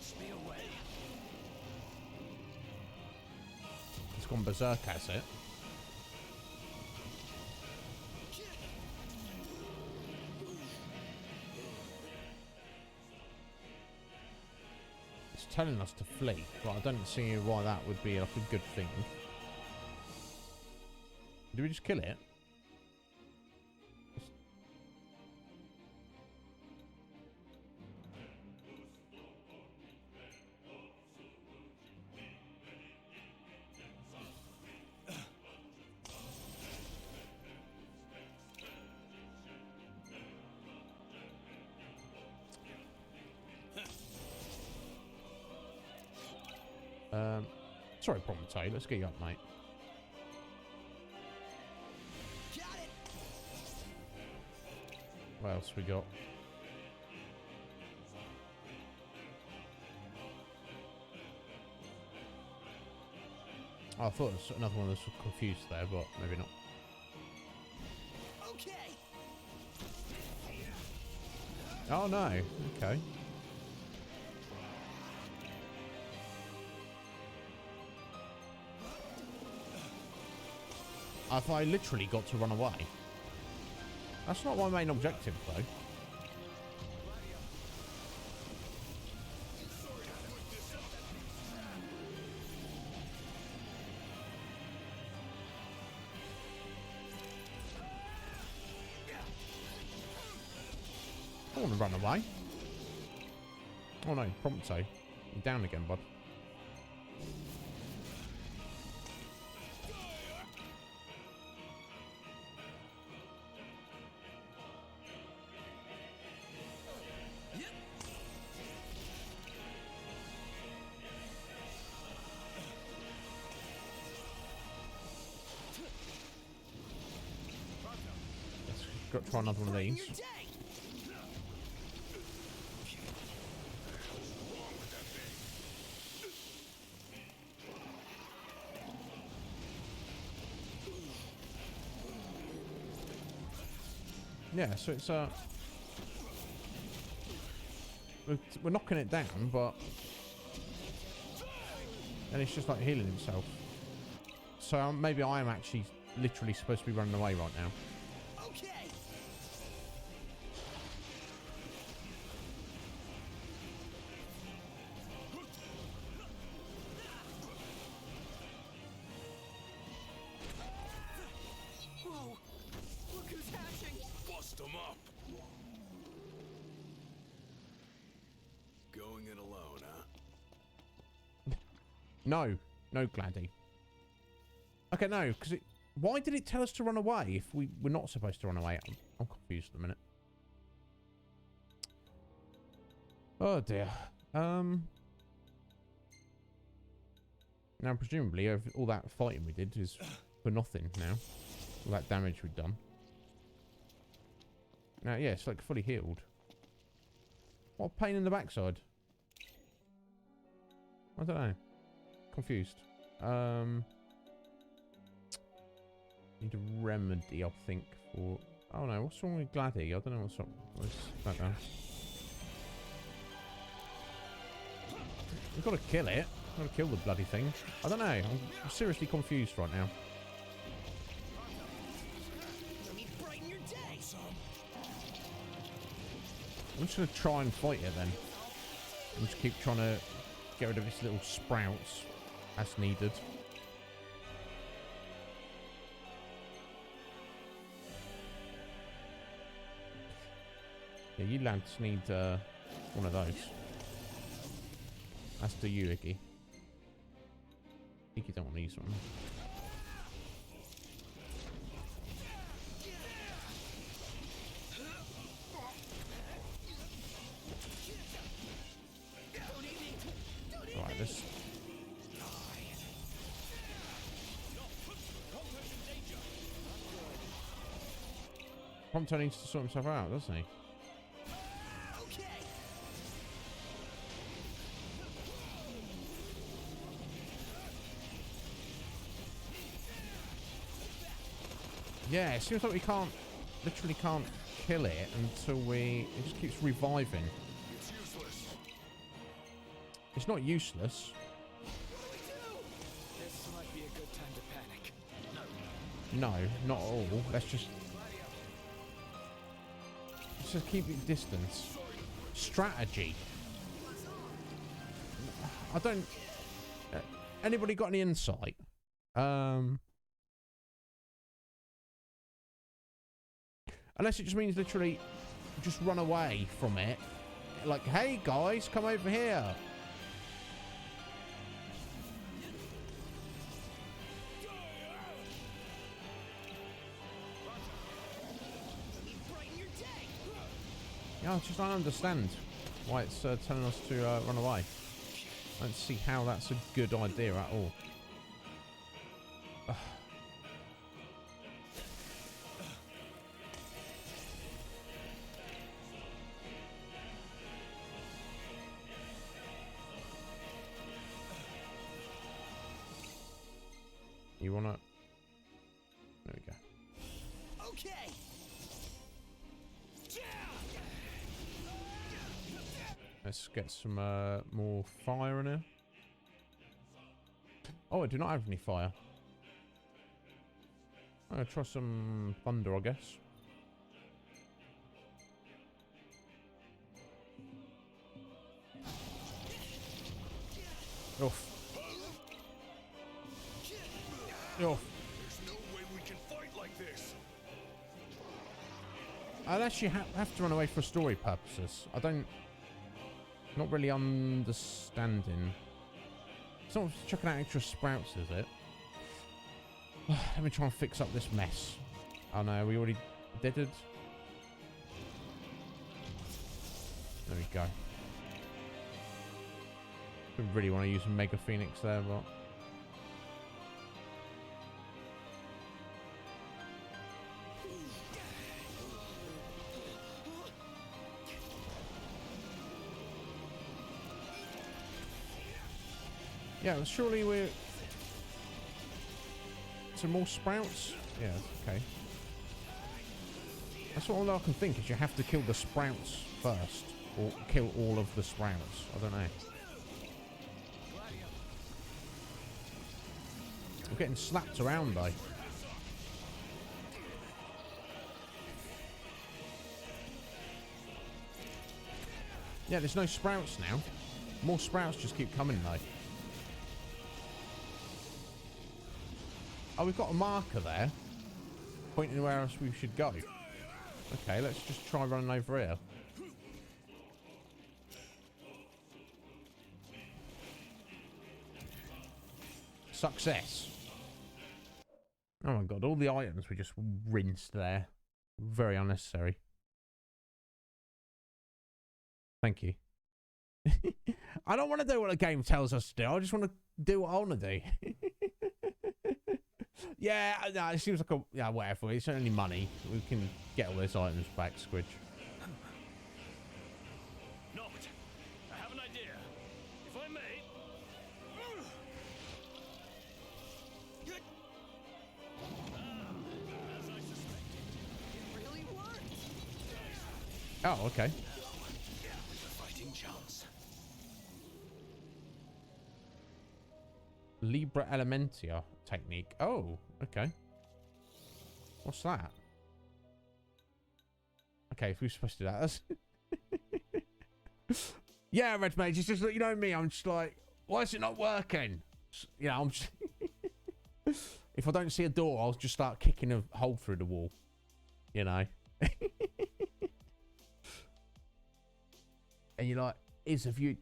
Stay away. It's gone berserk, has it? It's telling us to flee, but I don't see why that would be like a good thing. Do we just kill it? Sorry, Promontory. Let's get you up, mate. Got it. What else we got? Oh, I thought it was another one that was confused there, but maybe not. Okay. Oh no. Okay. Have I literally got to run away? That's not my main objective, though. I don't want to run away. Oh no, Prompto. You're down again, bud. Got to try another one of these. Yeah, so it's we're knocking it down, but then it's just like healing himself. So maybe I am actually literally supposed to be running away right now. No, Gladdy. Okay, no, because it... Why did it tell us to run away if we're not supposed to run away? I'm confused at the minute. Oh, dear. Now, presumably, all that fighting we did is for nothing now. All that damage we've done. Now, yeah, it's like fully healed. What a pain in the backside. I don't know. Confused. Need a remedy, I think, for... Oh no, what's wrong with Gladdy? I don't know what's wrong. What's that now? We've got to kill it. We've got to kill the bloody thing. I don't know. I'm seriously confused right now. I'm just going to try and fight it then. And just keep trying to get rid of its little sprouts as needed. Yeah, you lads need one of those. As do you, Iggy. Iggy don't want these ones. Right, this. Prompto needs to sort himself out, doesn't he? Yeah, it seems like we literally can't kill it until it just keeps reviving. It's useless. It's not useless. This might be a good time to panic. No, not at all. Let's just keep it distance. Strategy. I don't... anybody got any insight? Unless it just means literally just run away from it. Like, hey guys, come over here. Yeah, I just don't understand why it's telling us to run away. I don't see how that's a good idea at all. Ugh. You wanna... There we go. Okay. Let's get some more fire in here. Oh, I do not have any fire. I'm gonna try some thunder, I guess. Oof. Oof. There's no way we can fight like this. I'll actually have to run away for story purposes. I don't... Not really understanding. It's not chucking out extra sprouts, is it? Let me try and fix up this mess. Oh no, we already did it. There we go. Don't really want to use a Mega Phoenix there, but... Yeah, surely we're... Some more sprouts? Yeah, okay. That's all I can think, is you have to kill the sprouts first. Or kill all of the sprouts. I don't know. We're getting slapped around, though. Yeah, there's no sprouts now. More sprouts just keep coming, though. Oh, we've got a marker there. Pointing where else we should go. Okay, let's just try running over here. Success. Oh my god, all the items we just rinsed there. Very unnecessary. Thank you. I don't want to do what the game tells us to do. I just want to do what I want to do. Yeah, no, it seems like a... Yeah, whatever. It's only money. We can get all those items back, Squidge. Not. I have an idea. If I may... As I suspected, it really worked. Oh, okay. There's a fighting chance. Libra Elementia technique. Oh, okay. What's that? Okay, if we're supposed to do that, that's... Yeah, Red Mage, it's just like, you know me, I'm just like, why is it not working? You know, I'm just... If I don't see a door, I'll just start kicking a hole through the wall. You know? And you're like, have you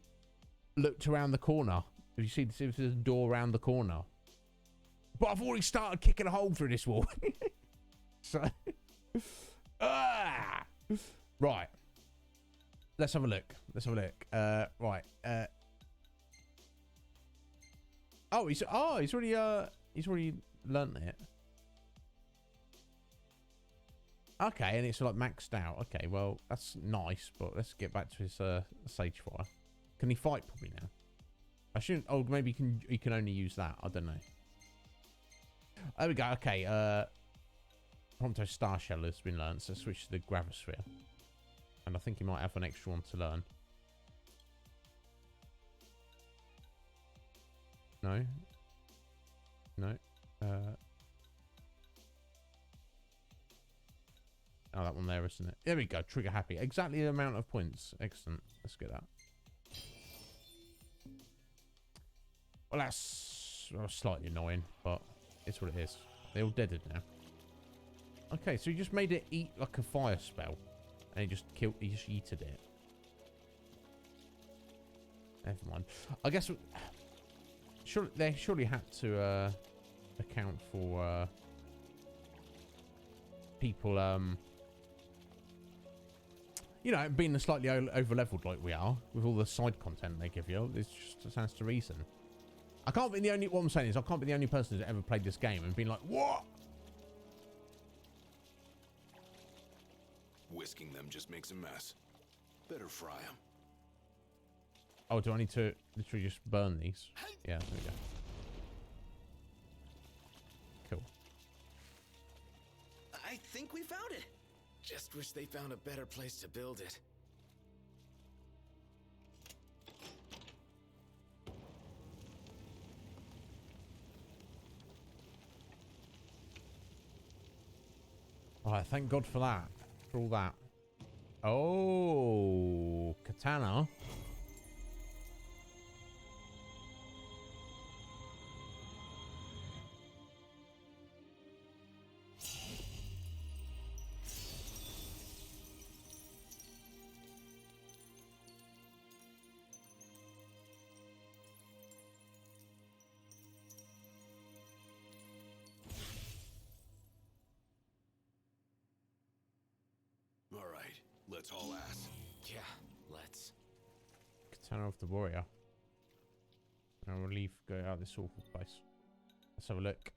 looked around the corner? Have you seen if there's a door around the corner? But I've already started kicking a hole through this wall. So... Right. Let's have a look. Let's have a look. Right. Oh, he's already learnt it. Okay, and it's like maxed out. Okay, well, that's nice, but let's get back to his Sage Fire. Can he fight probably now? I shouldn't. Oh, maybe he can only use that. I don't know. There we go. Okay. Prompto Star Shell has been learned, so switch to the Gravisphere. And I think he might have an extra one to learn. No. No. Oh, that one there, isn't it? There we go. Trigger happy. Exactly the amount of points. Excellent. Let's get that. Well, that's slightly annoying, but it's what it is. They're all deaded now. Okay, so he just made it eat like a fire spell. And he just yeeted it. Never mind. I guess they surely had to account for people, you know, being slightly over-leveled like we are with all the side content they give you. It just stands to reason. I can't be the only. What I'm saying is, I can't be the only person who's ever played this game and been like, "What?" Whisking them just makes a mess. Better fry them. Oh, do I need to literally just burn these? Yeah, there we go. Cool. I think we found it. Just wish they found a better place to build it. Alright, thank God for that. For all that. Oh, katana. All right, let's haul ass. Yeah, let's. Katana of the warrior. No relief, go out of this awful place. Let's have a look.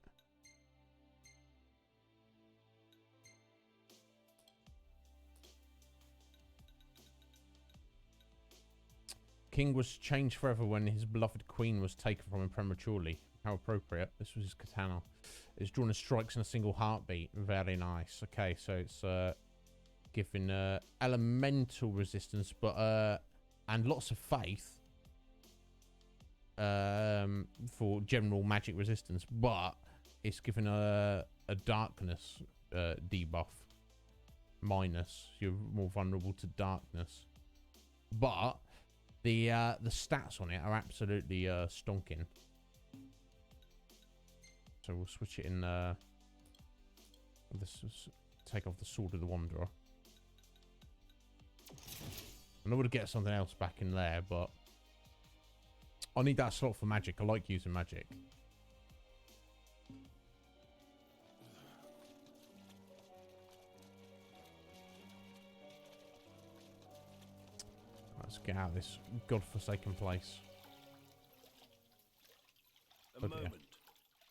King was changed forever when his beloved queen was taken from him prematurely. How appropriate. This was his katana. It's drawn as strikes in a single heartbeat. Very nice. Okay, so it's giving elemental resistance, but and lots of faith for general magic resistance, but it's given a darkness debuff minus. You're more vulnerable to darkness, but the stats on it are absolutely stonking. So we'll switch it in. This is, take off the sword of the wanderer. I know we'll get something else back in there, but I need that slot for magic. I like using magic. Let's get out of this godforsaken place. A moment.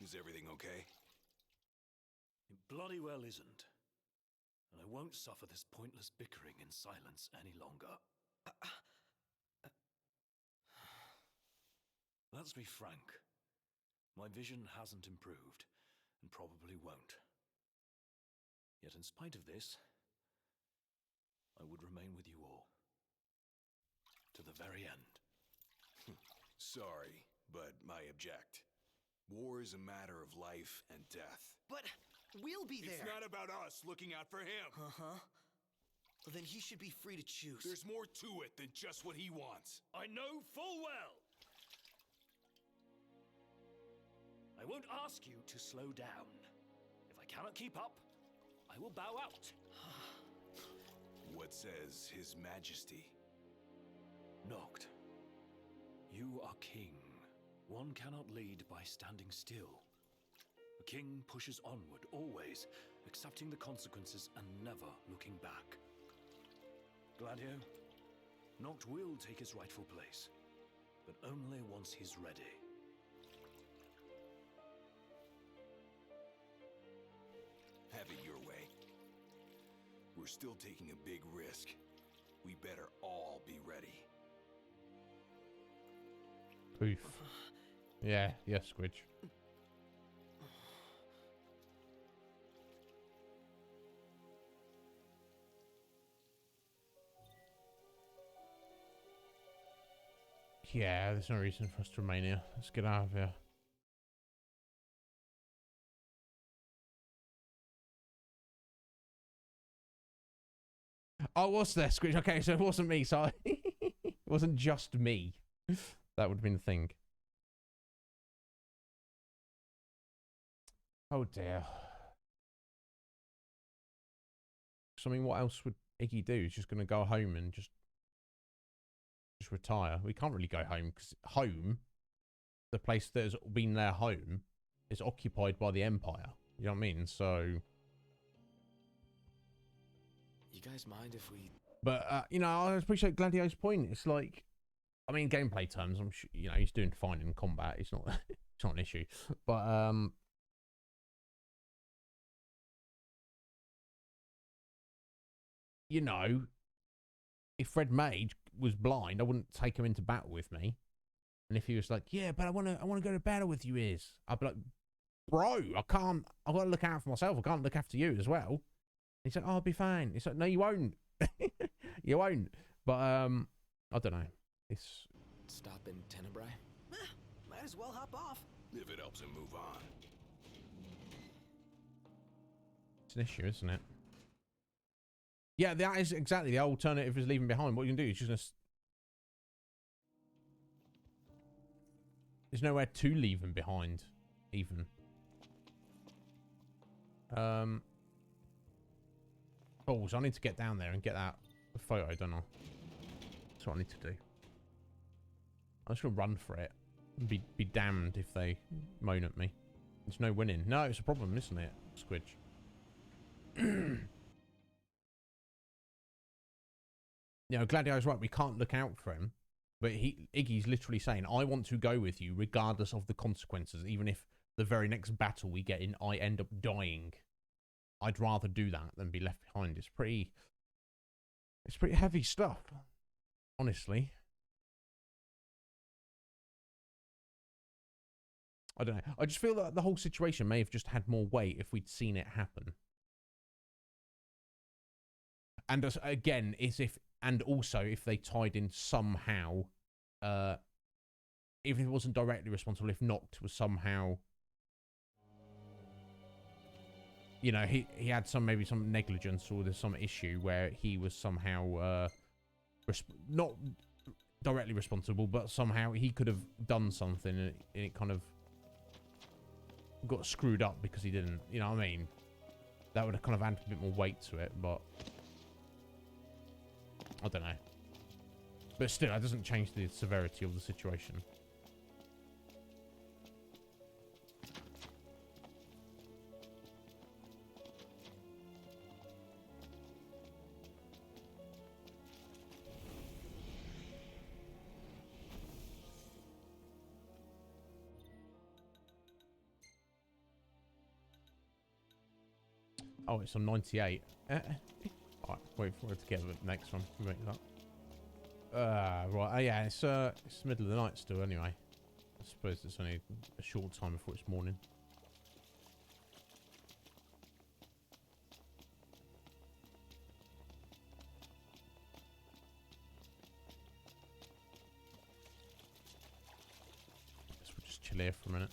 Is everything okay? It bloody well isn't. And I won't suffer this pointless bickering in silence any longer. Let's be frank. My vision hasn't improved, and probably won't. Yet in spite of this, I would remain with you all. To the very end. Sorry, but I object. War is a matter of life and death. But we'll be there. It's not about us looking out for him. Uh-huh. Well, then he should be free to choose. There's more to it than just what he wants. I know full well. I won't ask you to slow down. If I cannot keep up, I will bow out. What says His Majesty? Noct, you are king. One cannot lead by standing still. A king pushes onward, always, accepting the consequences and never looking back. Gladio, Noct will take his rightful place, but only once he's ready. Have it your way. We're still taking a big risk. We better all be ready. Poof. Yeah, yes, Squidge. Yeah, there's no reason for us to remain here. Let's get out of here. Oh, what's there, Squidge? Okay, so it wasn't me, sorry. It wasn't just me. That would have been the thing. Oh dear. So, I mean, what else would Iggy do? He's just going to go home and just retire. We can't really go home because home, the place that has been their home, is occupied by the Empire. You know what I mean? So, You guys mind if we... but you know, I appreciate Gladio's point. It's like, I mean, gameplay terms, I'm sure, you know, he's doing fine in combat. It's not it's not an issue. But you know, if Red Mage was blind, I wouldn't take him into battle with me. And if he was like, yeah, but I wanna go to battle with you, I'd be like, bro, I've got to look out for myself. I can't look after you as well. He's like, oh, I'll be fine. It's like, no, you won't. You won't. But I don't know. It's Stop in Tenebrae? Might as well hop off. If it helps him move on. an issue, isn't it? Yeah, that is exactly the alternative is leaving behind. What you can do is just gonna... There's nowhere to leave him behind, even. Oh, so I need to get down there and get that photo, don't I? That's what I need to do. I'm just gonna run for it. And be damned if they moan at me. There's no winning. No, it's a problem, isn't it, Squidge? You know, Gladio's right. We can't look out for him, but Iggy's literally saying, "I want to go with you, regardless of the consequences. Even if the very next battle we get in, I end up dying. I'd rather do that than be left behind." It's pretty heavy stuff, honestly. I don't know. I just feel that the whole situation may have just had more weight if we'd seen it happen. And again, also if they tied in somehow, even if it wasn't directly responsible, if Noct was somehow, you know, he had maybe some negligence or there's some issue where he was somehow not directly responsible, but somehow he could have done something and it kind of got screwed up because he didn't. You know what I mean? That would have kind of added a bit more weight to it, but I don't know. But still, that doesn't change the severity of the situation. Oh, it's on 98. Alright, wait for it to get the next one. Make that. Right. Oh, yeah, it's the middle of the night still anyway. I suppose it's only a short time before it's morning. Guess we'll just chill here for a minute.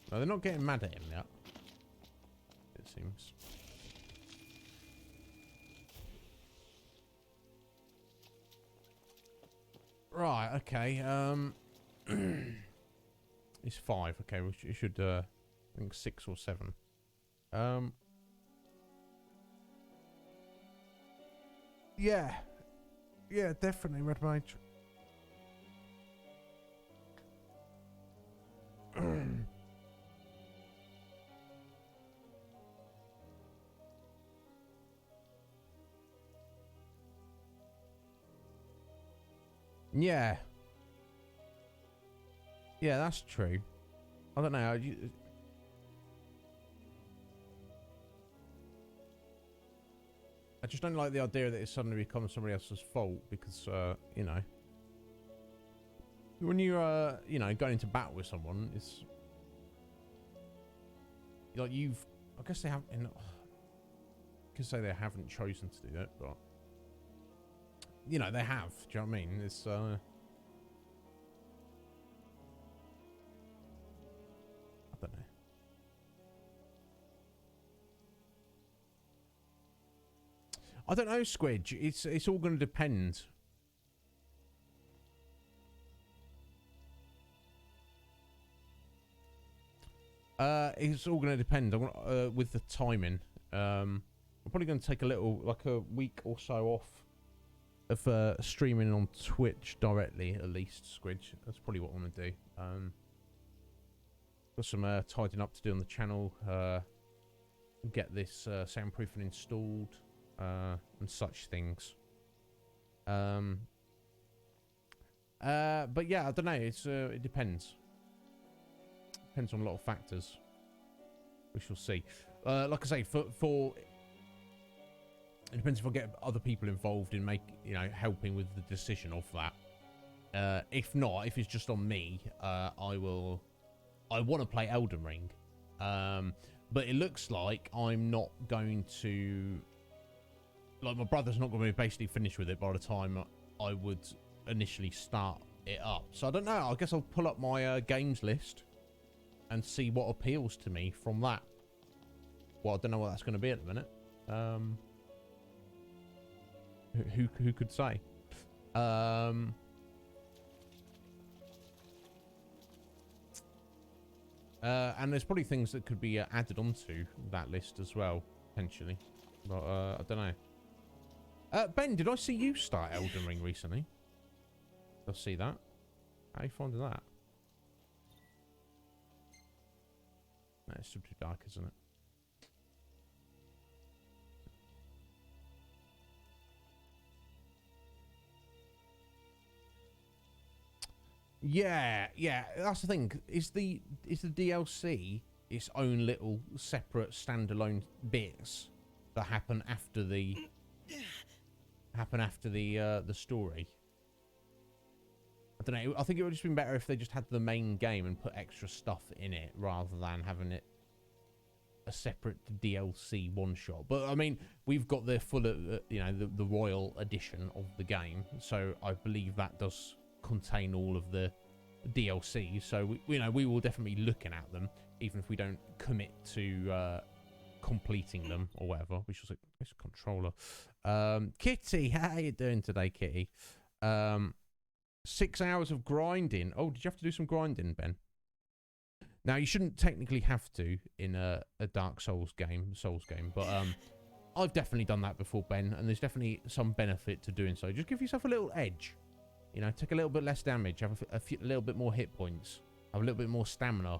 No, they're not getting mad at him yet, it seems. Right, okay, it's 5, okay, we should, I think 6 or 7. Yeah, definitely, Red Mage. Yeah. Yeah, that's true. I don't know. I just don't like the idea that it suddenly becomes somebody else's fault because, you know, when you're, you know, going into battle with someone, it's like I guess they haven't, I could say they haven't chosen to do that, but you know, they have. Do you know what I mean? It's, I don't know. I don't know, Squidge. It's all going to depend. it's all going to depend on, with the timing. I'm probably going to take a little, like a week or so off of streaming on Twitch directly, at least, Squidge. That's probably what I want to do. Got some tidying up to do on the channel. Get this soundproofing installed and such things. But yeah, I don't know. It depends. Depends on a lot of factors. We shall see. Like I say, for it depends if I get other people involved in helping with the decision of that. If not, if it's just on me, I want to play Elden Ring, but it looks like I'm not going to. Like, my brother's not going to be basically finished with it by the time I would initially start it up. So I don't know. I guess I'll pull up my games list and see what appeals to me from that. Well, I don't know what that's going to be at the minute. Who could say? And there's probably things that could be added onto that list as well, potentially. But I don't know. Ben, did I see you start Elden Ring recently? Did I see that? How are you finding that? No, it's still too dark, isn't it? Yeah, that's the thing. Is the DLC its own little separate standalone bits that happen after the story? I don't know. I think it would have just been better if they just had the main game and put extra stuff in it rather than having it a separate DLC one shot. But I mean, we've got the full, the Royal Edition of the game, so I believe that does contain all of the DLC. So we will definitely be looking at them, even if we don't commit to completing them or whatever. We should say this controller. Kitty, how you doing today, Kitty? 6 hours of grinding. Oh, did you have to do some grinding, Ben? Now, you shouldn't technically have to in a Dark Souls game, but I've definitely done that before, Ben, and there's definitely some benefit to doing so. Just give yourself a little edge. Take a little bit less damage, have a little bit more hit points, have a little bit more stamina,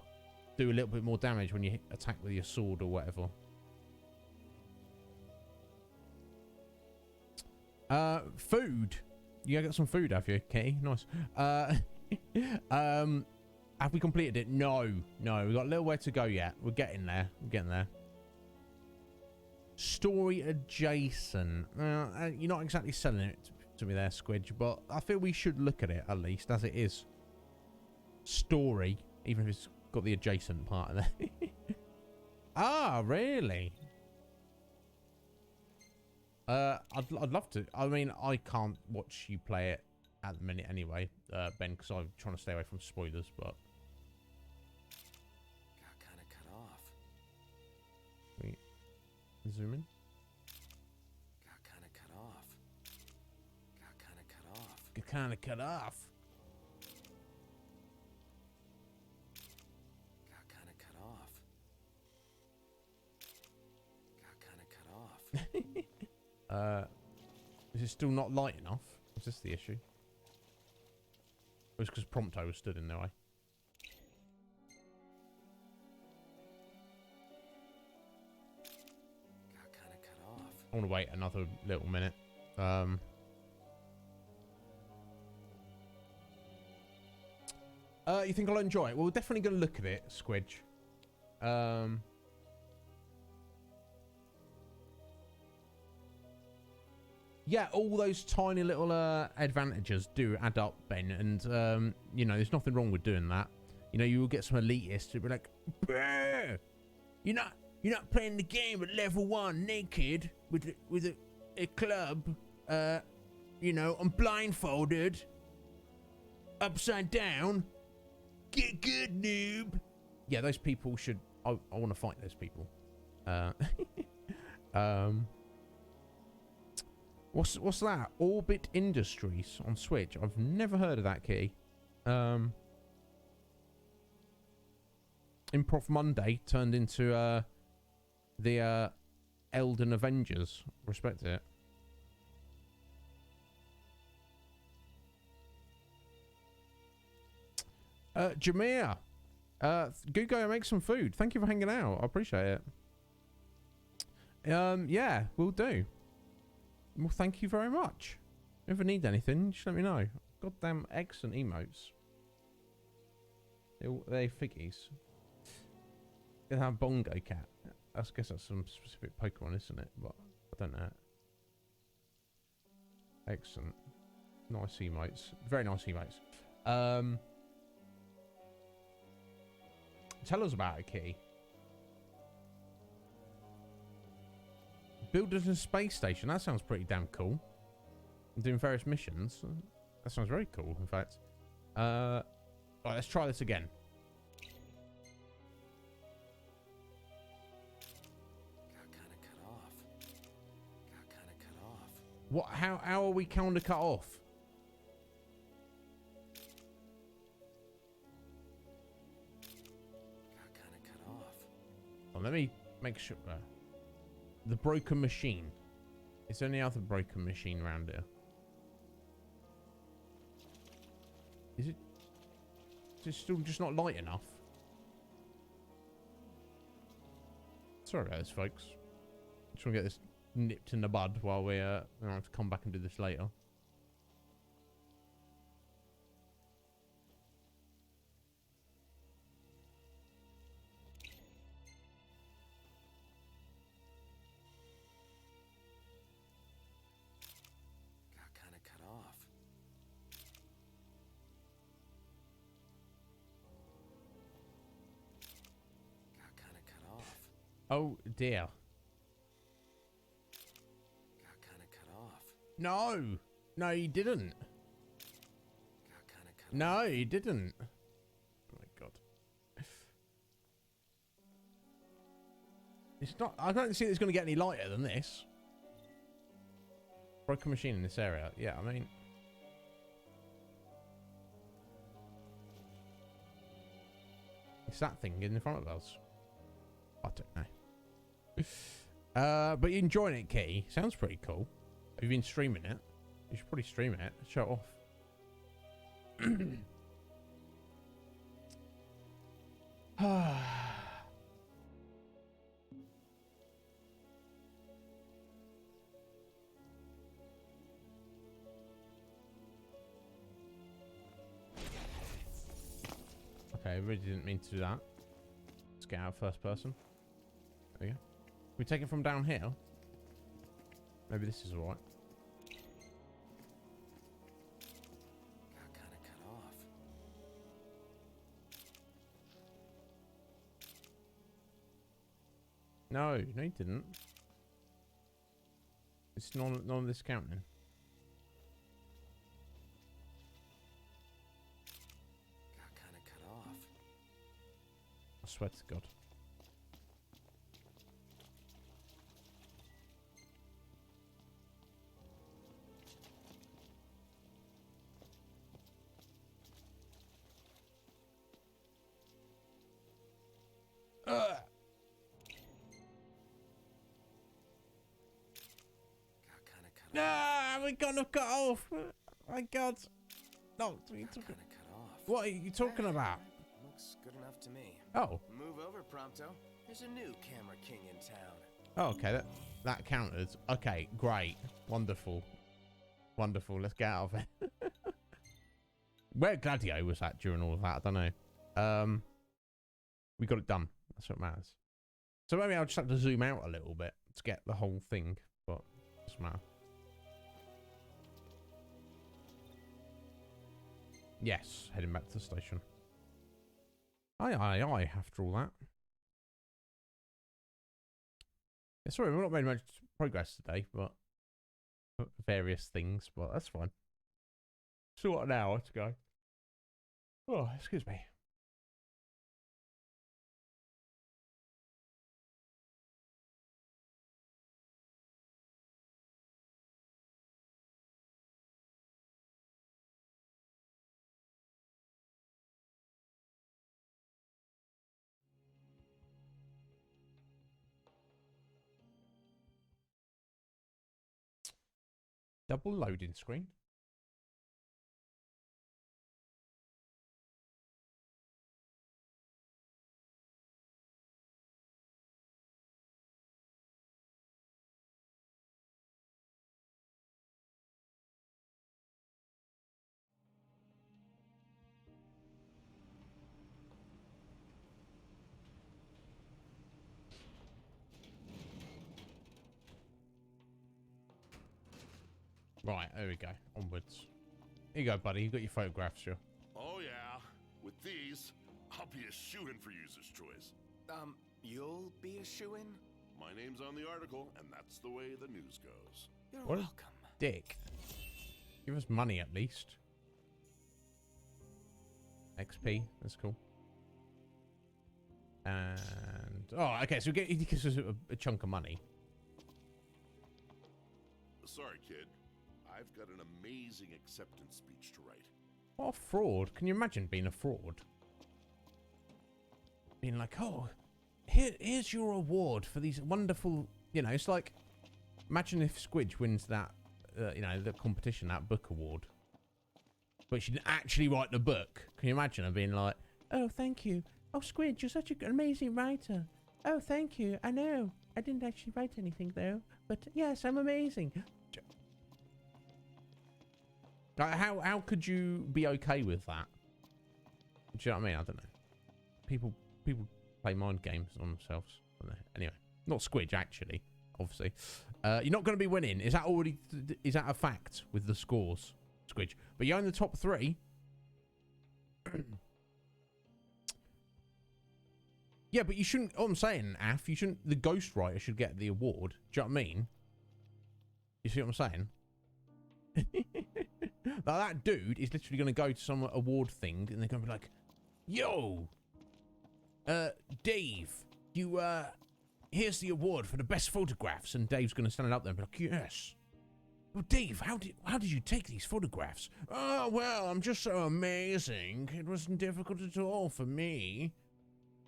do a little bit more damage when you attack with your sword or whatever. Food. You got some food, have you, Kitty? Nice. Have we completed it? No. We've got a little way to go yet. We're getting there. Story adjacent. You're not exactly selling it to me there, Squidge, but I feel we should look at it at least as it is story, even if it's got the adjacent part of there. Ah, really? I'd love to. I mean, I can't watch you play it at the minute anyway, Ben, because I'm trying to stay away from spoilers, but got kind of cut off. Wait, zoom in. Got kind of cut off. Got kind of cut off. Got kind of cut off. Got kind of cut off. Got kind of cut off. Is it still not light enough? Is this the issue? It was because Prompto was stood in their way. Got kind of cut off. I want to wait another little minute. You think I'll enjoy it? Well, we're definitely going to look at it, Squidge. Yeah, all those tiny little advantages do add up, Ben, and there's nothing wrong with doing that. You will get some elitists who'll be like, "Bruh, you're not playing the game at level 1 naked with a club. I'm blindfolded, upside down. Get good, noob." Yeah, those people should. I want to fight those people. What's that? Orbit Industries on Switch. I've never heard of that, Kitty. Improv Monday turned into the Elden Avengers. Respect it. Jameer, go make some food. Thank you for hanging out. I appreciate it. Yeah, we'll do. Well, thank you very much. If you need anything, just let me know. Goddamn excellent emotes. They figgies. They have Bongo Cat. I guess that's some specific Pokemon, isn't it? But I don't know. Excellent. Nice emotes. Very nice emotes. Tell us about it, Kitty. Builders a space station. That sounds pretty damn cool. Doing various missions. That sounds very cool, in fact. Right, let's try this again. Got kind of cut off. Got kind of cut off. What? How are we kind of cut off? Got kind of cut off. Well, let me make sure. The broken machine. Is there any other broken machine around here? Is it still just not light enough? Sorry about this, folks. Just want to get this nipped in the bud while we don't have to come back and do this later. Got kind of cut off. Got kind of cut off. Oh dear. Got kind of cut off. No. No, you didn't. Got kind of cut No, you didn't. Oh my god. It's not. I don't think it's going to get any lighter than this. Broken machine in this area. Yeah, I mean. It's that thing in front of us. I don't know. But you're enjoying it, Kitty. Sounds pretty cool. Have you been streaming it? You should probably stream it. Show it off. Okay, I really didn't mean to do that. Let's get out first person. There we go. We take it from down here. Maybe this is alright. Got kind of cut off. No, you didn't. It's none of this counting. Got kind of cut off. I swear to God. No, we're gonna cut off. Oh my God. No, what are you talking about? Looks good enough to me. Oh. Move over, Prompto. There's a new camera king in town. Oh, okay. That counted. Okay, great. Wonderful. Wonderful. Let's get out of it. Where Gladio was at during all of that, I don't know. We got it done. That's what matters. So maybe I'll just have to zoom out a little bit to get the whole thing, but it doesn't matter. Yes, heading back to the station. Aye, after all that. Yeah, sorry, we've not made much progress today, but various things, but that's fine. Still got an hour to go. Oh, excuse me. Double loading screen. Right, there we go. Onwards. Here you go, buddy. You got your photographs, sure. Oh, yeah. With these, I'll be a shoo-in for user's choice. You'll be a shoo-in? My name's on the article, and that's the way the news goes. You're What welcome. a dick. Give us money at least. XP, that's cool. And oh, okay, so he gives us a chunk of money. Sorry, kid. I've got an amazing acceptance speech to write. What a fraud. Can you imagine being a fraud? Being like, oh, here's your award for these wonderful, you know, it's like, imagine if Squidge wins that, you know, the competition, that book award. But she didn't actually write the book. Can you imagine her being like, oh, thank you. Oh, Squidge, you're such an amazing writer. Oh, thank you. I know. I didn't actually write anything, though. But yes, I'm amazing. How could you be okay with that? Do you know what I mean? I don't know. People play mind games on themselves. Anyway, not Squidge actually. Obviously, you're not going to be winning. Is that already? Is that a fact with the scores, Squidge? But you're in the top 3. Yeah, but you shouldn't. Oh, I'm saying, Af, you shouldn't. The ghostwriter should get the award. Do you know what I mean? You see what I'm saying? Now that dude is literally going to go to some award thing, and they're going to be like, "Yo, Dave, you here's the award for the best photographs." And Dave's going to stand up there and be like, "Yes, well, Dave, how did you take these photographs?" "Oh, well, I'm just so amazing. It wasn't difficult at all for me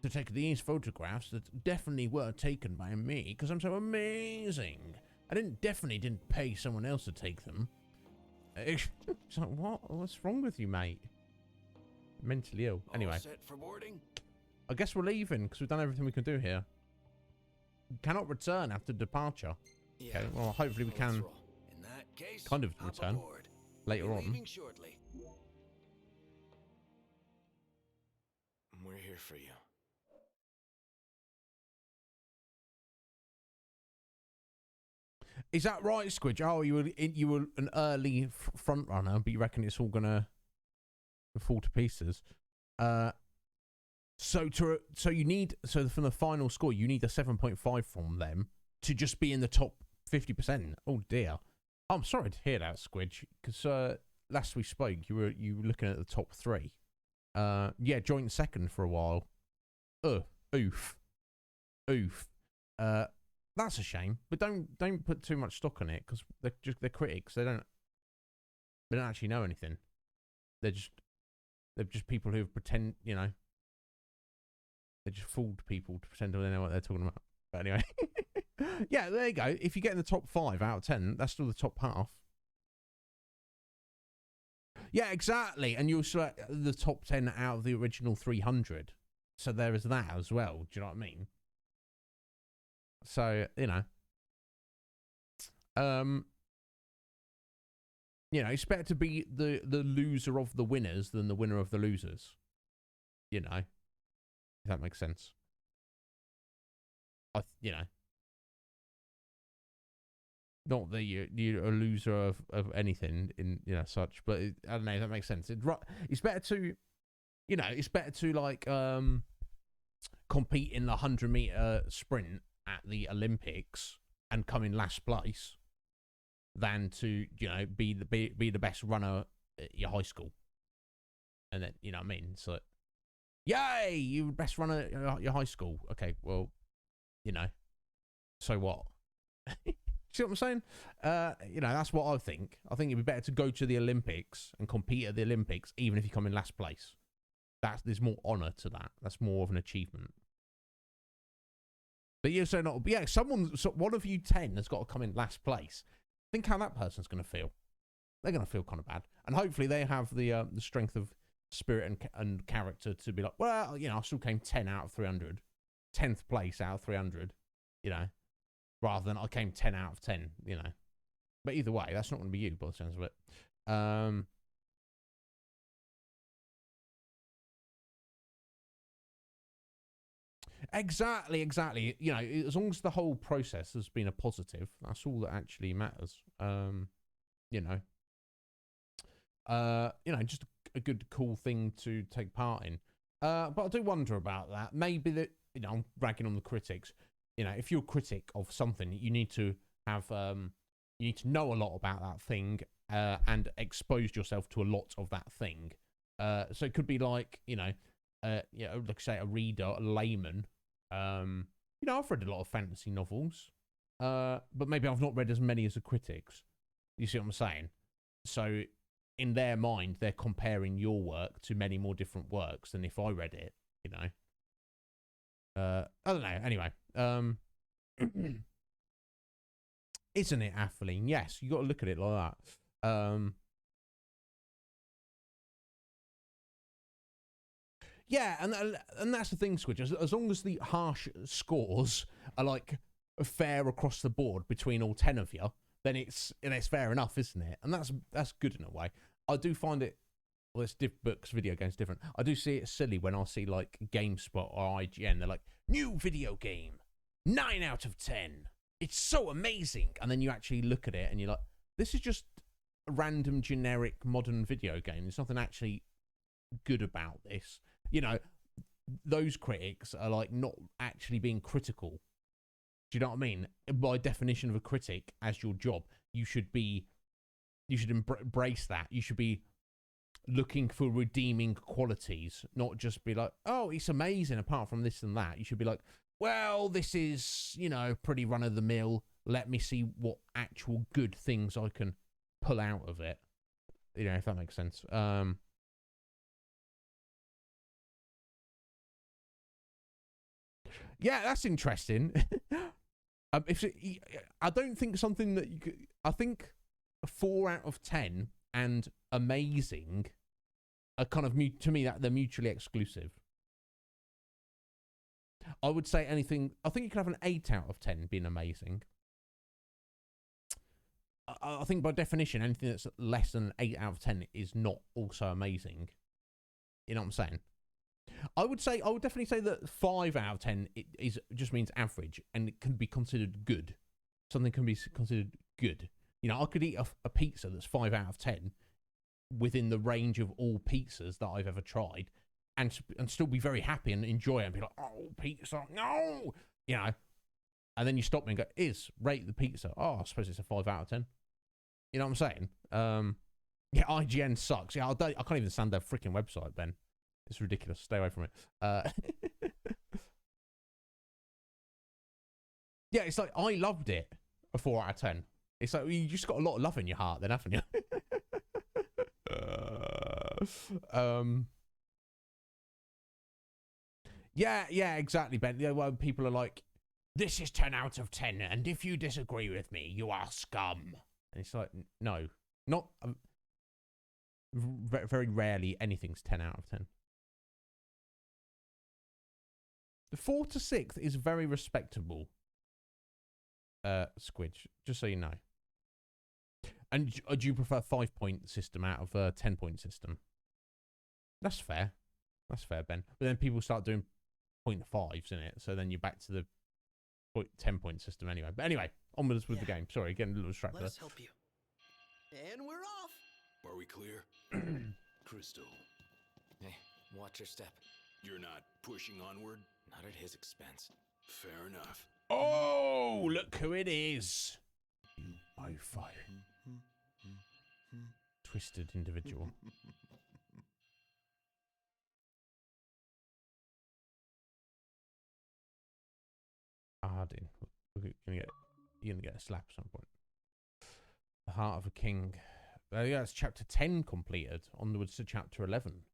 to take these photographs that definitely were taken by me because I'm so amazing. I definitely didn't pay someone else to take them." It's like, what? What's wrong with you, mate? Mentally ill. Anyway, All set for boarding? I guess we're leaving because we've done everything we can do here. Cannot return after departure. Yeah. Okay, well, hopefully we can In that case, kind of hop return aboard. later We're on. leaving shortly. We're here for you. Is that right, Squidge? Oh, you were an early front runner, but you reckon it's all gonna fall to pieces. So you need from the final score, you need a 7.5 from them to just be in the top 50%. Oh dear. I'm sorry to hear that, Squidge, because last we spoke, you were looking at the top 3. Yeah, joint second for a while. Oof. That's a shame, but don't put too much stock on it because they're critics. They don't actually know anything. They're just people who pretend, you know. They just fooled people to pretend they know what they're talking about. But anyway, yeah, there you go. If you get in the top 5 out of 10, that's still the top half. Yeah, exactly. And you'll select the top 10 out of the original 300. So there is that as well. Do you know what I mean? So, you know, it's better to be the loser of the winners than the winner of the losers. You know, if that makes sense. Not that you're a loser of anything in such, but I don't know if that makes sense. It's better to, it's better to like compete in the 100-meter sprint at the Olympics and come in last place than to be the best runner at your high school. And then you know what I mean. It's like, yay, you're the best runner at your high school. Okay, well, so what? See what I'm saying? That's what I think. I think it'd be better to go to the Olympics and compete at the Olympics, even if you come in last place. There's more honour to that. That's more of an achievement. But you're saying not. Yeah, one of you 10 has got to come in last place. Think how that person's going to feel. They're going to feel kind of bad. And hopefully they have the strength of spirit and character to be like, well, you know, I still came 10 out of 300. 10th place out of 300, you know, rather than I came 10 out of 10, you know. But either way, that's not going to be you by the sounds of it. Exactly. You know, as long as the whole process has been a positive, that's all that actually matters. You know, just a good, cool thing to take part in. But I do wonder about that. Maybe that, you know, I'm ragging on the critics. You know, if you're a critic of something, you need to have, you need to know a lot about that thing, and exposed yourself to a lot of that thing. So it could be like, you know, like say a reader, a layman. You know, I've read a lot of fantasy novels, but maybe I've not read as many as the critics. You see what I'm saying? So in their mind, they're comparing your work to many more different works than if I read it, you know. I don't know. Anyway, isn't it, Atheline? Yes, you got to look at it like that. Yeah, and that's the thing, Squidge. As long as the harsh scores are like fair across the board between all 10 of you, then it's fair enough, isn't it? And that's good in a way. I do find it. Well, it's books, video games different. I do see it silly when I see like GameSpot or IGN. They're like, new video game, 9 out of 10. It's so amazing. And then you actually look at it and you're like, this is just a random generic modern video game. There's nothing actually good about this. You know, those critics are like not actually being critical. Do you know what I mean? By definition of a critic, as your job, you should embrace that. You should be looking for redeeming qualities, not just be like, oh, it's amazing apart from this and that. You should be like, well, this is, you know, pretty run of the mill. Let me see what actual good things I can pull out of it. You know, if that makes sense. Yeah, that's interesting. I don't think something that you could, I think 4 out of 10 and amazing are kind of, to me, that they're mutually exclusive. I would say anything, I think you could have an 8 out of 10 being amazing. I think by definition, anything that's less than an 8 out of 10 is not also amazing. You know what I'm saying? I would definitely say that 5 out of 10 just means average, and it can be considered good. Something can be considered good. You know, I could eat a pizza that's 5 out of 10 within the range of all pizzas that I've ever tried, and still be very happy and enjoy it and be like, oh, pizza, no! You know, and then you stop me and go, rate the pizza. Oh, I suppose it's a 5 out of 10. You know what I'm saying? Yeah, IGN sucks. Yeah, I can't even stand their freaking website, Ben. It's ridiculous. Stay away from it. Yeah, it's like, I loved it, a 4 out of 10. It's like, you just got a lot of love in your heart then, haven't you? Yeah, exactly, Ben. Yeah, well, people are like, this is 10 out of 10, and if you disagree with me, you are scum. And it's like, no, not... very rarely anything's 10 out of 10. The 4 to 6th is very respectable, Squidge, just so you know. And do you prefer 5-point system out of a 10-point system? That's fair. That's fair, Ben. But then people start doing 0.5s in it, so then you're back to the 10-point system anyway. But anyway, onwards with the game. Sorry, getting a little distracted. Let us help you. And we're off. Are we clear? Crystal. Hey, watch your step. You're not pushing onward? Not at his expense. Fair enough. Oh, look who it is. You mofo. Twisted individual. Ardin. You're gonna get a slap at some point. The Heart of a King. Yeah, it's chapter 10 completed. Onwards to chapter 11.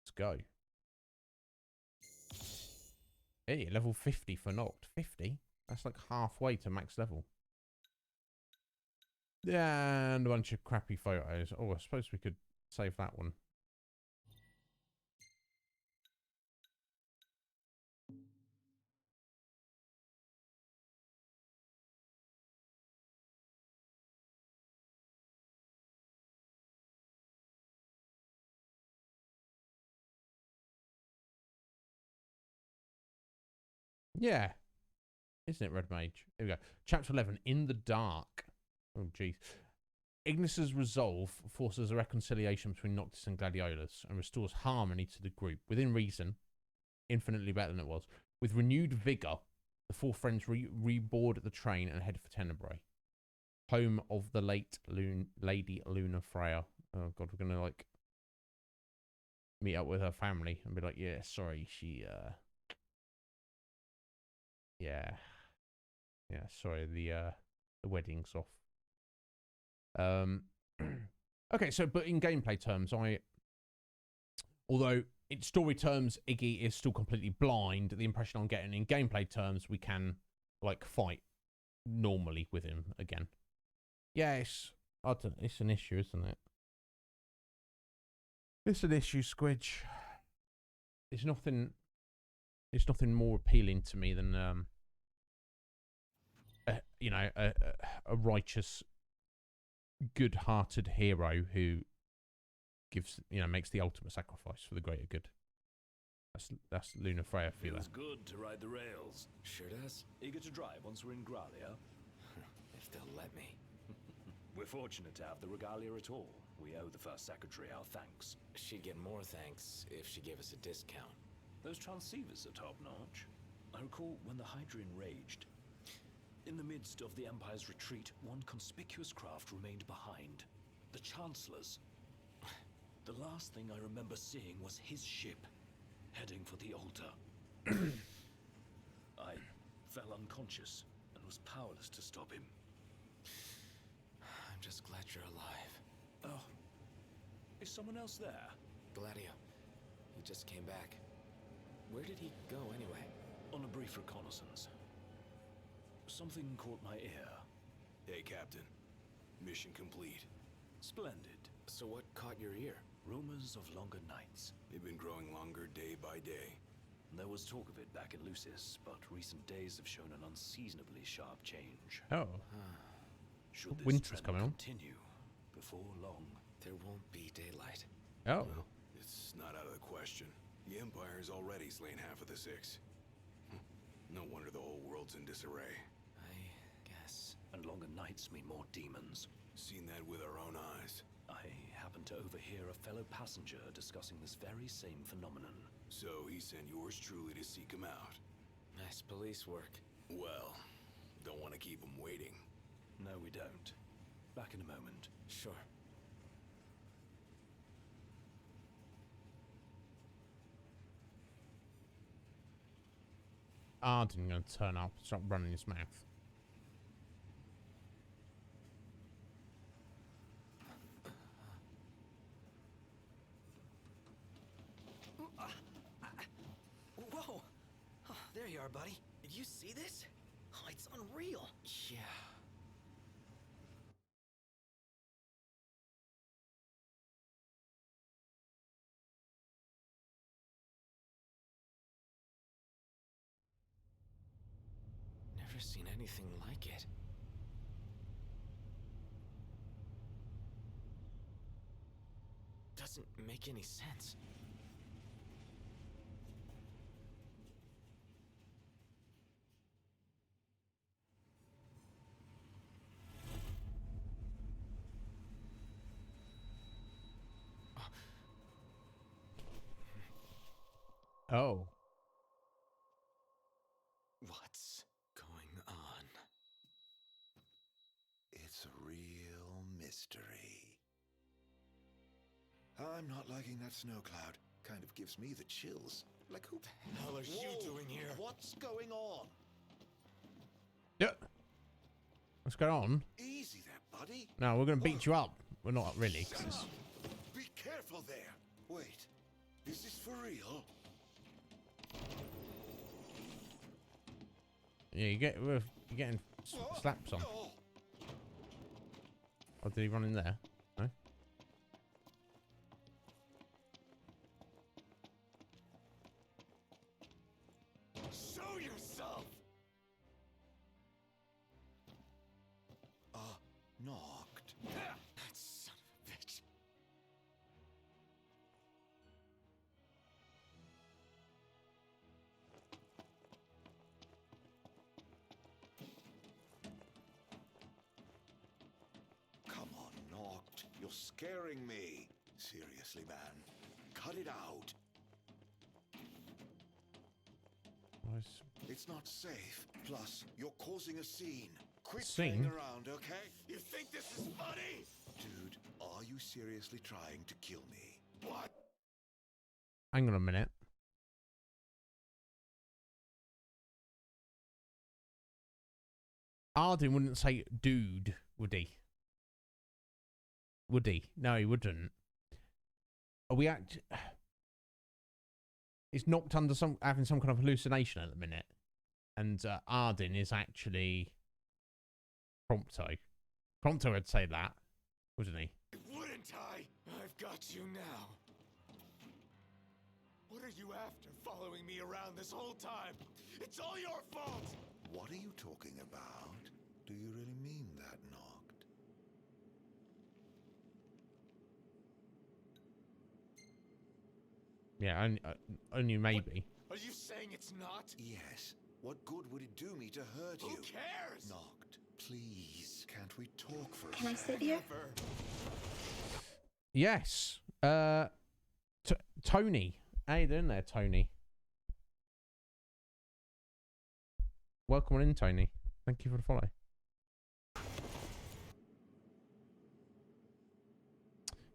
Let's go. Hey, level 50 for Noct. 50? That's like halfway to max level. And a bunch of crappy photos. Oh, I suppose we could save that one. Yeah. Isn't it, Red Mage? Here we go. Chapter 11, In the Dark. Oh, jeez. Ignis's resolve forces a reconciliation between Noctis and Gladiolus and restores harmony to the group. Within reason, infinitely better than it was. With renewed vigour, the four friends reboard the train and head for Tenebrae, home of the late Lady Luna Freya. Oh, God, we're going to, like, meet up with her family and be like, yeah, sorry, she, yeah, sorry, the wedding's off. Okay, so, but in gameplay terms, although in story terms, Iggy is still completely blind, the impression I'm getting in gameplay terms, we can, like, fight normally with him again. Yeah, it's an issue, isn't it? It's an issue, Squidge. It's nothing more appealing to me than, a righteous, good-hearted hero who makes the ultimate sacrifice for the greater good. That's Luna Freya feeling. Feels good to ride the rails. Sure does. Eager to drive once we're in Gralia? If they'll let me. We're fortunate to have the regalia at all. We owe the first secretary our thanks. She'd get more thanks if she gave us a discount. Those transceivers are top-notch. I recall when the Hydrian raged. In the midst of the Empire's retreat, one conspicuous craft remained behind. The Chancellor's. The last thing I remember seeing was his ship, heading for the altar. I fell unconscious and was powerless to stop him. I'm just glad you're alive. Oh. Is someone else there? Gladio. He just came back. Where did he go anyway? On a brief reconnaissance. Something caught my ear. Hey, Captain. Mission complete. Splendid. So what caught your ear? Rumors of longer nights. They've been growing longer day by day. There was talk of it back in Lucis, but recent days have shown an unseasonably sharp change. Oh. Should this Winter's trend coming on. continue, before long, there won't be daylight. Oh. Well, it's not out of the question. The Empire's already slain half of the Six. No wonder the whole world's in disarray. I guess. And longer nights mean more demons. Seen that with our own eyes. I happened to overhear a fellow passenger discussing this very same phenomenon. So he sent yours truly to seek him out. Nice police work. Well, don't want to keep him waiting. No, we don't. Back in a moment. Sure. Arden gonna turn up and start running his mouth. Whoa! Oh, there you are, buddy. Did you see this? Oh, it's unreal. Yeah. Never seen anything like it. Doesn't make any sense. Oh. What's going on? It's a real mystery. I'm not liking that snow cloud. Kind of gives me the chills. Like who the hell are you doing here? What's going on? Yeah. What's going on? Easy there, buddy. No, we're gonna beat you up. We're not really. Be careful there. Wait, is this for real? Yeah, you're getting slaps on. Or did he run in there? No? Show yourself! Knocked. That son of a bitch. Come on, Knocked. You're scaring me. Seriously, man. Cut it out. Nice. It's not safe. Plus, you're causing a scene. Quit Scene? playing around, okay? You think this is funny? Dude, are you seriously trying to kill me? What? Hang on a minute. Arden wouldn't say dude, would he? Would he? No, he wouldn't. Are we It's knocked under having some kind of hallucination at the minute. And Arden is actually Prompto. Prompto would say that, wouldn't he? Wouldn't I? I've got you now. What are you after, following me around this whole time? It's all your fault! What are you talking about? Do you really mean that, Knocked? Yeah, only maybe. Are you saying it's not? Yes. What good would it do me to hurt you? Who cares? Knocked. Please, can't we talk for a Can I second? sit here? Yes. Tony. How you doing there, Tony? Welcome on in, Tony. Thank you for the follow.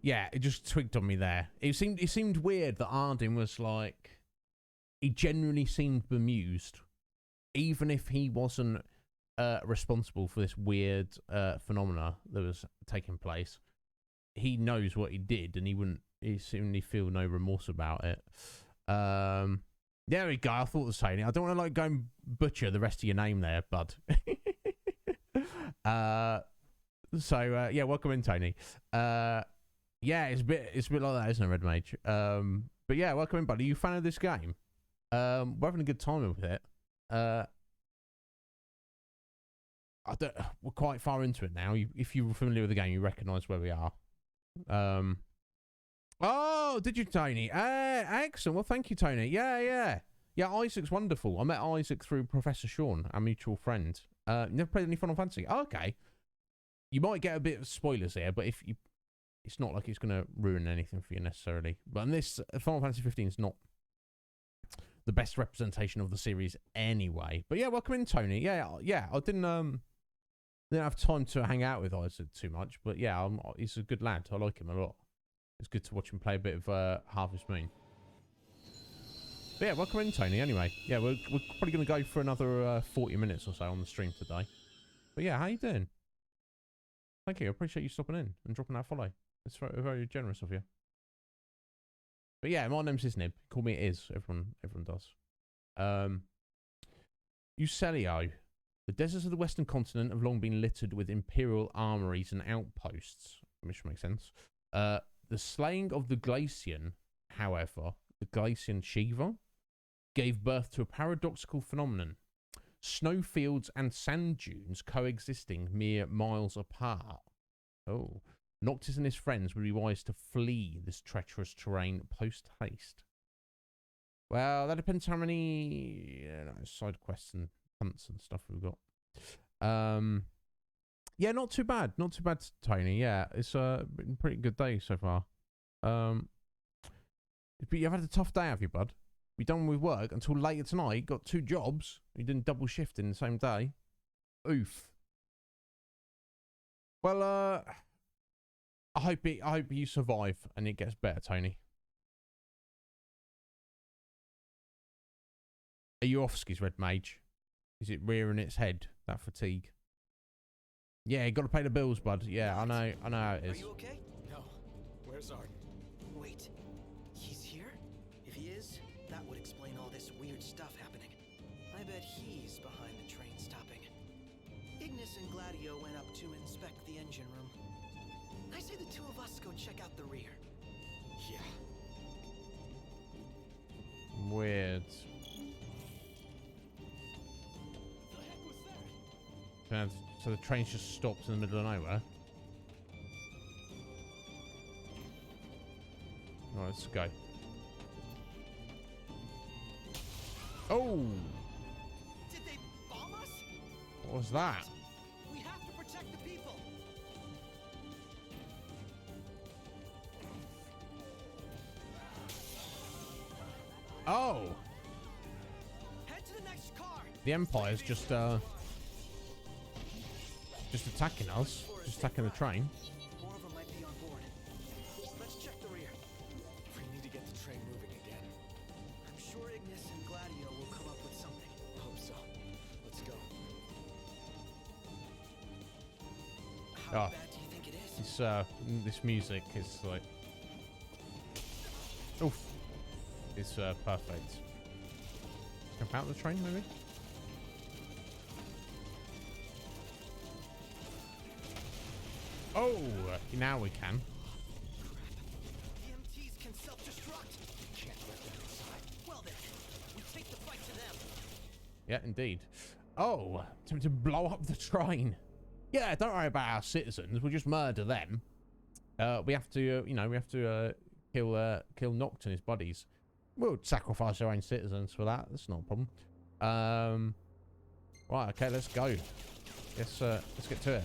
Yeah, it just twigged on me there. It seemed weird that Arden was like, he genuinely seemed bemused, even if he wasn't responsible for this weird phenomena that was taking place. He knows what he did, and he seemingly feel no remorse about it. There we go. I thought the same. I don't want to like go and butcher the rest of your name there, bud. Yeah, welcome in, Tony. Yeah, it's a bit like that, isn't it, Red Mage? But yeah, welcome in, buddy. Are you a fan of this game? We're having a good time with it. We're quite far into it now. If you're familiar with the game, you recognise where we are. Oh, did you, Tony? Excellent. Well, thank you, Tony. Yeah. Isaac's wonderful. I met Isaac through Professor Sean, our mutual friend. Never played any Final Fantasy. Oh, okay. You might get a bit of spoilers here, but it's not like it's going to ruin anything for you necessarily. But in this, Final Fantasy 15 is not the best representation of the series anyway. But yeah, welcome in, Tony. Yeah. I didn't have time to hang out with Isaac too much, but yeah, he's a good lad. I like him a lot. It's good to watch him play a bit of Harvest Moon. But yeah, welcome in, Tony. Anyway, yeah, we're probably going to go for another 40 minutes or so on the stream today. But yeah, how you doing? Thank you. I appreciate you stopping in and dropping that follow. It's very, very generous of you. But yeah, my name's Iznib. Call me Iz. Everyone does. Eucelio. The deserts of the Western continent have long been littered with imperial armories and outposts, which makes sense. The slaying of the Glacian, however, the Glacian Shiva, gave birth to a paradoxical phenomenon. Snowfields and sand dunes coexisting mere miles apart. Oh. Noctis and his friends would be wise to flee this treacherous terrain post-haste. Well, that depends how many side quests and hunts and stuff we've got. Yeah, not too bad. Not too bad, Tony. Yeah, it's been a pretty good day so far. But you've had a tough day, have you, bud? You done with work until later tonight? Got 2 jobs? You didn't double shift in the same day? Oof. Well, I hope you survive and it gets better, Tony. Are you off skis, Red Mage? Is it rearing its head, that fatigue? Yeah, you got to pay the bills, bud. Yeah, I know how it is. Are you okay? No. Where's Arden? Wait, he's here? If he is, that would explain all this weird stuff happening. I bet he's behind the train stopping. Ignis and Gladio went up to inspect the engine room. I say the two of us go check out the rear. Yeah. Weird. So the train just stops in the middle of nowhere. Alright, let's go. Oh! Did they bomb us? What was that? We have to protect the people. Oh! Head to the next car. The Empire's just attacking us. Just attacking the train. More of them might be on board. Let's check the rear. We need to get the train moving again. I'm sure Ignis and Gladio will come up with something. Hope so. Let's go. How bad do you think it is? This music is like, oof, it's perfect. Jump out of the train, maybe. Oh, now we can. EMTs can self-destruct. Can't let them inside. Well then, we take the fight to them. Yeah, indeed. Oh, to blow up the train. Yeah, don't worry about our citizens. We'll just murder them. We have to, kill Noct and his buddies. We'll sacrifice our own citizens for that. That's not a problem. Right, okay, let's go. Let's get to it.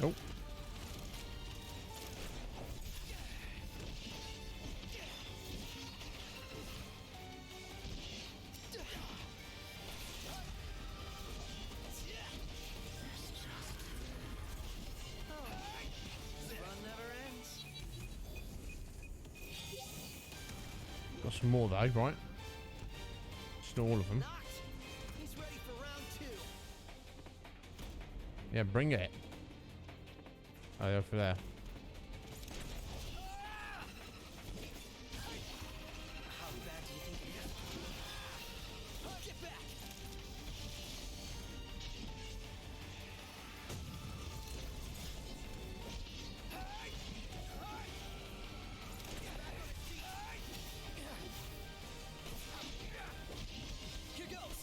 Nope. Got some more though, right? Just not all of them. He's ready for round 2. Yeah, bring it. Oh, over there. How bad do you think it is? Get back. Here goes.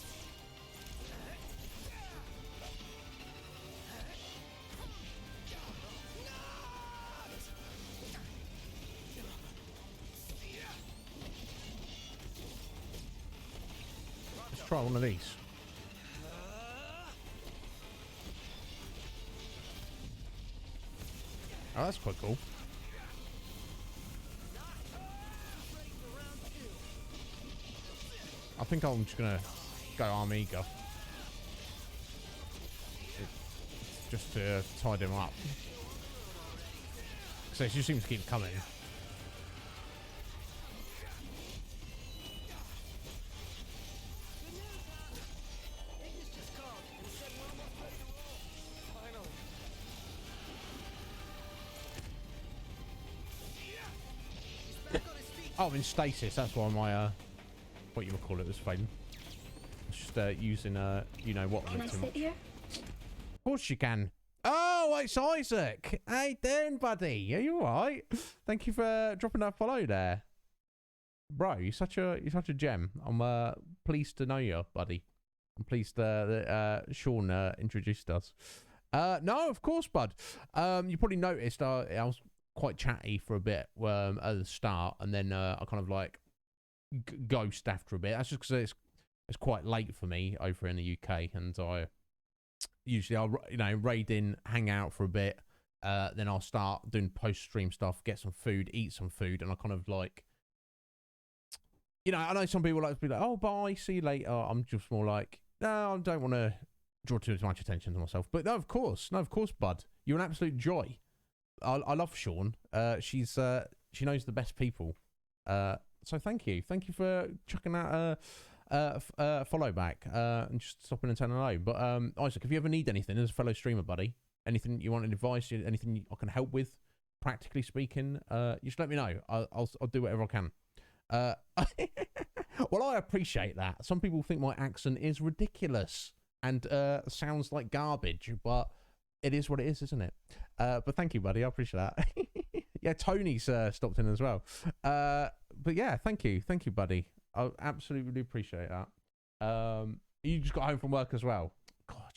Let's try one of these. Oh, that's quite cool. I think I'm just gonna go Amiga. Just to tide him up. So it just seems to keep coming. Oh, in stasis. That's why my what you would call it was failing. Just using you know what. Can I sit here? Of course you can. Oh, it's Isaac. Hey, doing, buddy? Are you alright? Thank you for dropping that follow there, bro. You're such a gem. I'm pleased to know you, buddy. I'm pleased that Sean introduced us. No, of course, bud. You probably noticed I was quite chatty for a bit at the start, and then I kind of like ghost after a bit. That's just because it's quite late for me over in the UK, and I'll raid in, hang out for a bit, then I'll start doing post stream stuff, get some food, eat some food, and I kind of like, I know some people like to be like, oh bye, see you later. I'm just more like, no, I don't want to draw too much attention to myself. But no, of course, bud, you're an absolute joy. I love Sean. She knows the best people. So thank you for chucking out follow back and just stop in and tell hello. But Isaac, if you ever need anything as a fellow streamer, buddy, anything you want advice, anything I can help with, practically speaking, you just let me know. I'll do whatever I can. Well, I appreciate that. Some people think my accent is ridiculous and sounds like garbage, but it is what it is, isn't it? But thank you, buddy. I appreciate that. Yeah, Tony's stopped in as well. But yeah, thank you, buddy. I absolutely appreciate that. You just got home from work as well. God,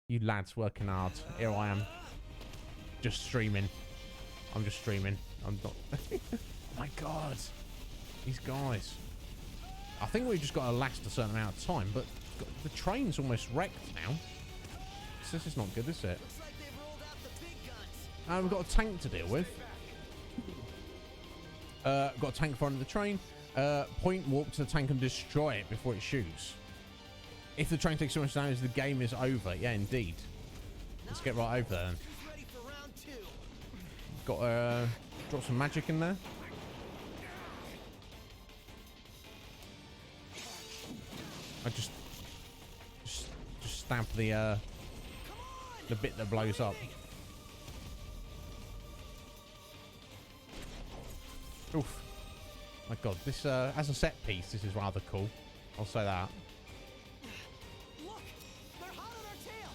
you lads working hard. Here I am, just streaming. I'm just streaming. I'm not. Oh my God, these guys. I think we've just got to last a certain amount of time, but the train's almost wrecked now. So this is not good, is it? And we've got a tank to deal with. Got a tank in front of the train. Point warp to the tank and destroy it before it shoots. If the train takes so much damage, the game is over. Yeah, indeed. Let's get right over there. Got drop some magic in there. I just stab the bit that blows up. Oof. My God, this as a set piece, this is rather cool. I'll say that. Look, they're hot on our tail.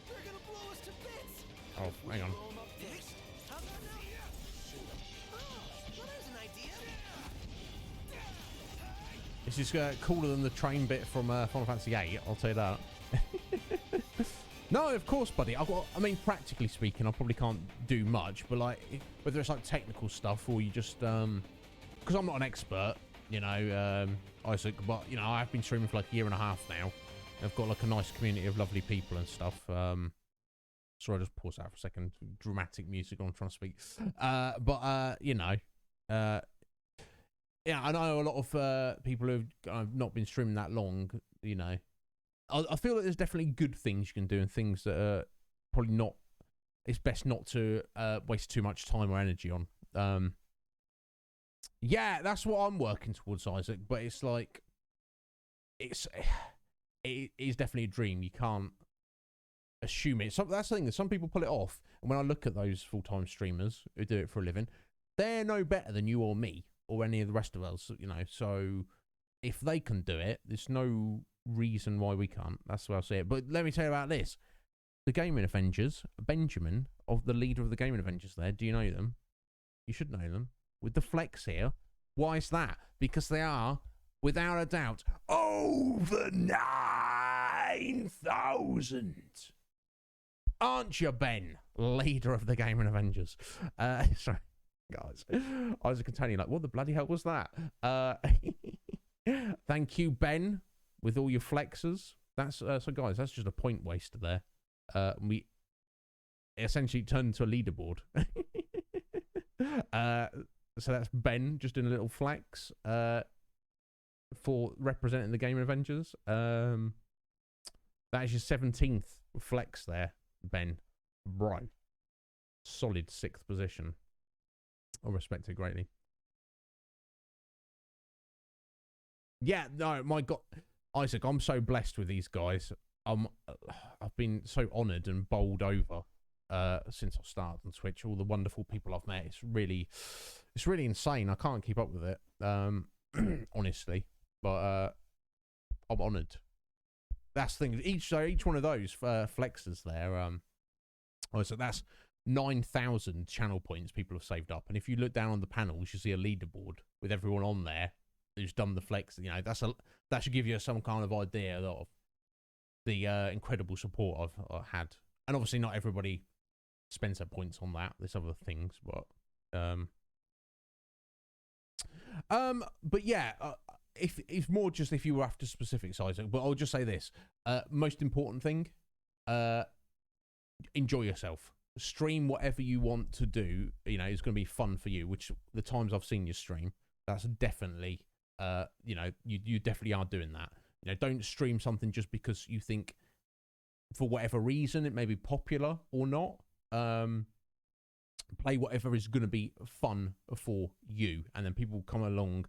They're gonna blow us to bits. Oh, hang on. This is cooler than the train bit from Final Fantasy VIII, I'll tell you that. No, of course, buddy. I mean, practically speaking, I probably can't do much, but like, whether it's like technical stuff or you just, because I'm not an expert, you know, Isaac, but you know, I've been streaming for like a year and a half now. I've got like a nice community of lovely people and stuff. Sorry, I'll just pause that for a second. Dramatic music on, I'm trying to speak. But you know, yeah, I know a lot of people who've not been streaming that long, you know. I feel like there's definitely good things you can do and things that are probably not, it's best not to waste too much time or energy on. Yeah, that's what I'm working towards, Isaac, but it's like, it is definitely a dream. You can't assume it. That's the thing, some people pull it off, and when I look at those full-time streamers who do it for a living, they're no better than you or me or any of the rest of us, you know, so if they can do it, there's no reason why we can't. That's the way I see it. But let me tell you about this. The Gaming Avengers, Benjamin, of the leader of the Gaming Avengers there, do you know them? You should know them. With the flex here. Why is that? Because they are, without a doubt, over 9,000. Aren't you, Ben? Leader of the Gaming Avengers. Sorry, guys. I was continuing like, what the bloody hell was that? Thank you, Ben, with all your flexes. That's so, guys. That's just a point waster there. We essentially turned into a leaderboard. So that's Ben just doing a little flex for representing the Game Avengers. That is your 17th flex there, Ben. Bro, solid 6th position. I respect it greatly. Yeah, no, my God, Isaac, I'm so blessed with these guys. I've been so honoured and bowled over since I started on Twitch. All the wonderful people I've met. It's really insane. I can't keep up with it, honestly. But I'm honoured. That's the thing. Each one of those flexes there. So that's 9,000 channel points people have saved up. And if you look down on the panels, you see a leaderboard with everyone on there who's done the flex. You know, that should give you some kind of idea of the incredible support I've had. And obviously not everybody spends their points on that. There's other things, but yeah, if it's more just if you were after specific sizing. But I'll just say this: most important thing, enjoy yourself. Stream whatever you want to do. You know, it's going to be fun for you. Which the times I've seen you stream, that's definitely, you know, you definitely are doing that. You know, don't stream something just because you think, for whatever reason, it may be popular or not. Play whatever is going to be fun for you, and then people come along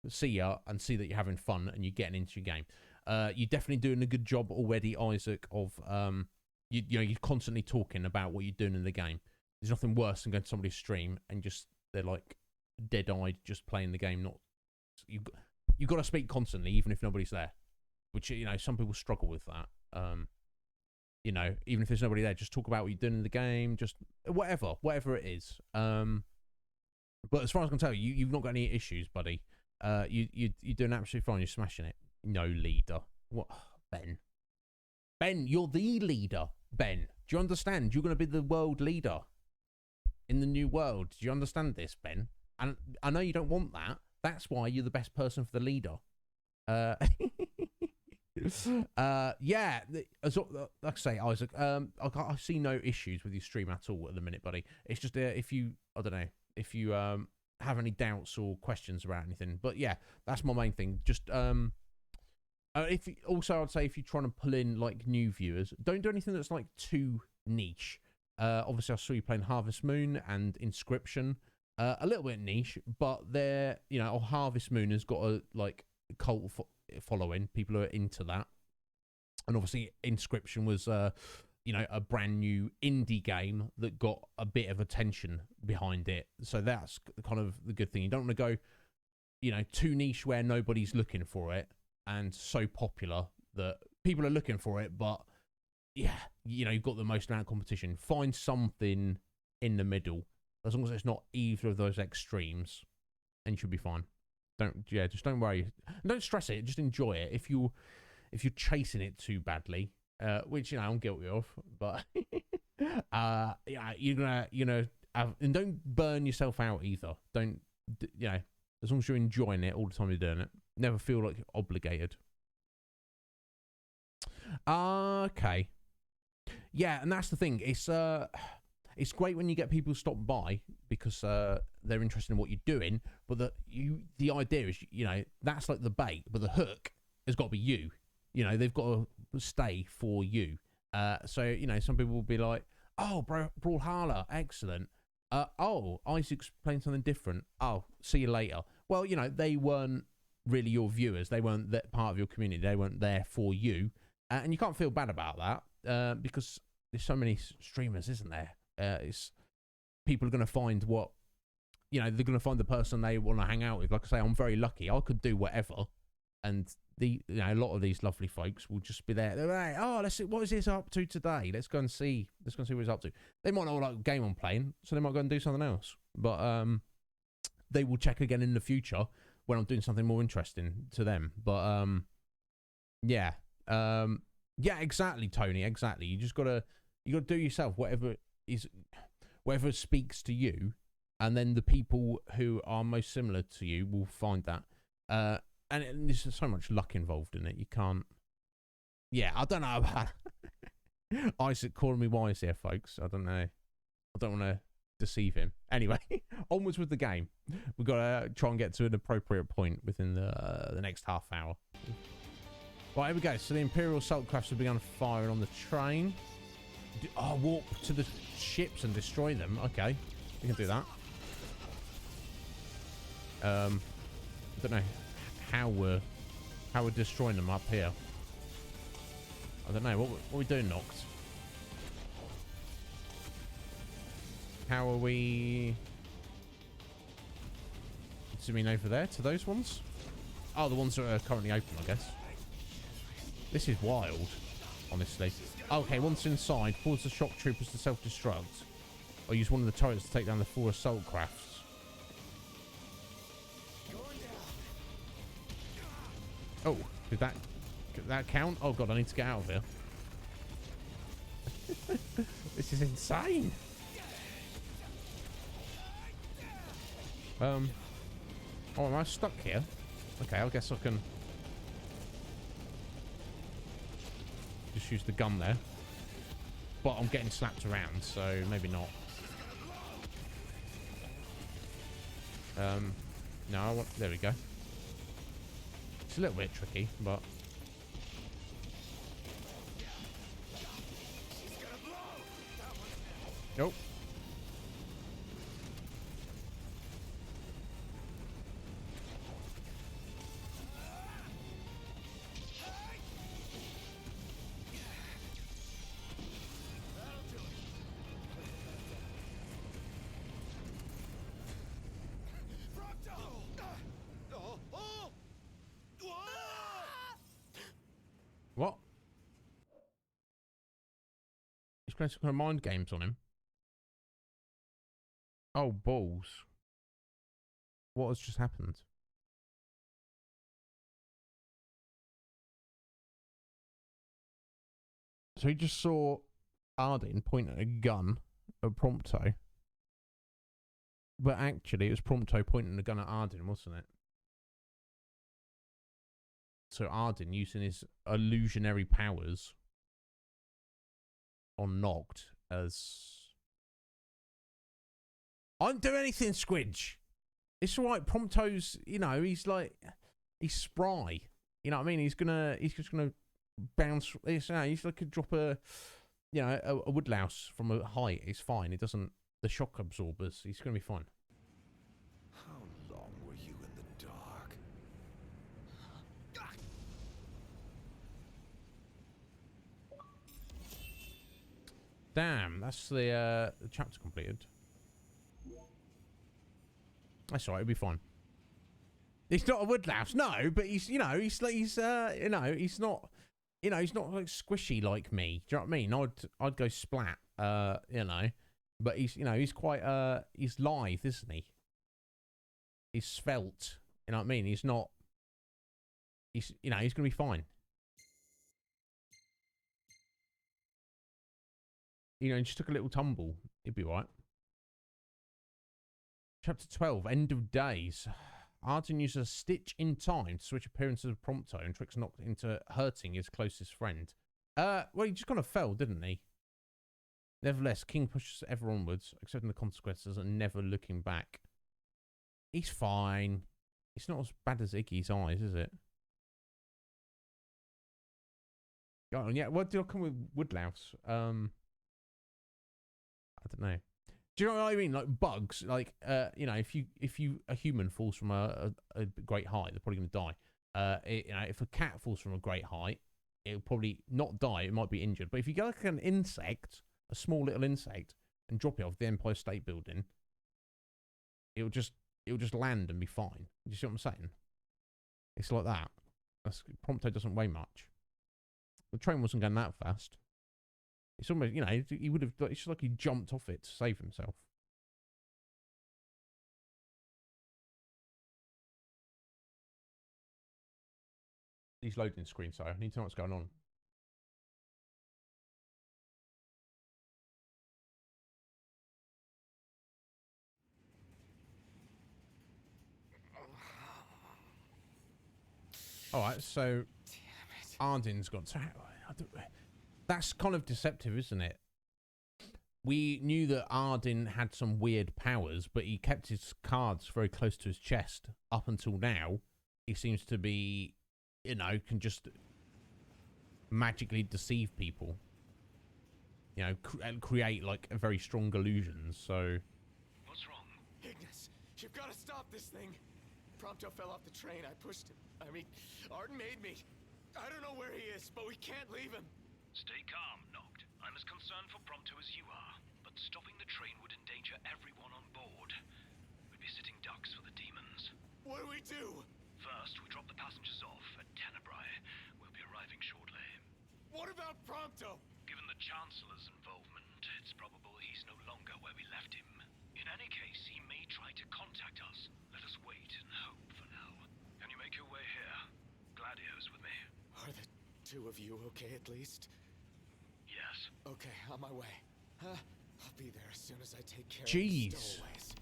see ya and see that you're having fun and you're getting into your game. You're definitely doing a good job already, Isaac, of you know, you're constantly talking about what you're doing in the game. There's nothing worse than going to somebody's stream and just they're like dead-eyed just playing the game. Not you've got to speak constantly, even if nobody's there. Which, you know, some people struggle with that. You know, even if there's nobody there, just talk about what you're doing in the game, just whatever it is. But as far as I can tell, you've not got any issues, buddy. You're doing absolutely fine. You're smashing it. No leader. What, Ben? Ben, you're the leader. Ben, do you understand? You're going to be the world leader in the new world. Do you understand this, Ben? And I know you don't want that. That's why you're the best person for the leader. Yeah, like I say, Isaac, I see no issues with your stream at all at the minute, buddy. It's just if you, I don't know, if you have any doubts or questions about anything. But yeah, that's my main thing. Just if also I'd say if you're trying to pull in like new viewers, don't do anything that's like too niche. Obviously I saw you playing Harvest Moon and Inscription, a little bit niche, but they're, you know, Harvest Moon has got a like cult following. People are into that, and obviously Inscription was you know, a brand new indie game that got a bit of attention behind it, so that's kind of the good thing. You don't want to go, you know, too niche where nobody's looking for it and so popular that people are looking for it, but yeah, you know, you've got the most amount of competition. Find something in the middle, as long as it's not either of those extremes, and you should be fine. Just don't worry. Don't stress it. Just enjoy it. If you're chasing it too badly, which, you know, I'm guilty of, but yeah, you're gonna have, and don't burn yourself out either. Don't, you know, as long as you're enjoying it all the time you're doing it, never feel like you're obligated. Okay. Yeah, and that's the thing. It's great when you get people stop by because they're interested in what you're doing, but the idea is, you know, that's like the bait, but the hook has got to be you. You know, they've got to stay for you. So, you know, some people will be like, oh, Brawlhalla, excellent. Oh, Isaac's playing something different. Oh, see you later. Well, you know, they weren't really your viewers. They weren't that part of your community. They weren't there for you. And you can't feel bad about that because there's so many streamers, isn't there? It's people are going to find what, you know, they're going to find the person they want to hang out with. Like I say, I'm very lucky. I could do whatever, and you know, a lot of these lovely folks will just be there. They're like, oh, let's see, what is this up to today? Let's go and see what it's up to. They might not like the game I'm playing, so they might go and do something else. But they will check again in the future when I'm doing something more interesting to them. But yeah, exactly, Tony, exactly. You gotta do yourself whatever speaks to you, and then the people who are most similar to you will find that. And there's so much luck involved in it. You can't. Yeah, I don't know about Isaac calling me wise here, folks. I don't know. I don't want to deceive him. Anyway, onwards with the game. We've got to try and get to an appropriate point within the next half hour. Right, here we go. So the Imperial assault crafts have begun firing on the train. Warp to the ships and destroy them. Okay, we can do that. I don't know how we're destroying them up here. I don't know. What are we doing, Noct? How are we zooming over there to those ones? Oh, the ones that are currently open, I guess. This is wild, honestly. Okay, once inside, force the shock troopers to self-destruct, or use one of the turrets to take down the 4 assault crafts. Oh, did that count? Oh god, I need to get out of here. This is insane. Oh, am I stuck here? Okay, I guess I can just use the gun there. But I'm getting slapped around, so maybe not. No, there we go. It's a little bit tricky, but nope. What? He's playing some kind of mind games on him. Oh, balls. What has just happened? So he just saw Ardyn point at a gun at Prompto. But actually, it was Prompto pointing the gun at Ardyn, wasn't it? So Ardyn, using his illusionary powers on Noct as... I don't do anything, Squidge. It's all right. Prompto's, you know, he's spry. You know what I mean? He's just gonna bounce. He's like a drop a woodlouse from a height. It's fine. It doesn't. The shock absorbers. He's gonna be fine. How long were you in the dark? Damn, that's the chapter completed. That's alright, it'll be fine. He's not a woodlouse, no, but he's not like squishy like me. Do you know what I mean? I'd go splat, but he's quite he's lithe, isn't he? He's svelte. You know what I mean? He's not. He's gonna be fine. He just took a little tumble. He'd be right. Chapter 12, End of Days. Ardyn uses a stitch in time to switch appearances of Prompto and tricks Noct into hurting his closest friend. Well, he just kind of fell, didn't he? Nevertheless, King pushes ever onwards, accepting the consequences and never looking back. He's fine. It's not as bad as Iggy's eyes, is it? Go on, yeah. What do I come with Woodlouse? I don't know. Do you know what I mean? Like bugs, like if a human falls from a great height, they're probably going to die. If a cat falls from a great height, it'll probably not die. It might be injured. But if you go like an insect, a small little insect, and drop it off the Empire State Building, it'll just land and be fine. You see what I'm saying? It's like that. Prompto doesn't weigh much. The train wasn't going that fast. It's almost, he would have, it's just like he jumped off it to save himself. These loading screens, so I need to know what's going on. Alright, so Ardyn's got to... That's kind of deceptive, isn't it? We knew that Ardyn had some weird powers, but he kept his cards very close to his chest. Up until now, he seems to be, can just magically deceive people. And create, like, very strong illusions, so... What's wrong? Ignis, you've got to stop this thing. Prompto fell off the train. I pushed him. Ardyn made me. I don't know where he is, but we can't leave him. Stay calm, Noct. I'm as concerned for Prompto as you are, but stopping the train would endanger everyone on board. We'd be sitting ducks for the demons. What do we do? First, we drop the passengers off at Tenebrae. We'll be arriving shortly. What about Prompto? Given the Chancellor's involvement, it's probable he's no longer where we left him. In any case, he may try to contact us. Let us wait and hope for now. Can you make your way here? Gladio's with me. Are the two of you okay at least? Yes. Okay, on my way. I'll be there as soon as I take care Jeez. of the stowaways.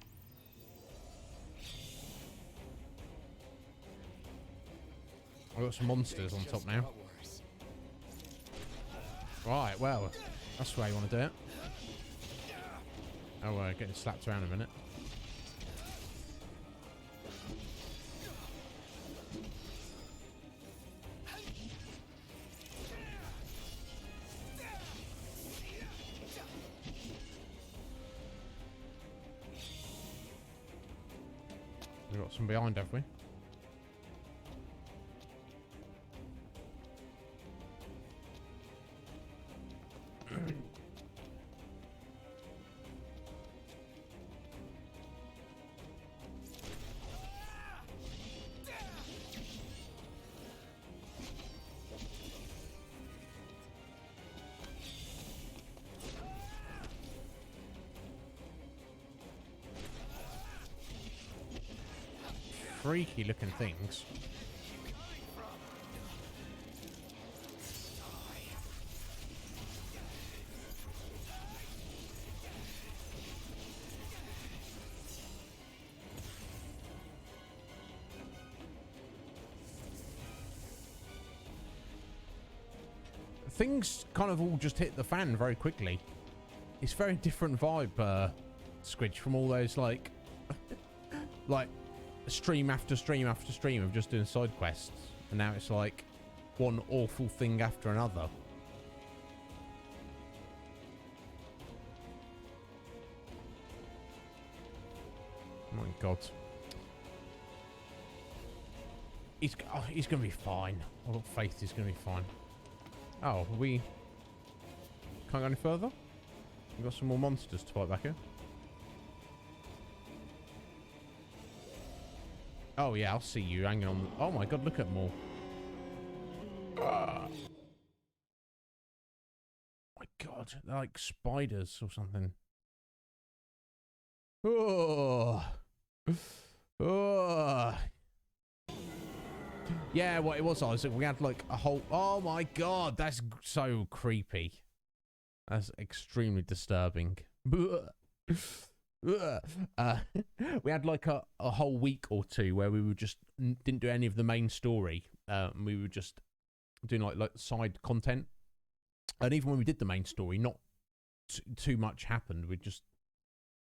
I've got some monsters on top now. Right, well, that's the way you want to do it. Oh, we're getting slapped around a minute. We've got some behind, have we? freaky looking things. Things kind of all just hit the fan very quickly. It's very different vibe, Squidge, from all those like like stream after stream after stream of just doing side quests, and now it's like one awful thing after another. Oh my god. He's gonna be fine. I've got faith he's gonna be fine. Oh, we can't go any further? We've got some more monsters to fight back here. Oh yeah, I'll see you hanging on. Oh my god, look at more. Oh my god, they're like spiders or something. Oh. Oh. Yeah, what it was, Isaac, we had like a whole... Oh my god, that's so creepy. That's extremely disturbing. We had like a whole week or two where we were just didn't do any of the main story. We were just doing like side content. And even when we did the main story, not too much happened. We just,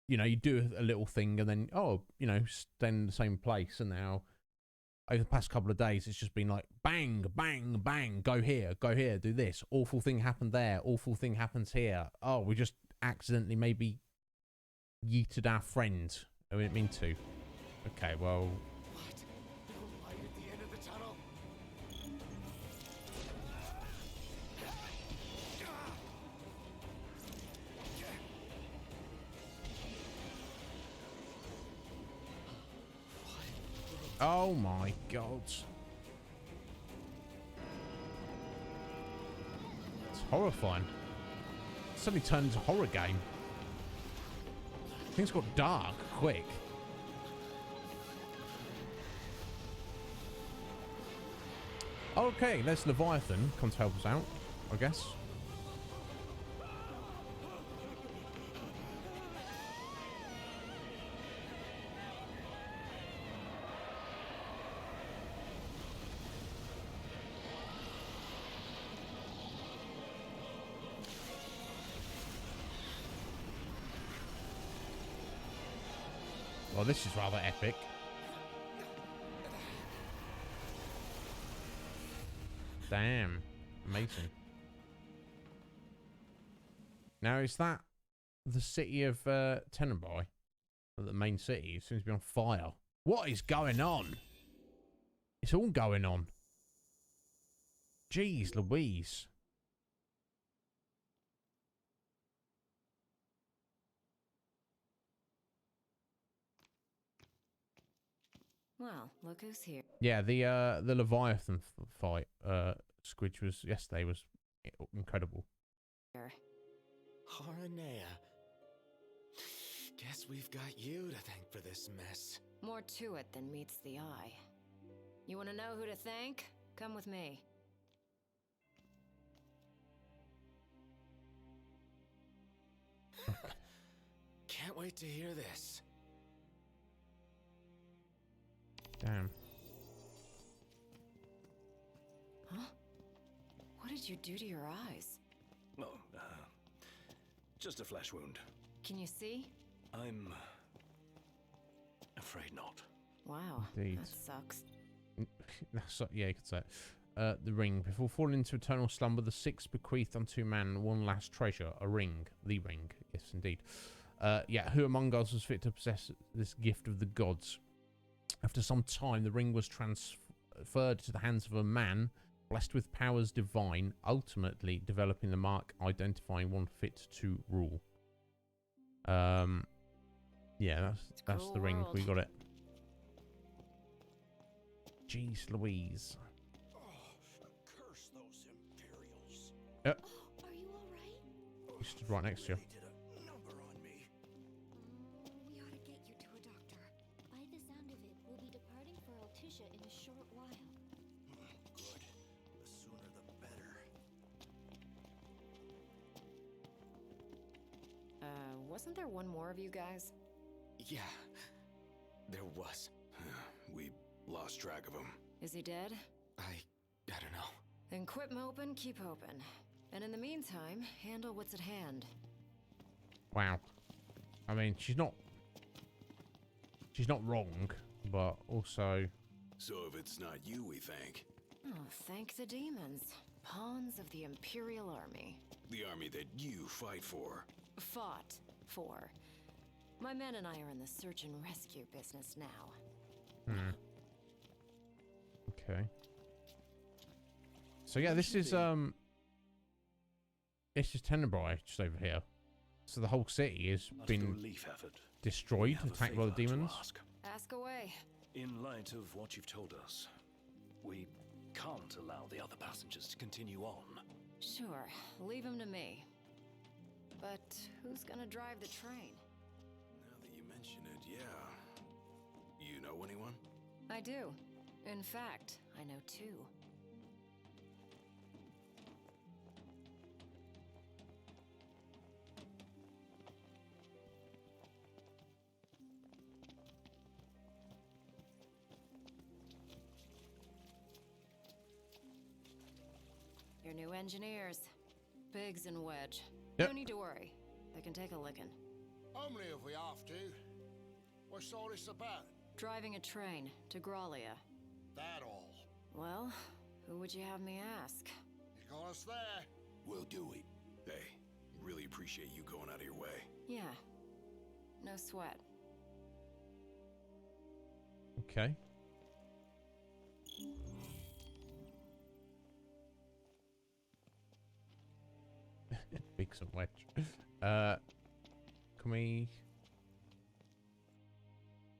you know, you do a little thing and then, oh, you know, stay in the same place. And now... over the past couple of days, it's just been like, bang, bang, bang, go here, do this. Awful thing happened there, awful thing happens here. Oh, we just accidentally maybe yeeted our friend. I didn't mean to. Okay, well... What? No light at the end of the tunnel? Oh my god. It's horrifying. It suddenly turned into a horror game. Things got dark quick. Okay, there's Leviathan. Come to help us out, I guess. Well, this is rather epic. Damn. Amazing. Now, is that the city of Tenenbai? The main city? It seems to be on fire. What is going on? It's all going on. Jeez Louise. Well, look who's here. Yeah, the Leviathan fight, Squidge, was yesterday was incredible. Haranea. Guess we've got you to thank for this mess. More to it than meets the eye. You want to know who to thank? Come with me. Can't wait to hear this. Damn. Huh? What did you do to your eyes? Oh, just a flesh wound. Can you see? I'm afraid not. Wow, Indeed. that sucks. Yeah, you could say it. The ring. Before falling into eternal slumber, the six bequeathed unto man one last treasure, a ring. The ring. Yes, indeed. Yeah, who among us was fit to possess this gift of the gods? After some time, the ring was transferred to the hands of a man blessed with powers divine, ultimately developing the mark identifying one fit to rule. Yeah, that's cool the ring. world. We got it. Jeez Louise. Oh, curse those Imperials. Yep. Are you alright? He stood right next to you. They did a number on me. We ought to get you to a doctor. By the sound of it, we'll be departing for wasn't there one more of you guys? Yeah, there was. We lost track of him. Is he dead? I don't know. Then quit moping, keep hoping. And in the meantime, handle what's at hand. Wow. I mean, she's not wrong, but also... So if it's not you, we think. Oh, thank the demons. Pawns of the Imperial Army. The army that you fight for. Fought for. My men and I are in the search and rescue business now. Okay. So yeah, this is Tenebrae just over here. So the whole city has been destroyed, attacked by the demons. Ask away. In light of what you've told us, we can't allow the other passengers to continue on. Sure, leave him to me. But who's gonna drive the train? Now that you mention it, yeah. You know anyone? I do. In fact, I know two. Your new engineers. Biggs and Wedge. Yep. No need to worry. They can take a licking. How many have we after? What's all this about? Driving a train to Graulia. That all? Well, who would you have me ask? You got us there. We'll do it. Hey, really appreciate you going out of your way. Yeah. No sweat. Okay. Big some wedge. Can we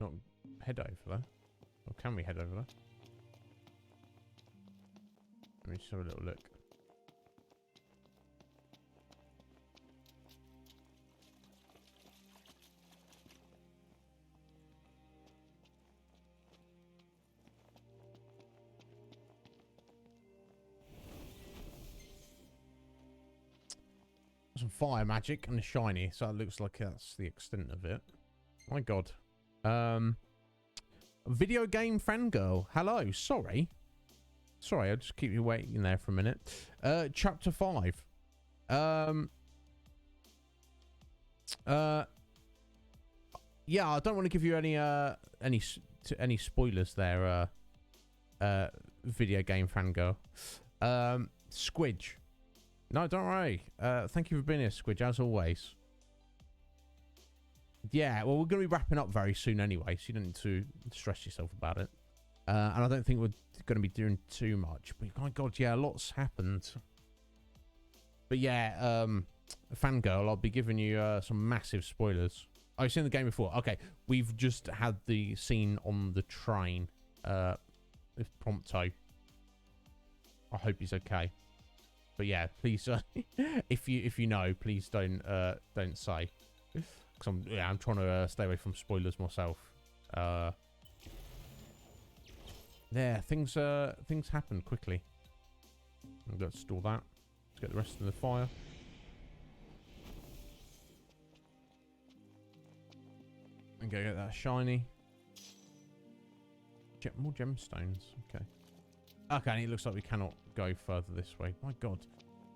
not head over there? Or can we head over there? Let me just have a little look. Some fire magic and a shiny, so it looks like that's the extent of it. My god. Video game fangirl. Hello. Sorry, I'll just keep you waiting there for a minute. Chapter 5. Yeah, I don't want to give you any spoilers there, video game fangirl. Squidge. No, don't worry. Thank you for being here, Squidge, as always. Yeah, well, we're going to be wrapping up very soon anyway, so you don't need to stress yourself about it. And I don't think we're going to be doing too much. But my god, yeah, lots happened. But yeah, fangirl, I'll be giving you some massive spoilers. Oh, you've seen the game before? Okay, we've just had the scene on the train with Prompto. I hope he's okay. But yeah, please, if you know, please don't say, because I'm trying to stay away from spoilers myself. There, things happen quickly. Let's store that. Let's get the rest of the fire. And go get that shiny. More gemstones. Okay. Okay, and it looks like we cannot go further this way. My god.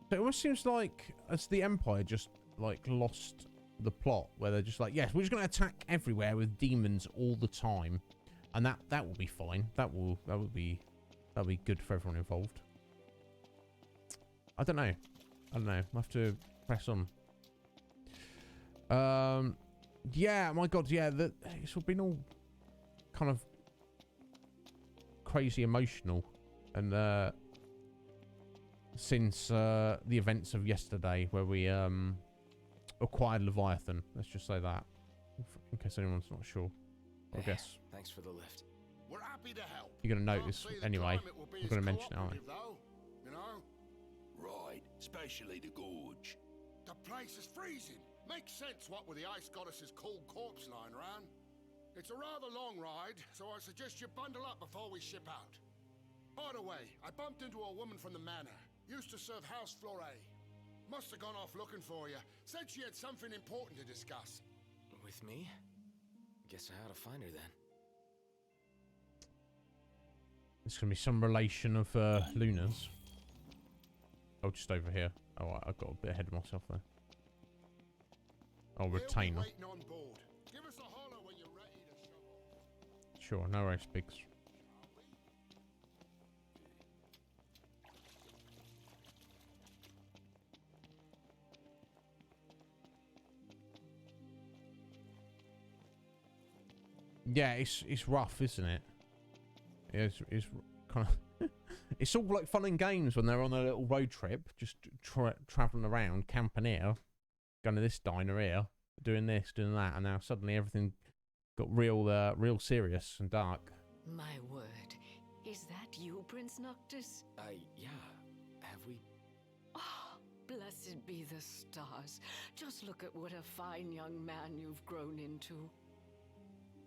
So it almost seems like as the Empire just like lost the plot, where they're just like, yes, we're just going to attack everywhere with demons all the time, and that will be fine. That will be good for everyone involved. I don't know. We'll have to press on. Yeah, my god, yeah, it's been all kind of crazy emotional. And since the events of yesterday, where we acquired Leviathan, let's just say that, in case anyone's not sure. I guess. Thanks for the lift. We're happy to help. You're gonna notice anyway. I'm gonna mention it, aren't I? Though, you know? Right, especially the gorge. The place is freezing. Makes sense what with the ice goddess's cold corpse lying around. It's a rather long ride, so I suggest you bundle up before we ship out. By the way, I bumped into a woman from the manor. Used to serve House Flore. Must have gone off looking for you. Said she had something important to discuss. With me? Guess I ought to find her then. It's going to be some relation of Luna's. Oh, just over here. Oh, I got a bit ahead of myself there. Oh, retainer. Waiting on board. Give us a holler when you're ready to shovel. Sure, no worries, Biggs. Yeah, it's rough, isn't it? Yeah, it's kind of... It's all like fun and games when they're on a little road trip, just travelling around, camping here, going to this diner here, doing this, doing that, and now suddenly everything got real serious and dark. My word. Is that you, Prince Noctis? Yeah. Have we... Oh, blessed be the stars. Just look at what a fine young man you've grown into.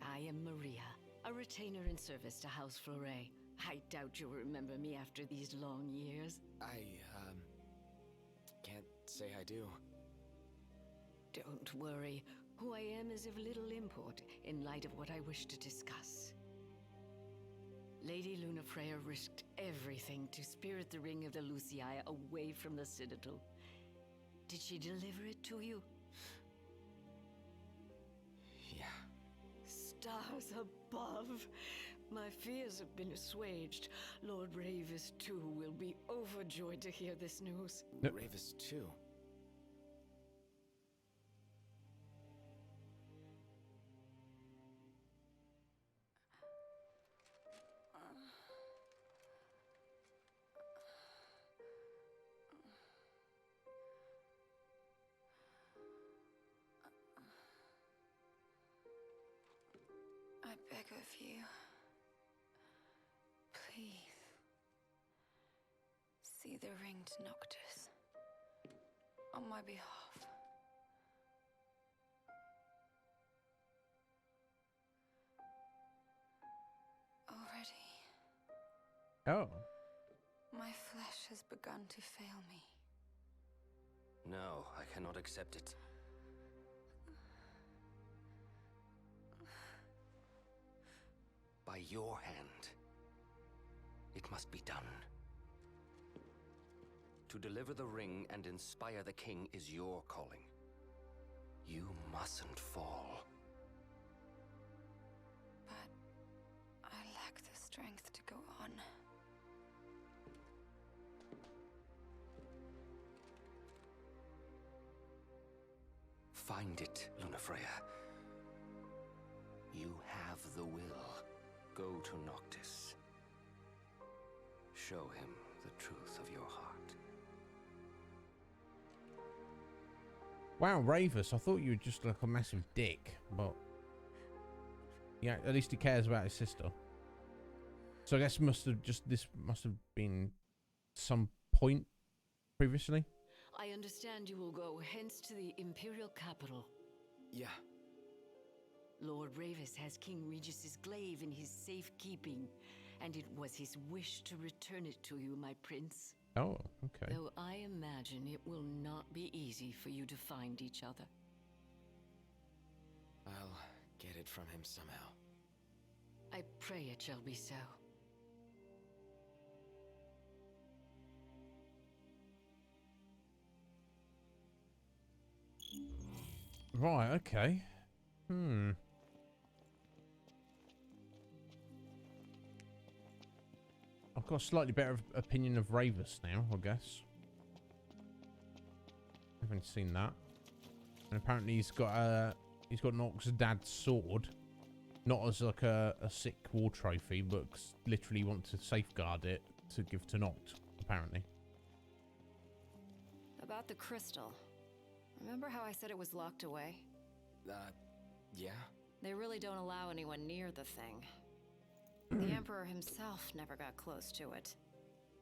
I am Maria, a retainer in service to House Fleuret. I doubt you'll remember me after these long years. I, can't say I do. Don't worry. Who I am is of little import in light of what I wish to discuss. Lady Lunafreya risked everything to spirit the ring of the Lucii away from the Citadel. Did she deliver it to you? Yeah. Stars above! My fears have been assuaged. Lord Ravis, too, will be overjoyed to hear this news. Ravis, too? I beg of you. Please, see the ring to Noctis on my behalf. Already, Oh. my flesh has begun to fail me. No, I cannot accept it. By your hand. It must be done. To deliver the ring and inspire the king is your calling. You mustn't fall. But I lack the strength to go on. Find it, Lunafreya. You have the will. Go to Noctis. Show him the truth of your heart. Wow, Ravis, I thought you were just like a massive dick, but yeah, at least he cares about his sister. So I guess this must have been some point previously. I understand you will go hence to the Imperial capital. Yeah. Lord Ravis has King Regis's glaive in his safekeeping, and it was his wish to return it to you, my prince. Oh, okay. Though I imagine it will not be easy for you to find each other. I'll get it from him somehow. I pray it shall be so. Right, okay. I've got a slightly better opinion of Ravis now, I guess. Haven't seen that. And apparently he's got Nox's dad's sword. Not as like a sick war trophy, but literally want to safeguard it to give to Noct, apparently. About the crystal. Remember how I said it was locked away? Yeah? They really don't allow anyone near the thing. The Emperor himself never got close to it.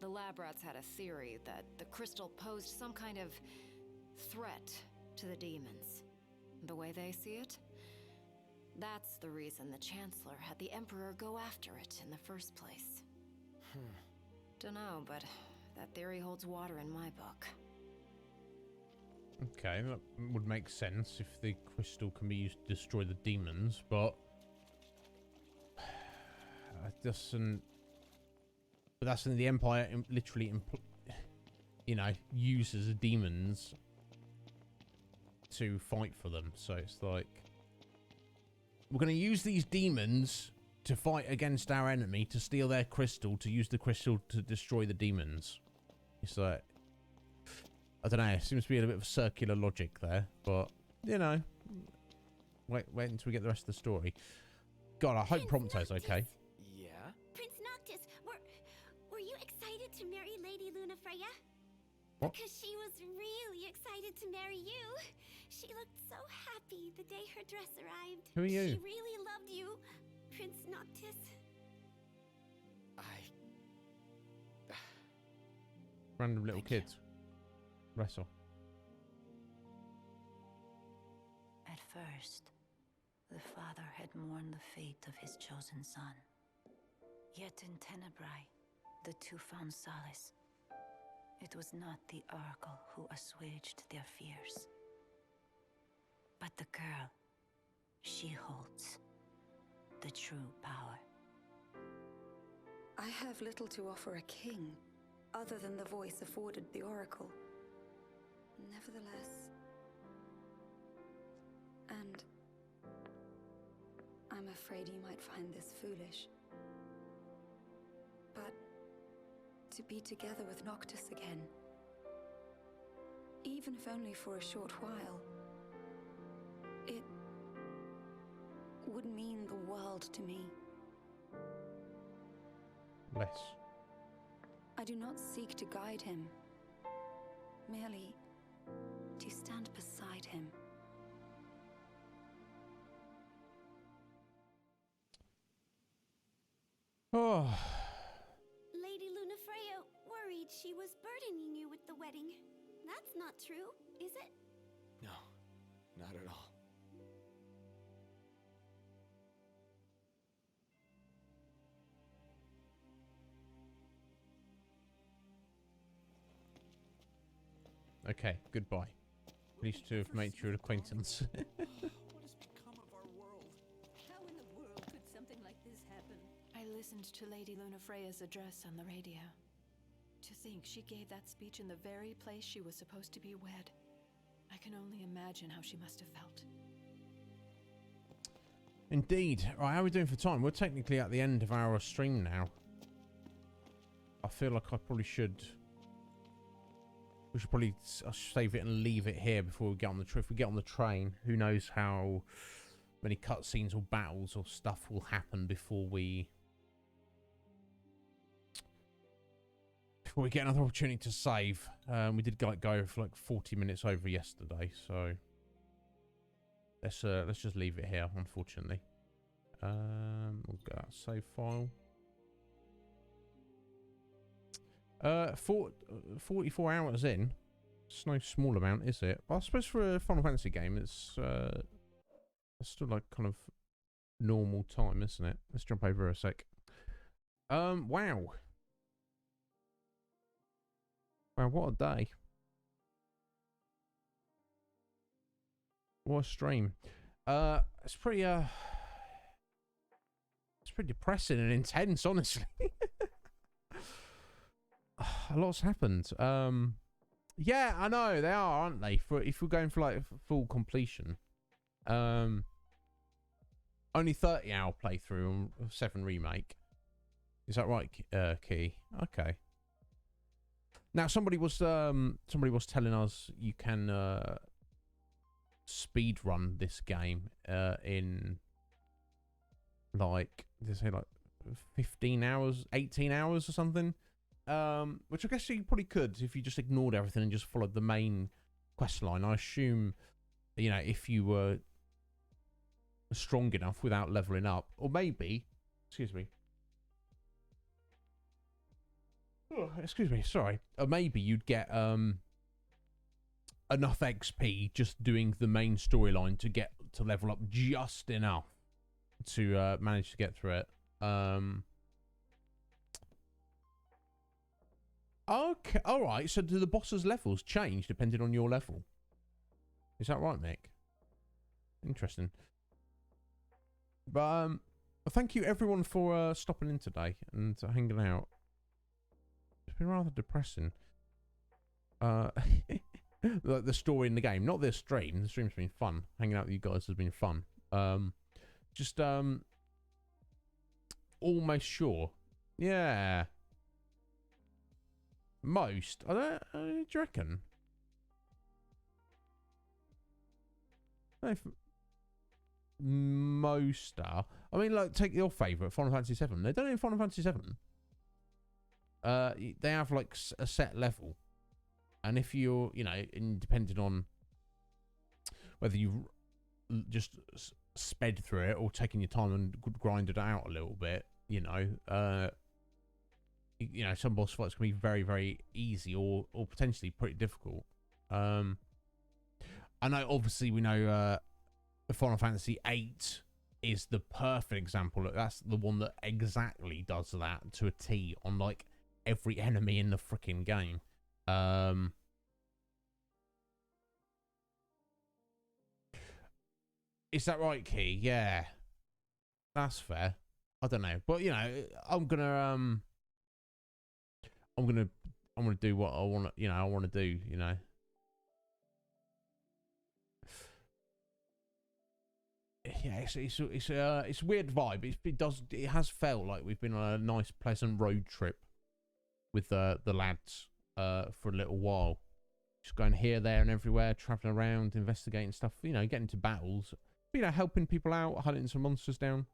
The lab rats had a theory that the crystal posed some kind of threat to the demons. The way they see it? That's the reason the Chancellor had the Emperor go after it in the first place. Hmm. Dunno, but that theory holds water in my book. Okay, that would make sense if the crystal can be used to destroy the demons, but it doesn't. But that's in the Empire. Literally, you know, uses demons to fight for them. So it's like we're going to use these demons to fight against our enemy, to steal their crystal, to use the crystal to destroy the demons. It's like, I don't know, it seems to be a bit of circular logic there, but, you know, wait until we get the rest of the story. God, I hope Prompto's okay. Yeah? Prince Noctis, were you excited to marry Lady Lunafreya? What? Because she was really excited to marry you. She looked so happy the day her dress arrived. Who are you? She really loved you, Prince Noctis. Random little kids. Wrestle. At first, the father had mourned the fate of his chosen son. Yet in Tenebrae, the two found solace. It was not the Oracle who assuaged their fears, but the girl. She holds the true power. I have little to offer a king, other than the voice afforded the Oracle. Nevertheless... And... I'm afraid you might find this foolish. But... to be together with Noctis again, even if only for a short while, it would mean the world to me. Less. I do not seek to guide him, merely to stand beside him. Oh. Lady Lunafreya worried she was burdening you with the wedding. That's not true, is it? No, not at all. Okay, goodbye. Pleased to have made your acquaintance. What has become of our world? How in the world could something like this happen? I listened to Lady Lunafreya's address on the radio. To think she gave that speech in the very place she was supposed to be wed. I can only imagine how she must have felt. Indeed. Right, how are we doing for time? We're technically at the end of our stream now. I feel like I probably should... We should probably save it and leave it here before we get on the trip. If we get on the train, who knows how many cutscenes or battles or stuff will happen before we get another opportunity to save. We did go for like 40 minutes over yesterday, so let's just leave it here. Unfortunately, we'll get that save file. 44 hours in. It's no small amount, is it? But I suppose for a Final Fantasy game, it's still like kind of normal time, isn't it? Let's jump over a sec. Wow. Wow, what a day. What a stream. It's pretty depressing and intense, honestly. A lot's happened. Yeah, I know they are, aren't they? If we're going for like full completion, only 30-hour playthrough on 7 remake. Is that right, Key? Okay. Now somebody was telling us you can speed run this game in like, did they say like 15 hours, 18 hours or something? Which I guess you probably could if you just ignored everything and just followed the main quest line. I assume, you know, if you were strong enough without leveling up, or maybe, excuse me, sorry, or maybe you'd get enough XP just doing the main storyline to get to level up just enough to manage to get through it. Okay, alright, so do the boss's levels change depending on your level? Is that right, Mick? Interesting. But thank you everyone for stopping in today and hanging out. It's been rather depressing. Like the story in the game, not this stream. The stream's been fun. Hanging out with you guys has been fun. Just almost sure. Yeah. Most. I don't. Do you reckon? Most are. I mean, like, take your favourite, Final Fantasy VII. They don't in Final Fantasy VII. They have like a set level, and if you're, you know, depending on whether you just sped through it or taking your time and grinded it out a little bit, you know, some boss fights can be very, very easy or potentially pretty difficult. I know, obviously, we know Final Fantasy VIII is the perfect example. That's the one that exactly does that to a T on like every enemy in the freaking game. Is that right, Key? Yeah, that's fair. I don't know, but you know, I'm gonna do what I want to, you know, I want to do, you know. Yeah, it's a weird vibe. It has felt like we've been on a nice, pleasant road trip with the lads for a little while, just going here, there, and everywhere, traveling around, investigating stuff. You know, getting to battles. You know, helping people out, hunting some monsters down.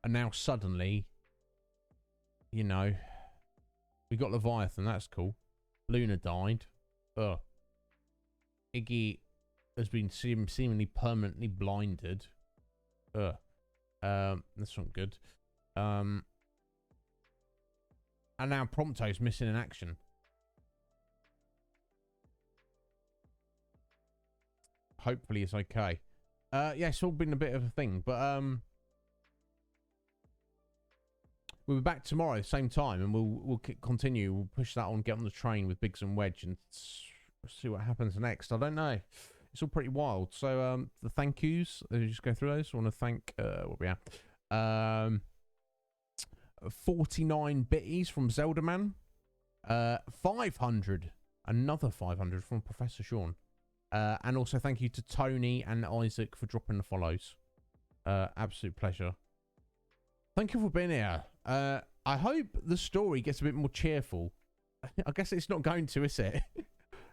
And now suddenly, you know, we got Leviathan. That's cool. Luna died. Ugh. Iggy has been seemingly permanently blinded. Ugh. That's not good. And now Prompto's missing in action. Hopefully it's okay. Yeah, it's all been a bit of a thing, but we'll be back tomorrow, same time, and we'll continue. We'll push that on, get on the train with Biggs and Wedge, and see what happens next. I don't know. It's all pretty wild. So the thank yous, just go through those. I want to thank what we have. 49 bitties from Zelda Man. 500, another 500 from Professor Sean. And also thank you to Tony and Isaac for dropping the follows. Absolute pleasure. Thank you for being here. I hope the story gets a bit more cheerful. I guess it's not going to, is it?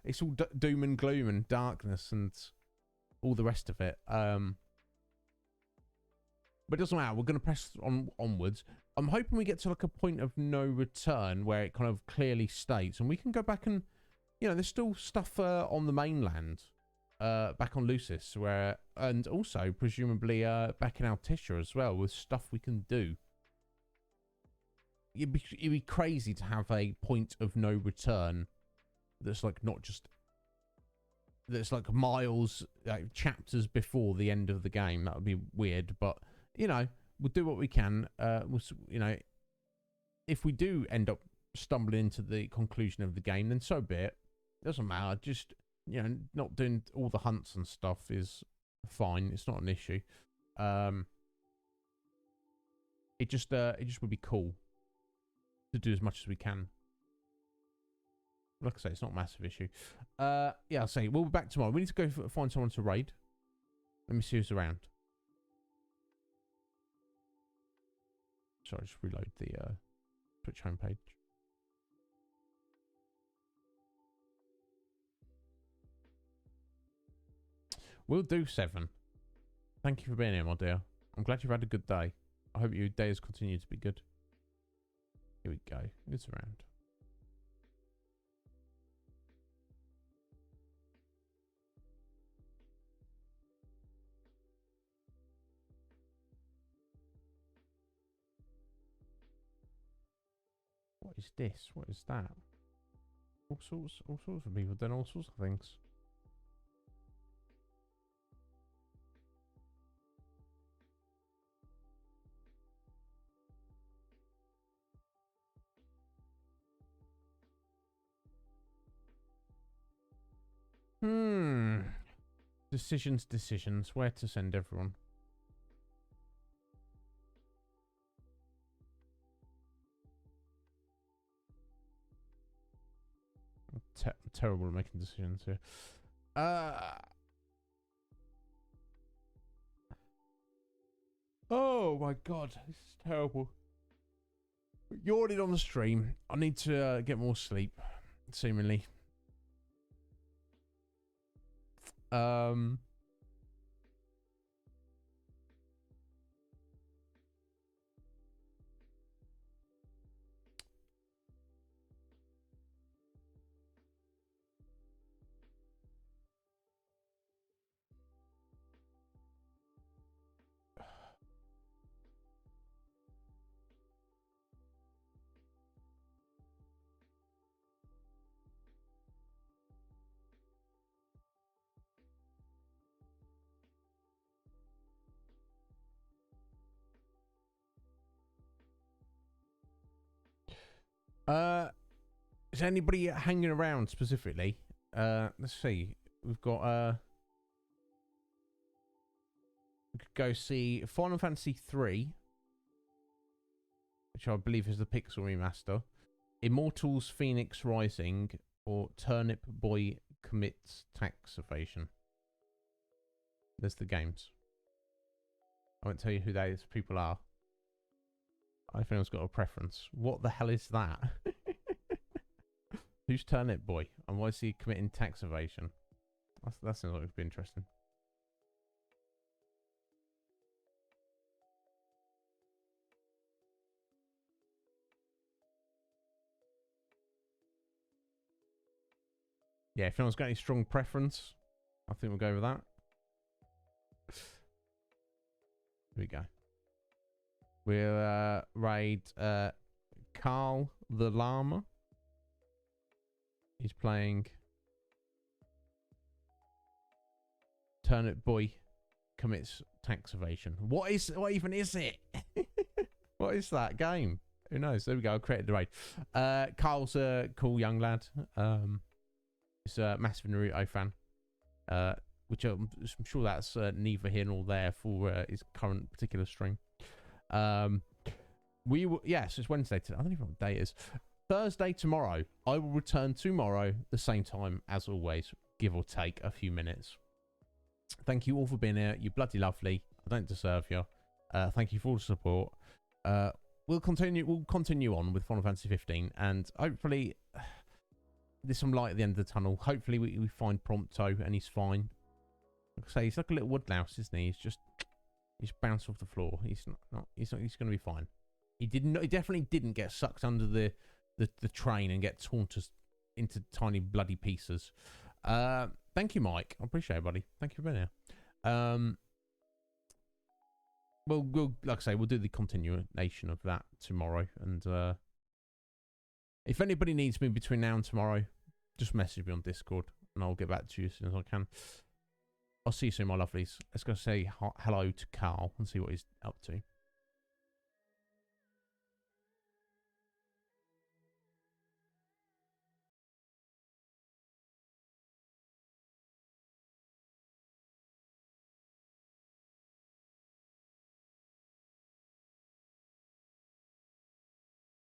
It's all doom and gloom and darkness and all the rest of it. But it doesn't matter. We're going to press onwards. I'm hoping we get to like a point of no return where it kind of clearly states, and we can go back and, you know, there's still stuff on the mainland, back on Lucis, where, and also presumably back in Altissia as well, with stuff we can do. It'd be crazy to have a point of no return that's like not just, that's like miles, like chapters before the end of the game. That would be weird, but you know, we'll do what we can. You know, if we do end up stumbling into the conclusion of the game, then so be it. Doesn't matter. Just, you know, not doing all the hunts and stuff is fine. It's not an issue. It just would be cool to do as much as we can. Like I say, it's not a massive issue. Yeah, I'll say we'll be back tomorrow. We need to go find someone to raid. Let me see who's around. Sorry, just reload the Twitch homepage. We'll do 7. Thank you for being here, my dear. I'm glad you've had a good day. I hope your day has continued to be good. Here we go. It's around. What is this? What is that? All sorts of people doing all sorts of things. Decisions. Where to send everyone? Terrible at making decisions here. Oh my god, this is terrible. Yawning on the stream. I need to get more sleep, seemingly. Is anybody hanging around specifically? Let's see. We've got we could go see Final Fantasy 3, which I believe is the Pixel remaster, Immortals Phoenix Rising, or Turnip Boy Commits Tax Evasion. There's the games. I won't tell you who those people are. I think anyone's got a preference. What the hell is that? Who's Turnip Boy? And why is he committing tax evasion? That sounds like it would be interesting. Yeah, if anyone's got any strong preference, I think we'll go with that. Here we go. We'll raid Carl the Llama. He's playing Turnip Boy Commits Tax Evasion. What even is it? What is that game? Who knows? There we go. I created the raid. Carl's a cool young lad. He's a massive Naruto fan. Which I'm sure that's neither here nor there for his current particular stream. Yes, it's Wednesday today. I don't even know what day it is. Thursday tomorrow. I will return tomorrow the same time as always, give or take a few minutes. Thank you all for being here. You're bloody lovely. I don't deserve you. Thank you for all the support. We'll continue on with Final Fantasy 15, and hopefully there's some light at the end of the tunnel. Hopefully we find Prompto and he's fine. Like I say, he's like a little woodlouse, isn't he? He's bounced off the floor. He's going to be fine. He definitely didn't get sucked under the train and get torn into tiny bloody pieces. Thank you, Mike. I appreciate it, buddy. Thank you for being here. We'll like I say, we'll do the continuation of that tomorrow. And if anybody needs me between now and tomorrow, just message me on Discord and I'll get back to you as soon as I can. I'll see you soon, my lovelies. Let's go say hello to Carl and see what he's up to.